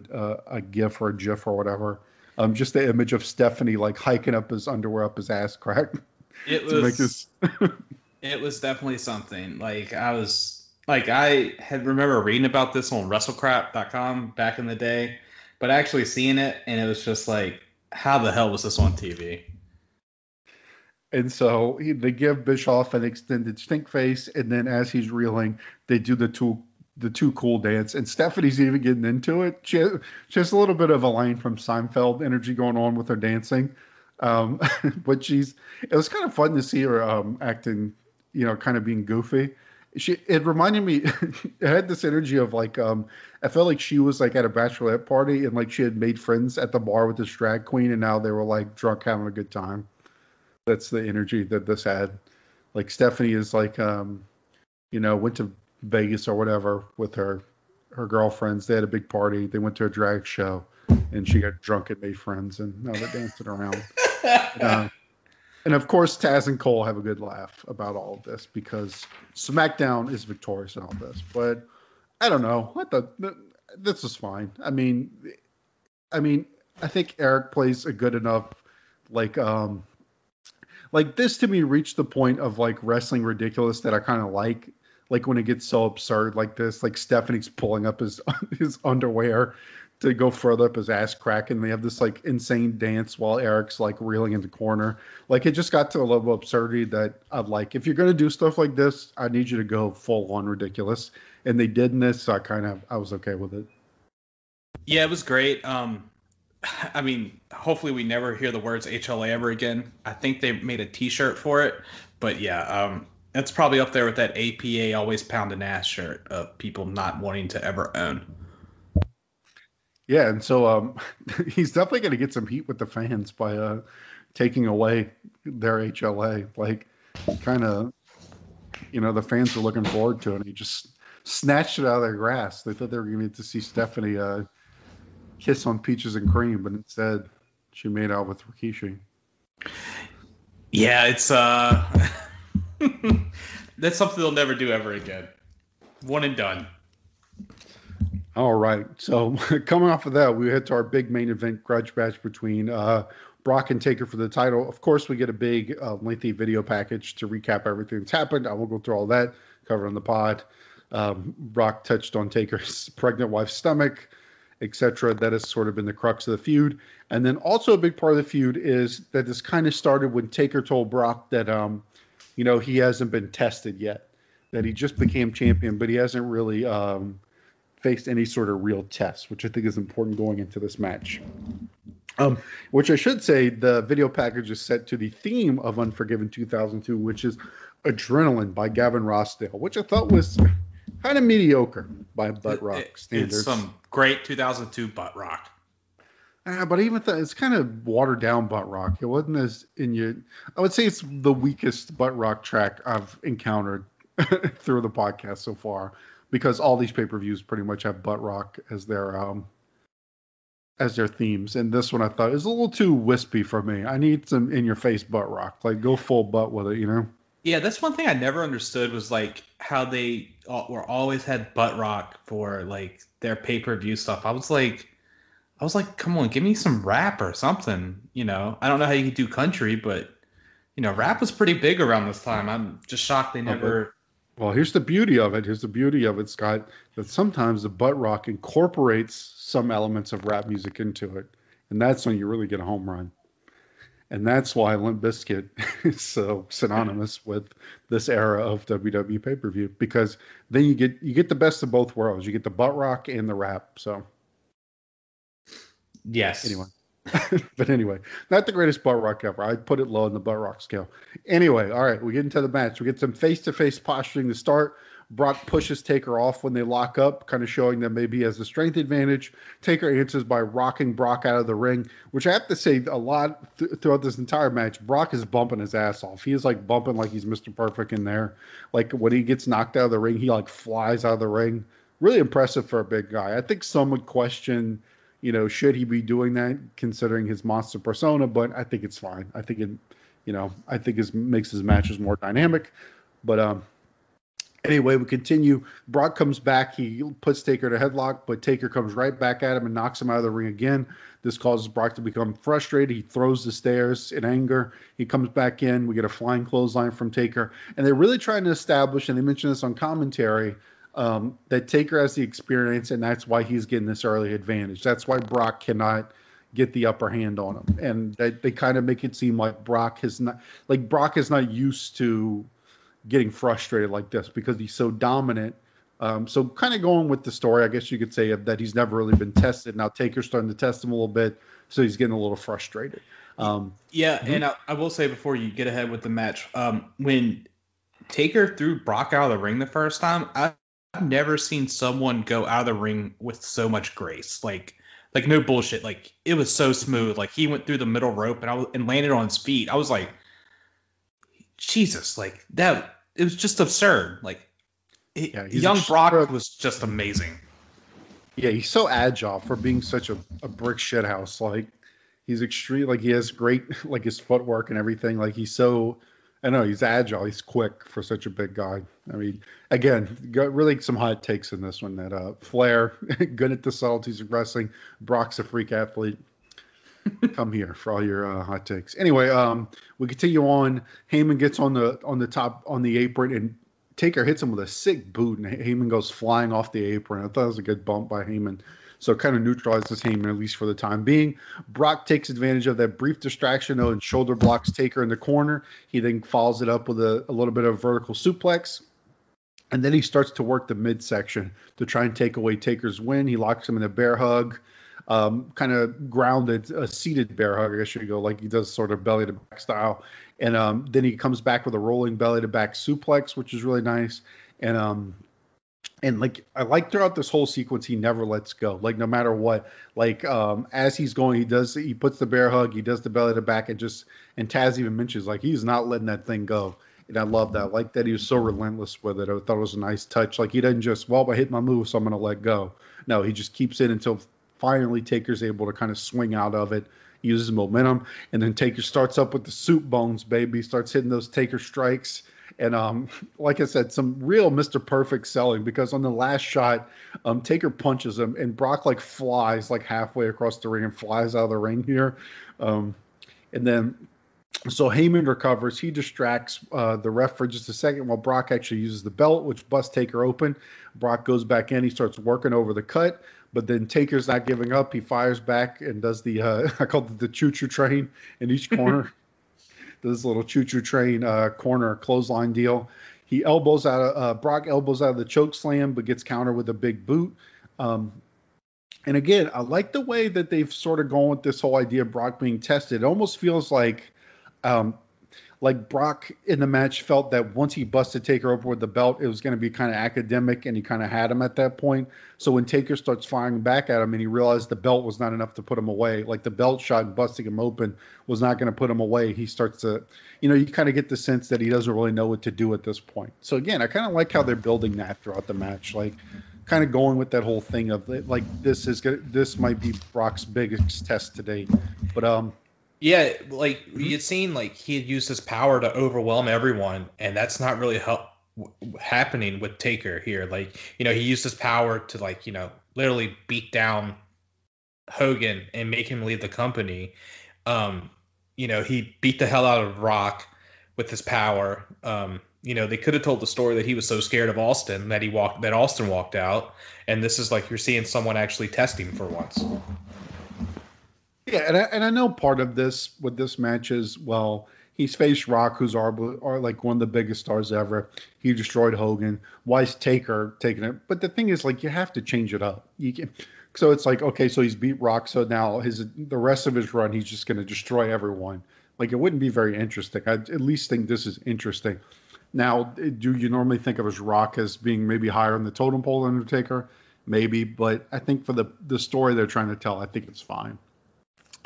a GIF or a GIF or whatever. Just the image of Stephanie like hiking up his underwear up his ass crack. It was definitely something. Like I was Like, I had remember reading about this on WrestleCrap.com back in the day, but actually seeing it, and it was just like, how the hell was this on TV? And so they give Bischoff an extended stink face, and then as he's reeling, they do the too cool dance. And Stephanie's even getting into it. She has a little bit of a line from Seinfeld energy going on with her dancing. But it was kind of fun to see her acting, kind of being goofy. It reminded me, it had this energy of like, I felt like she was like at a bachelorette party and like she had made friends at the bar with this drag queen, and now they were like drunk having a good time. That's the energy that this had. Like Stephanie is like, went to Vegas or whatever with her girlfriends. They had a big party. They went to a drag show, and she got drunk and made friends, and now they're dancing around. And of course, Taz and Cole have a good laugh about all of this because SmackDown is victorious in all this. But I don't know. This is fine. I mean, I think Eric plays a good enough like this to me reached the point of like wrestling ridiculous that I kind of like when it gets so absurd like this, like Stephanie's pulling up his underwear to go further up his ass crack, and they have this like insane dance while Eric's like reeling in the corner. Like it just got to a level of absurdity that I'd like, if you're going to do stuff like this, I need you to go full on ridiculous. And they did in this, so I was okay with it. Yeah, it was great. I mean, hopefully we never hear the words HLA ever again. I think they made a T-shirt for it, but yeah, it's probably up there with that APA always pound an ass shirt of people not wanting to ever own. Yeah, and so he's definitely going to get some heat with the fans by taking away their HLA. Like, kind of, the fans were looking forward to it, and he just snatched it out of their grasp. They thought they were going to get to see Stephanie kiss on Peaches and Cream, but instead she made out with Rikishi. Yeah, it's that's something they'll never do ever again. One and done. All right, so coming off of that, we head to our big main event grudge match between Brock and Taker for the title. Of course, we get a big lengthy video package to recap everything that's happened. I won't go through all that, covered on the pod. Brock touched on Taker's pregnant wife's stomach, etc. That has sort of been the crux of the feud. And then also a big part of the feud is that this kind of started when Taker told Brock that, he hasn't been tested yet, that he just became champion, but he hasn't really faced any sort of real test, which I think is important going into this match. Which I should say, the video package is set to the theme of Unforgiven 2002, which is Adrenaline by Gavin Rossdale, which I thought was kind of mediocre by butt rock standards. It's some great 2002 butt rock. But I even thought it's kind of watered down butt rock. It wasn't as I would say it's the weakest butt rock track I've encountered through the podcast so far, because all these pay-per-views pretty much have butt rock as their themes. And this one I thought is a little too wispy for me. I need some in-your-face butt rock. Like, go full butt with it, Yeah, that's one thing I never understood was like how they were always had butt rock for like their pay-per-view stuff. I was like, come on, give me some rap or something. I don't know how you could do country, but rap was pretty big around this time. I'm just shocked they never. Well, here's the beauty of it, Scott, that sometimes the butt rock incorporates some elements of rap music into it, and that's when you really get a home run. And that's why Limp Bizkit is so synonymous with this era of WWE pay-per-view, because then you get the best of both worlds. You get the butt rock and the rap. So, yes. Anyway, not the greatest butt rock ever. I'd put it low in the butt rock scale. Anyway, all right, we get into the match. We get some face-to-face posturing to start. Brock pushes Taker off when they lock up, kind of showing that maybe he has a strength advantage. Taker answers by rocking Brock out of the ring, which I have to say a lot throughout this entire match. Brock is bumping his ass off. He is like bumping like he's Mr. Perfect in there. Like when he gets knocked out of the ring, he like flies out of the ring. Really impressive for a big guy. I think some would question, should he be doing that considering his monster persona? But I think it's fine. I think it, makes his matches more dynamic. But anyway, we continue. Brock comes back. He puts Taker to headlock, but Taker comes right back at him and knocks him out of the ring again. This causes Brock to become frustrated. He throws the stairs in anger. He comes back in. We get a flying clothesline from Taker. And they're really trying to establish, and they mentioned this on commentary, that Taker has the experience, and that's why he's getting this early advantage. That's why Brock cannot get the upper hand on him, and they kind of make it seem like Brock is not used to getting frustrated like this because he's so dominant. So kind of going with the story, I guess you could say that he's never really been tested. Now Taker's starting to test him a little bit, so he's getting a little frustrated. And I will say before you get ahead with the match, when Taker threw Brock out of the ring the first time, I've never seen someone go out of the ring with so much grace. Like no bullshit. Like it was so smooth. Like he went through the middle rope and landed on his feet. I was like, Jesus, like that. It was just absurd. Like young Brock was just amazing. Yeah, he's so agile for being such a brick shithouse. Like he's extreme. Like he has great like his footwork and everything. Like he's so. I know he's agile. He's quick for such a big guy. I mean, again, got really some hot takes in this one. That Flair, good at the subtleties of wrestling. Brock's a freak athlete. Come here for all your hot takes. Anyway, we continue on. Heyman gets on the apron, and Taker hits him with a sick boot, and Heyman goes flying off the apron. I thought it was a good bump by Heyman. So it kind of neutralizes Heyman, at least for the time being. Brock takes advantage of that brief distraction, though, and shoulder blocks Taker in the corner. He then follows it up with a little bit of vertical suplex. And then he starts to work the midsection to try and take away Taker's win. He locks him in a bear hug, kind of grounded, a seated bear hug, I guess you could go, like he does sort of belly-to-back style. And then he comes back with a rolling belly-to-back suplex, which is really nice. And like I like throughout this whole sequence, he never lets go. Like no matter what, like as he's going, he puts the bear hug, he does the belly to back, and Taz even mentions like he's not letting that thing go. And I love that. Like that he was so relentless with it. I thought it was a nice touch. Like he doesn't just I hit my move, so I'm gonna let go. No, he just keeps it until finally Taker's able to kind of swing out of it, uses momentum, and then Taker starts up with the soup bones, baby. Starts hitting those Taker strikes. And like I said, some real Mr. Perfect selling, because on the last shot, Taker punches him and Brock like flies like halfway across the ring and flies out of the ring here. And then so Heyman recovers. He distracts the ref for just a second while Brock actually uses the belt, which busts Taker open. Brock goes back in. He starts working over the cut, but then Taker's not giving up. He fires back and does the I call it the choo-choo train in each corner. This little choo-choo train corner clothesline deal. He Brock elbows out of the choke slam, but gets countered with a big boot. And again, I like the way that they've sort of gone with this whole idea of Brock being tested. It almost feels like Brock in the match felt that once he busted Taker open with the belt, it was going to be kind of academic, and he kind of had him at that point. So when Taker starts firing back at him and he realized the belt was not enough to put him away, like the belt shot and busting him open was not going to put him away, he starts to, you kind of get the sense that he doesn't really know what to do at this point. So again, I kind of like how they're building that throughout the match, like kind of going with that whole thing of like this might be Brock's biggest test to date. But yeah, like you'd seen like he had used his power to overwhelm everyone, and that's not really happening with Taker here. Like, he used his power to literally beat down Hogan and make him leave the company. He beat the hell out of Rock with his power. They could have told the story that he was so scared of Austin that Austin walked out, and this is like you're seeing someone actually test him for once. Yeah, and I know part of this with this match is, well, he's faced Rock, who's like one of the biggest stars ever. He destroyed Hogan. Why is Taker taking it? But the thing is, like, you have to change it up. So it's like, okay, so he's beat Rock, so now the rest of his run, he's just going to destroy everyone. Like, it wouldn't be very interesting. I at least think this is interesting. Now, do you normally think of as Rock as being maybe higher on the totem pole than Undertaker? Maybe, but I think for the story they're trying to tell, I think it's fine.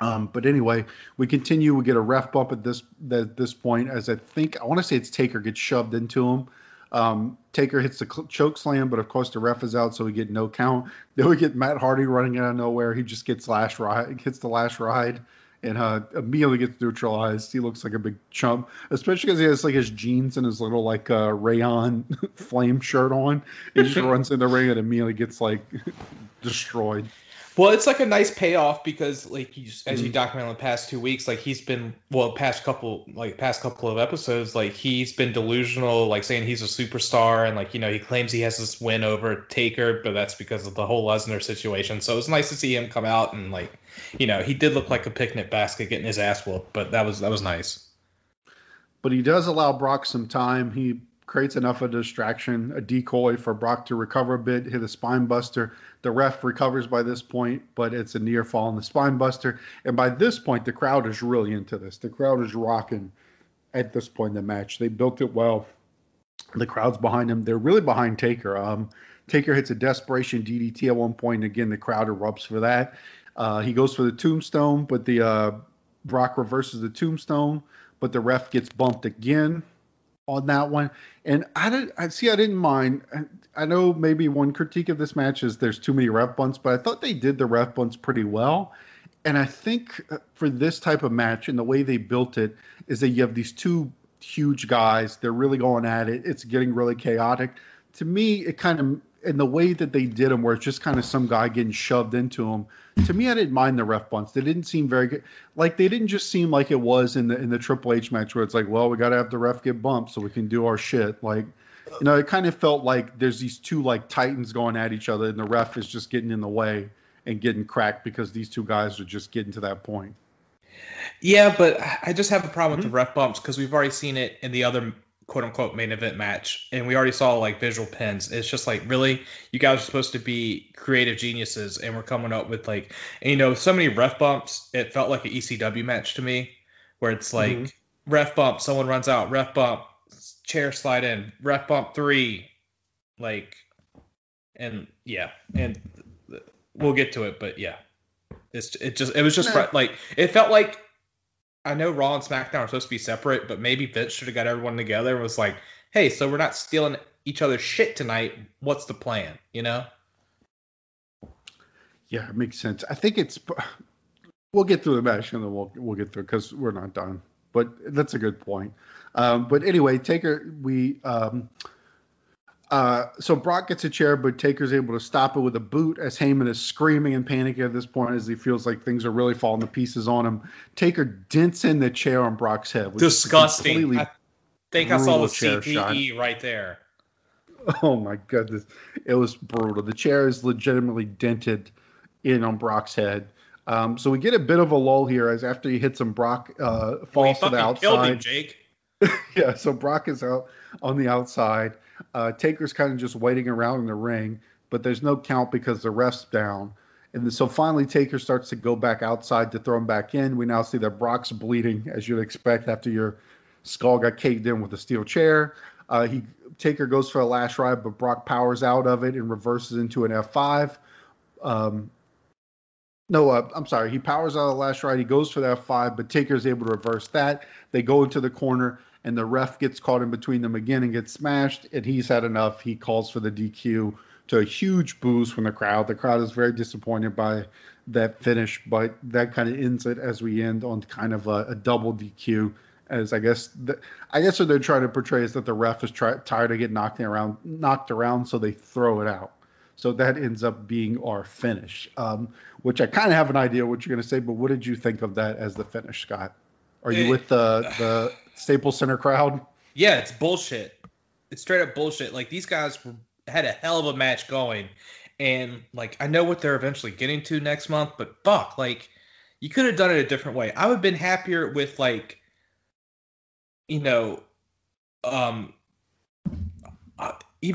But anyway, we continue. We get a ref bump at this point, as I want to say it's Taker gets shoved into him. Taker hits the choke slam, but of course the ref is out, so we get no count. Then we get Matt Hardy running out of nowhere. He just gets the last ride, and immediately gets neutralized. He looks like a big chump, especially because he has like his jeans and his little like rayon flame shirt on. He just runs in the ring and immediately gets like destroyed. Well, it's like a nice payoff because, like, as you documented in the past 2 weeks, like he's been past couple of episodes, like he's been delusional, like saying he's a superstar, and like he claims he has this win over Taker, but that's because of the whole Lesnar situation. So it's nice to see him come out and like, he did look like a picnic basket getting his ass whooped, but that was nice. But he does allow Brock some time. He creates enough of a distraction, a decoy for Brock to recover a bit, hit a spine buster. The ref recovers by this point, but it's a near fall in the spine buster. And by this point, the crowd is really into this. The crowd is rocking at this point in the match. They built it well. The crowd's behind him. They're really behind Taker. Taker hits a desperation DDT at one point. Again, the crowd erupts for that. He goes for the tombstone, but Brock reverses the tombstone, but the ref gets bumped again on that one. And I didn't mind. I know maybe one critique of this match is there's too many ref bunts, but I thought they did the ref bunts pretty well. And I think for this type of match and the way they built it is that you have these two huge guys. They're really going at it. It's getting really chaotic. To me, it kind of, in the way that they did them, where it's just kind of some guy getting shoved into them. To me, I didn't mind the ref bunts. They didn't seem very good. Like, they didn't just seem like it was in the Triple H match where it's like, well, we got to have the ref get bumped so we can do our shit. Like, it kind of felt like there's these two like titans going at each other, and the ref is just getting in the way and getting cracked because these two guys are just getting to that point. Yeah, but I just have a problem with the ref bumps because we've already seen it in the other quote-unquote main event match, and we already saw like visual pins. It's just like, really, you guys are supposed to be creative geniuses, and we're coming up with like, so many ref bumps. It felt like an ECW match to me, where it's like ref bump, someone runs out, ref bump, chair slide in, ref bump 3, like, and we'll get to it, but yeah, it was just like, it felt like, I know Raw and SmackDown are supposed to be separate, but maybe Vince should have got everyone together and was like, hey, so we're not stealing each other's shit tonight. What's the plan? Yeah, it makes sense. I think we'll get through the match and then we'll get through it because we're not done. But that's a good point. But anyway, Taker, so Brock gets a chair, but Taker's able to stop it with a boot as Heyman is screaming and panicking at this point as he feels like things are really falling to pieces on him. Taker dents in the chair on Brock's head. Disgusting. I think I saw the CTE right there. Oh my goodness. It was brutal. The chair is legitimately dented in on Brock's head. So we get a bit of a lull here as after he hits him, Brock falls to the outside. Killed him, Jake. Yeah, so Brock is out on the outside. Taker's kind of just waiting around in the ring, but there's no count because the ref's down. And so finally Taker starts to go back outside to throw him back in. We now see that Brock's bleeding, as you'd expect after your skull got caved in with a steel chair. Taker goes for a last ride, but Brock powers out of it and reverses into an F5. I'm sorry. He powers out of the last ride. He goes for the F5, but Taker's able to reverse that. They go into the corner, and the ref gets caught in between them again and gets smashed, and he's had enough. He calls for the DQ to a huge boos from the crowd. The crowd is very disappointed by that finish, but that kind of ends it as we end on kind of a double DQ, as I guess what they're trying to portray is that the ref is tired of getting knocked around, so they throw it out. So that ends up being our finish, which I kind of have an idea what you're going to say, but what did you think of that as the finish, Scott? Are you with the Staples Center crowd? Yeah, it's bullshit. It's straight up bullshit. Like, these guys had a hell of a match going, and like, I know what they're eventually getting to next month, but fuck, like, you could have done it a different way. I would have been happier with like, even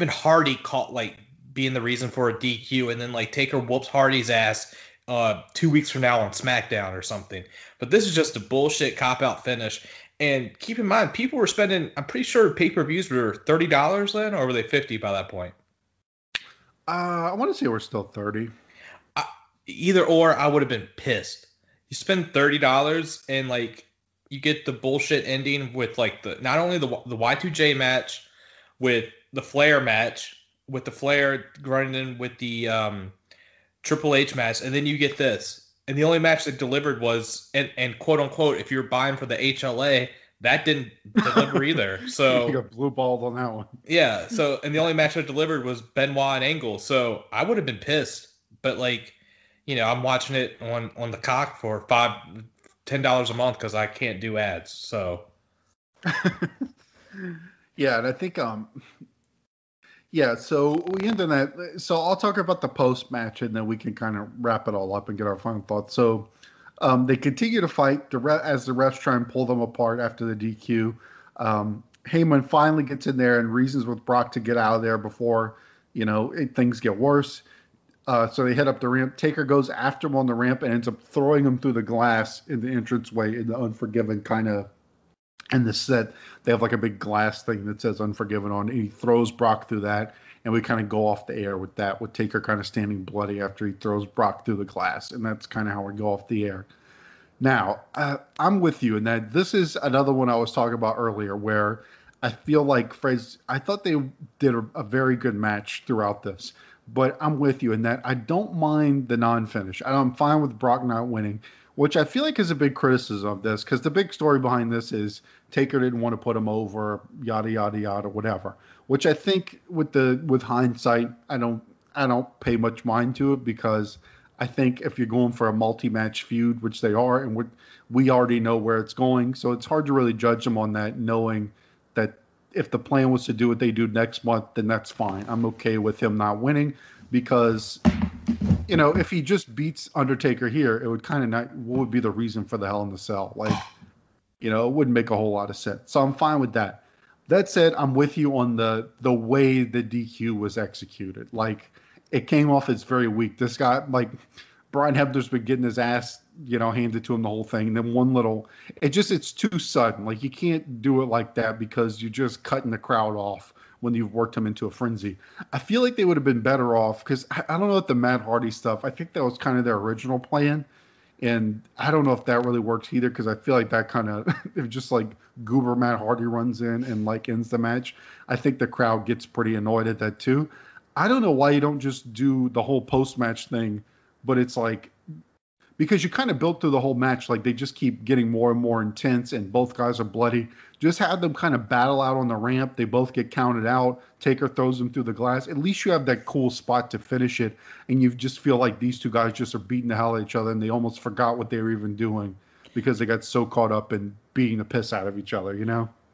Hardy caught like being the reason for a DQ, and then like Taker whoops Hardy's ass 2 weeks from now on SmackDown or something. But this is just a bullshit cop-out finish. And keep in mind, people were spending, I'm pretty sure pay-per-views were $30 then, or were they $50 by that point? I want to say we're still $30. Either or, I would have been pissed. You spend $30 and like you get the bullshit ending with like not only the Y2J match, with the Flair match, with the Flair running in with the Triple H match, and then you get this. And the only match that delivered was, and quote unquote, if you're buying for the HLA, that didn't deliver either. So you got blue balled on that one. Yeah. So, and the only match that delivered was Benoit and Angle. So I would have been pissed. But like, I'm watching it on the cock for $10 a month because I can't do ads. So. Yeah, and I think so we end on that. So I'll talk about the post match, and then we can kind of wrap it all up and get our final thoughts. So they continue to fight as the refs try and pull them apart after the DQ. Heyman finally gets in there and reasons with Brock to get out of there before things get worse. So they head up the ramp. Taker goes after him on the ramp and ends up throwing him through the glass in the entranceway in the Unforgiven kind of. In the set, they have like a big glass thing that says Unforgiven on it. He throws Brock through that, and we kind of go off the air with that, with Taker kind of standing bloody after he throws Brock through the glass, and that's kind of how we go off the air. Now, I'm with you in that this is another one I was talking about earlier where I feel like I thought they did a very good match throughout this, but I'm with you in that I don't mind the non-finish. I'm fine with Brock not winning, which I feel like is a big criticism of this, because the big story behind this is Taker didn't want to put him over, yada yada yada, whatever. Which I think with hindsight, I don't pay much mind to it, because I think if you're going for a multi-match feud, which they are, and we already know where it's going, so it's hard to really judge them on that, knowing that if the plan was to do what they do next month, then that's fine. I'm okay with him not winning, because if he just beats Undertaker here, it would kind of not. What would be the reason for the Hell in the Cell? Like, it wouldn't make a whole lot of sense. So I'm fine with that. That said, I'm with you on the way the DQ was executed. Like, it came off as very weak. This guy, like, Brian Hebner's been getting his ass, handed to him the whole thing. And then it's too sudden. Like, you can't do it like that because you're just cutting the crowd off when you've worked them into a frenzy. I feel like they would have been better off, because I don't know if the Matt Hardy stuff, I think that was kind of their original plan. And I don't know if that really works either, because I feel like that kind of, if just like Goober Matt Hardy runs in and like ends the match, I think the crowd gets pretty annoyed at that too. I don't know why you don't just do the whole post-match thing, but it's like, because you kind of built through the whole match, like they just keep getting more and more intense and both guys are bloody. Just have them kind of battle out on the ramp. They both get counted out. Taker throws them through the glass. At least you have that cool spot to finish it, and you just feel like these two guys just are beating the hell out of each other, and they almost forgot what they were even doing because they got so caught up in beating the piss out of each other,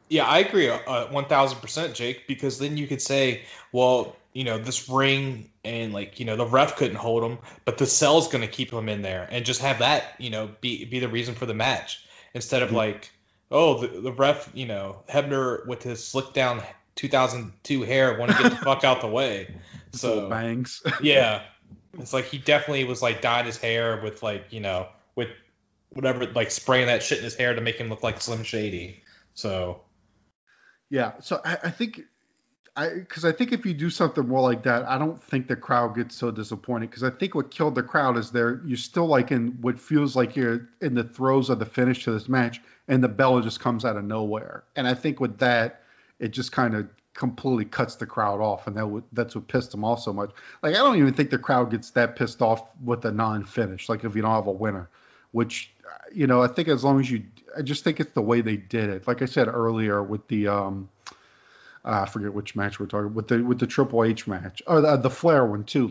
Yeah, I agree 1,000%, Jake, because then you could say, well, this ring and the ref couldn't hold him, but the cell's going to keep him in there, and just have that, be the reason for the match, instead of the ref, Hebner with his slick down 2002 hair want to get the fuck out the way. So bangs. Yeah. It's like he definitely was dyeing his hair with with whatever, spraying that shit in his hair to make him look like Slim Shady. So yeah, so I think if you do something more like that, I don't think the crowd gets so disappointed, because I think what killed the crowd is you're still in what feels like you're in the throes of the finish to this match, and the bell just comes out of nowhere. And I think with that, it just kind of completely cuts the crowd off, and that's what pissed them off so much. I don't even think the crowd gets that pissed off with a non-finish, if you don't have a winner, which, I think as long as I just think it's the way they did it. Like I said earlier with the, I forget which match we're talking with the Triple H match, or the Flair one too.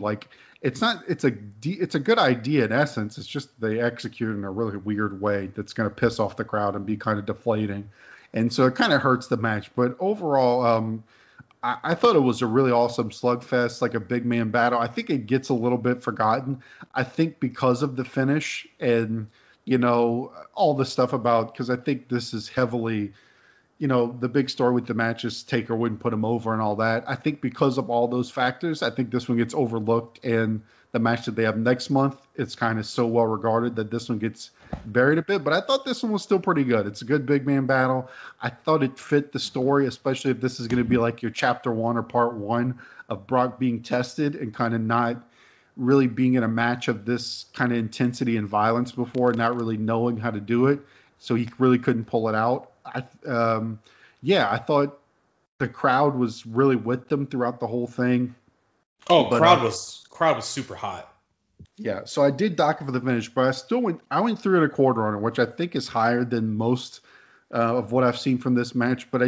It's a good idea in essence. It's just they execute it in a really weird way that's going to piss off the crowd and be kind of deflating, and so it kind of hurts the match. But overall, I thought it was a really awesome slugfest, like a big man battle. I think it gets a little bit forgotten. I think because of the finish and all the stuff about, because I think this is heavily. The big story with the match is Taker wouldn't put him over and all that. I think because of all those factors, I think this one gets overlooked, and the match that they have next month, it's kind of so well regarded that this one gets buried a bit. But I thought this one was still pretty good. It's a good big man battle. I thought it fit the story, especially if this is going to be like your chapter 1 or part 1 of Brock being tested and kind of not really being in a match of this kind of intensity and violence before, and not really knowing how to do it. So he really couldn't pull it out. I thought the crowd was really with them throughout the whole thing. Oh, crowd was super hot. Yeah, so I did dock it for the finish, but I went 3.25 on it, which I think is higher than most of what I've seen from this match. But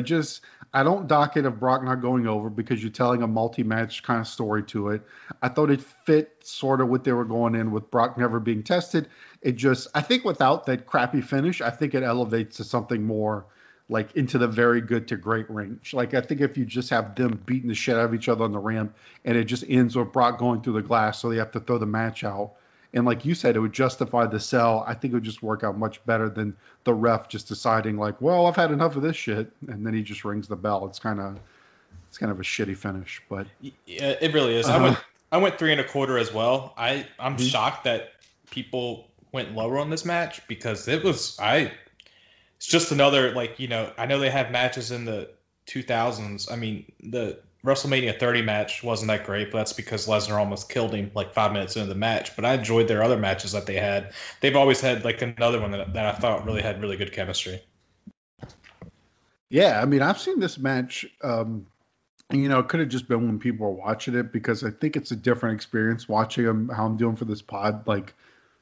I don't dock it of Brock not going over because you're telling a multi-match kind of story to it. I thought it fit sort of what they were going in with Brock never being tested. I think without that crappy finish, I think it elevates to something more like into the very good to great range. Like I think if you just have them beating the shit out of each other on the ramp and it just ends with Brock going through the glass, so they have to throw the match out. And like you said, it would justify the sell. I think it would just work out much better than the ref just deciding like, well, I've had enough of this shit, and then he just rings the bell. It's kind of a shitty finish, but yeah, it really is. I went 3 1/4 as well. I'm shocked that people went lower on this match because it's just another like I know they have matches in the 2000s. I mean the WrestleMania 30 match wasn't that great, but that's because Lesnar almost killed him like 5 minutes into the match. But I enjoyed their other matches that they had. They've always had like another one that I thought really had really good chemistry. Yeah, I mean, I've seen this match. It could have just been when people were watching it because I think it's a different experience watching them. How I'm doing for this pod, like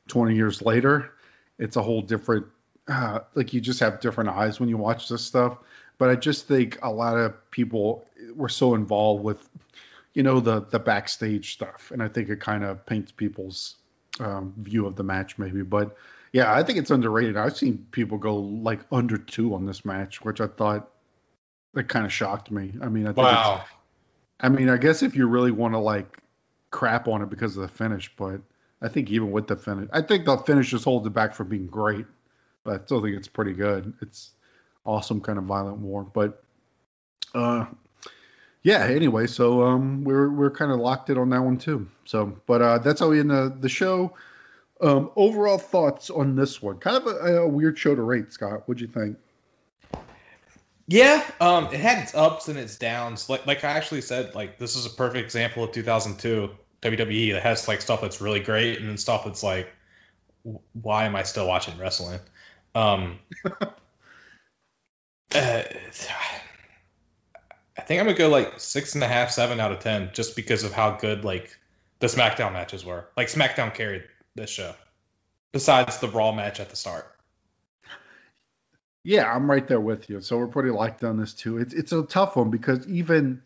20 years later, it's a whole different. Like you just have different eyes when you watch this stuff. But I just think a lot of people were so involved with, the backstage stuff. And I think it kind of paints people's view of the match maybe. But, yeah, I think it's underrated. I've seen people go, like, under 2 on this match, which I thought that kind of shocked me. I mean, I guess if you really want to, like, crap on it because of the finish. But I think even with the finish, I think the finish just holds it back from being great. But I still think it's pretty good. It's awesome kind of violent war, but anyway, so we're kind of locked in on that one too. So but that's how we end the show. Overall thoughts on this one, kind of a weird show to rate. Scott, what'd you think? Yeah, it had its ups and its downs. Like I actually said, like this is a perfect example of 2002 WWE that has like stuff that's really great and then stuff that's like, why am I still watching wrestling? I think I'm gonna go like 6.5, 7 out of 10, just because of how good like the SmackDown matches were. Like SmackDown carried this show, besides the Raw match at the start. Yeah, I'm right there with you. So we're pretty locked on this too. It's a tough one because even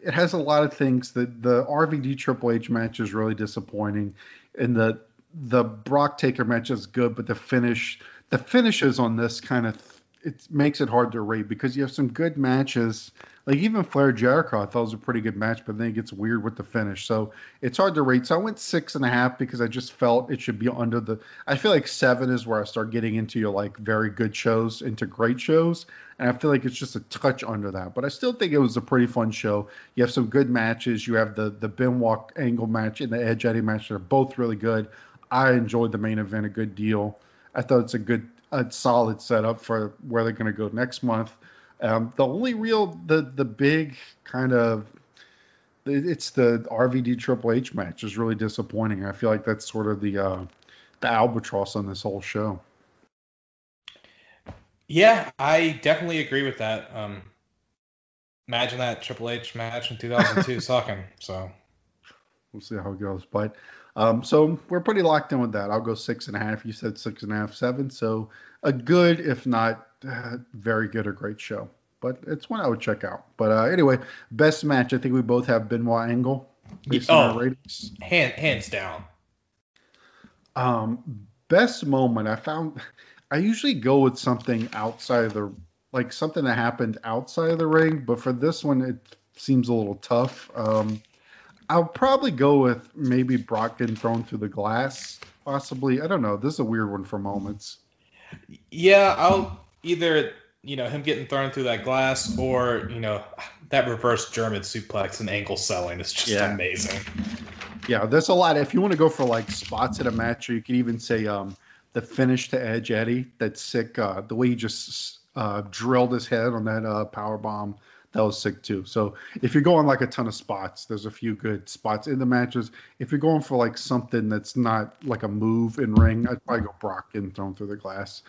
it has a lot of things. That the RVD Triple H match is really disappointing, and the Brock Taker match is good, but the finishes on this kind of it makes it hard to rate because you have some good matches. Like even Flair Jericho, I thought was a pretty good match, but then it gets weird with the finish. So it's hard to rate. So I went 6.5 because I just felt it should be under the. I feel like 7 is where I start getting into your like very good shows, into great shows, and I feel like it's just a touch under that. But I still think it was a pretty fun show. You have some good matches. You have the Benoit Angle match and the Edge Eddie match that are both really good. I enjoyed the main event a good deal. I thought it's a solid setup for where they're going to go next month. The only the big kind of, it's the RVD Triple H match is really disappointing. I feel like that's sort of the albatross on this whole show. Yeah, I definitely agree with that. Imagine that Triple H match in 2002 sucking. So we'll see how it goes. But so we're pretty locked in with that. I'll go 6.5. You said 6.5, 7. So a good, if not very good or great show. But it's one I would check out. But anyway, best match. I think we both have Benoit Angle. Based on our ratings. Hands down. Best moment. I usually go with something outside of the, like something that happened outside of the ring. But for this one, it seems a little tough. I'll probably go with maybe Brock getting thrown through the glass, possibly. I don't know. This is a weird one for moments. Yeah, I'll either, him getting thrown through that glass or, that reverse German suplex and Angle selling is just amazing. Yeah, there's a lot. If you want to go for like spots in a match, or you could even say the finish to Edge Eddie, that's sick. The way he just drilled his head on that power bomb. That was sick too. So if you're going like a ton of spots, there's a few good spots in the matches. If you're going for like something that's not like a move in ring, I'd probably go Brock getting thrown through the glass.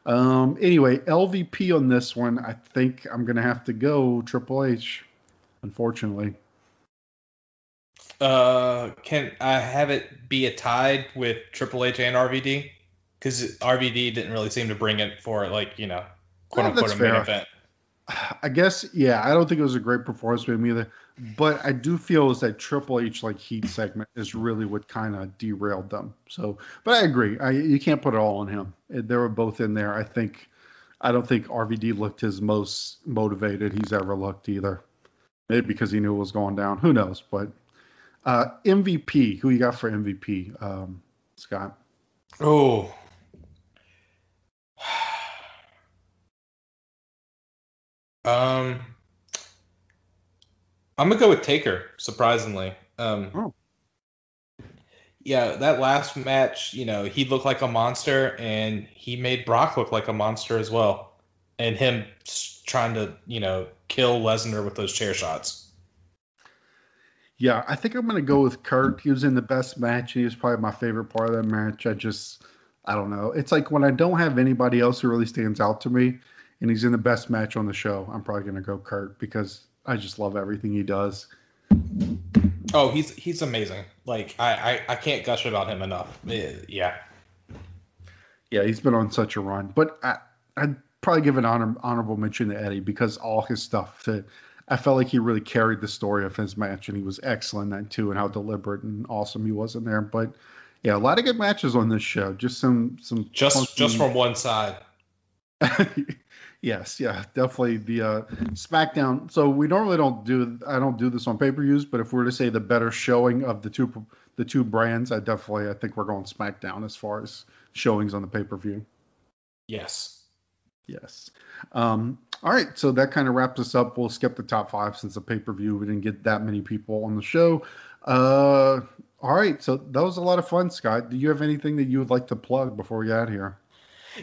Anyway, LVP on this one, I think I'm going to have to go Triple H, unfortunately. Can I have it be a tied with Triple H and RVD? Because RVD didn't really seem to bring it for like, quote unquote a main event. I guess, yeah, I don't think it was a great performance by him either. But I do feel is that Triple H heat segment is really what kind of derailed them. So, but I agree. You can't put it all on him. They were both in there. I don't think RVD looked his most motivated he's ever looked either. Maybe because he knew it was going down. Who knows? But MVP, who you got for MVP, Scott? Oh. I'm gonna go with Taker, surprisingly. Yeah, that last match, he looked like a monster, and he made Brock look like a monster as well. And him trying to, kill Lesnar with those chair shots. Yeah, I think I'm gonna go with Kurt. He was in the best match. He was probably my favorite part of that match. I don't know. It's like when I don't have anybody else who really stands out to me, and he's in the best match on the show, I'm probably gonna go Kurt because I just love everything he does. Oh, he's amazing. Like I can't gush about him enough. Yeah. Yeah, he's been on such a run. But I'd probably give an honorable mention to Eddie because all his stuff. I felt like he really carried the story of his match, and he was excellent in that too, and how deliberate and awesome he was in there. But yeah, a lot of good matches on this show. Just some just from one side. Yes, yeah, definitely the SmackDown. So we normally I don't do this on pay-per-views, but if we were to say the better showing of the two brands, I think we're going SmackDown as far as showings on the pay-per-view. Yes. All right, so that kind of wraps us up. We'll skip the top 5 since the pay-per-view. We didn't get that many people on the show. All right, so that was a lot of fun, Scott. Do you have anything that you would like to plug before we get out of here?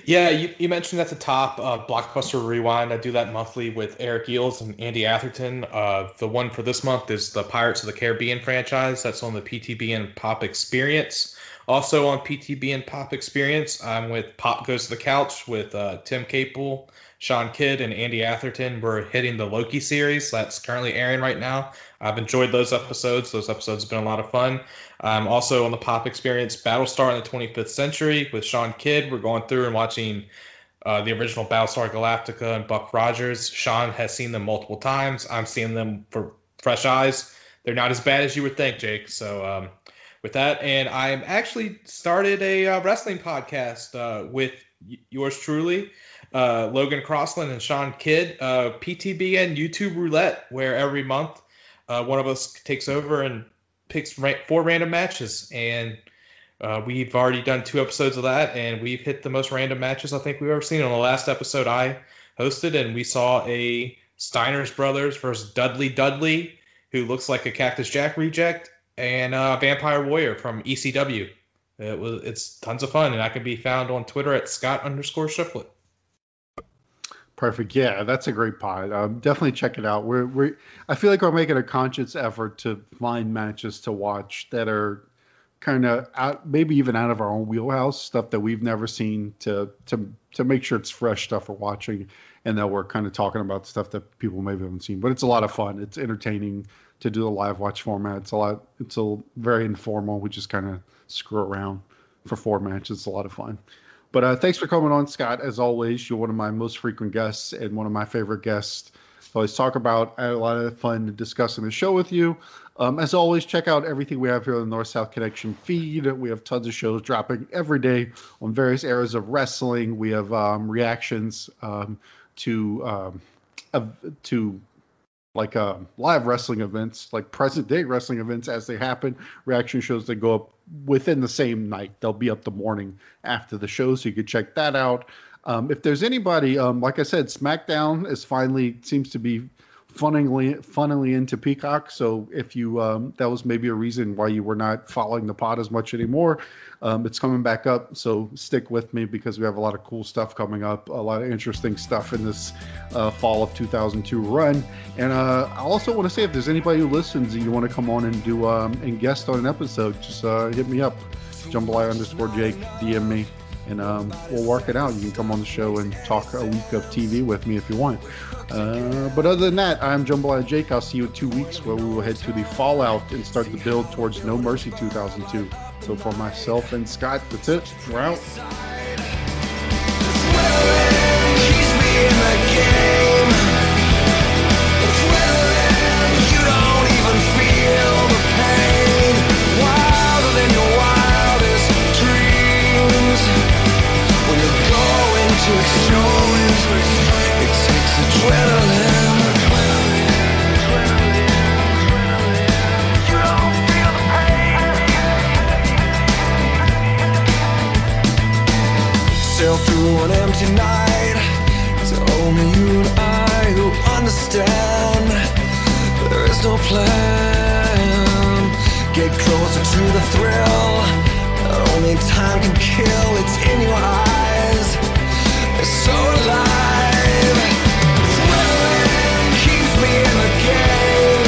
Yeah, you mentioned at the top Blockbuster Rewind. I do that monthly with Eric Eels and Andy Atherton. The one for this month is the Pirates of the Caribbean franchise. That's on the PTB and Pop Experience. Also on PTB and Pop Experience, I'm with Pop Goes to the Couch with Tim Capel, Sean Kidd, and Andy Atherton. We're hitting the Loki series that's currently airing right now. I've enjoyed those episodes. Those episodes have been a lot of fun. I'm also on the Pop Experience Battlestar in the 25th Century with Sean Kidd. We're going through and watching the original Battlestar Galactica and Buck Rogers. Sean has seen them multiple times. I'm seeing them for fresh eyes. They're not as bad as you would think, Jake. So with that, and I'm actually started a wrestling podcast with yours truly, Logan Crossland and Sean Kidd, PTBN YouTube Roulette, where every month one of us takes over and picks 4 random matches, and we've already done 2 episodes of that, and we've hit the most random matches I think we've ever seen. On the last episode I hosted, and we saw a Steiner's Brothers versus Dudley, who looks like a Cactus Jack reject, and Vampire Warrior from ECW. It's tons of fun, and I can be found on Twitter at Scott_Shifflet. Perfect. Yeah, that's a great pod. Definitely check it out. I feel like we're making a conscious effort to find matches to watch that are kind of out, maybe even out of our own wheelhouse, stuff that we've never seen to make sure it's fresh stuff we're watching, and that we're kind of talking about stuff that people maybe haven't seen. But it's a lot of fun. It's entertaining to do the live watch format. It's very informal. We just kind of screw around for 4 matches. It's a lot of fun. But thanks for coming on, Scott. As always, you're one of my most frequent guests and one of my favorite guests. I always talk about. I had a lot of fun discussing the show with you. As always, check out everything we have here on the North-South Connection feed. We have tons of shows dropping every day on various eras of wrestling. We have reactions to like live wrestling events, like present-day wrestling events as they happen. Reaction shows that go up within the same night. They'll be up the morning after the show, so you can check that out. If there's anybody, like I said, SmackDown is finally seems to be funnily into Peacock. So if you that was maybe a reason why you were not following the pod as much anymore, it's coming back up. So stick with me because we have a lot of cool stuff coming up, a lot of interesting stuff in this fall of 2002 run. And I also want to say if there's anybody who listens and you want to come on and do and guest on an episode, just hit me up, Jambalaya_Jake, DM me. And we'll work it out. You can come on the show and talk a week of TV with me if you want. But other than that, I'm Jambalaya Jake. I'll see you in 2 weeks where we will head to the Fallout and start the build towards No Mercy 2002. So for myself and Scott, that's it. We're out. Keeps me in the game. through an empty night. It's only you and I who understand. There is no plan. Get closer to the thrill that only time can kill. It's in your eyes. It's so alive. Adrenaline keeps me in the game.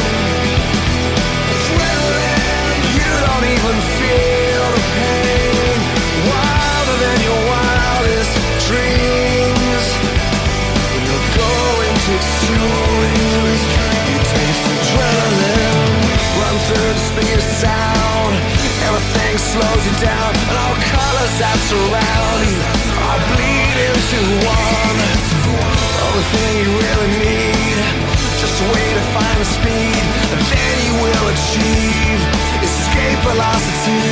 Adrenaline, you don't even feel the pain. Wilder than your wildest dreams. When you're going to extremes, you taste adrenaline. Run through the speed of sound. Everything slows you down, and all colors that surround you are bleed into one. Only thing you really need, just a way to find the speed, and then you will achieve escape velocity.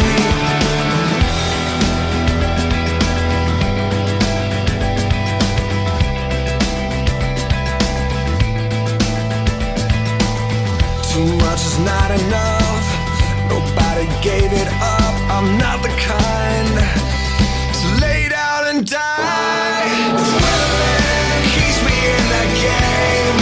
Too much is not enough. Nobody gave it up. I'm not the kind to lay down and die. Adrenaline keeps me in that game.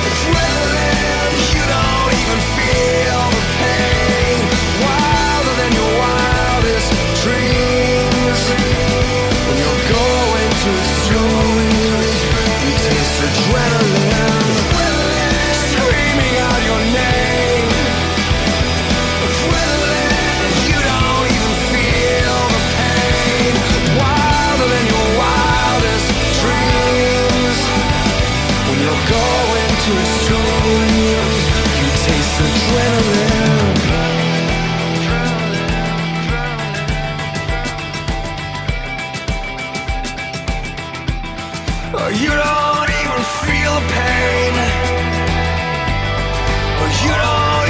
Adrenaline, you don't even feel the pain. Wilder than your wildest dreams. When you're going to extremes, you taste adrenaline. Screaming out your name. Adrenaline, you don't even feel the pain. Wilder than your wildest dreams. When you're going to extremes, you taste adrenaline. You don't even feel the pain. You don't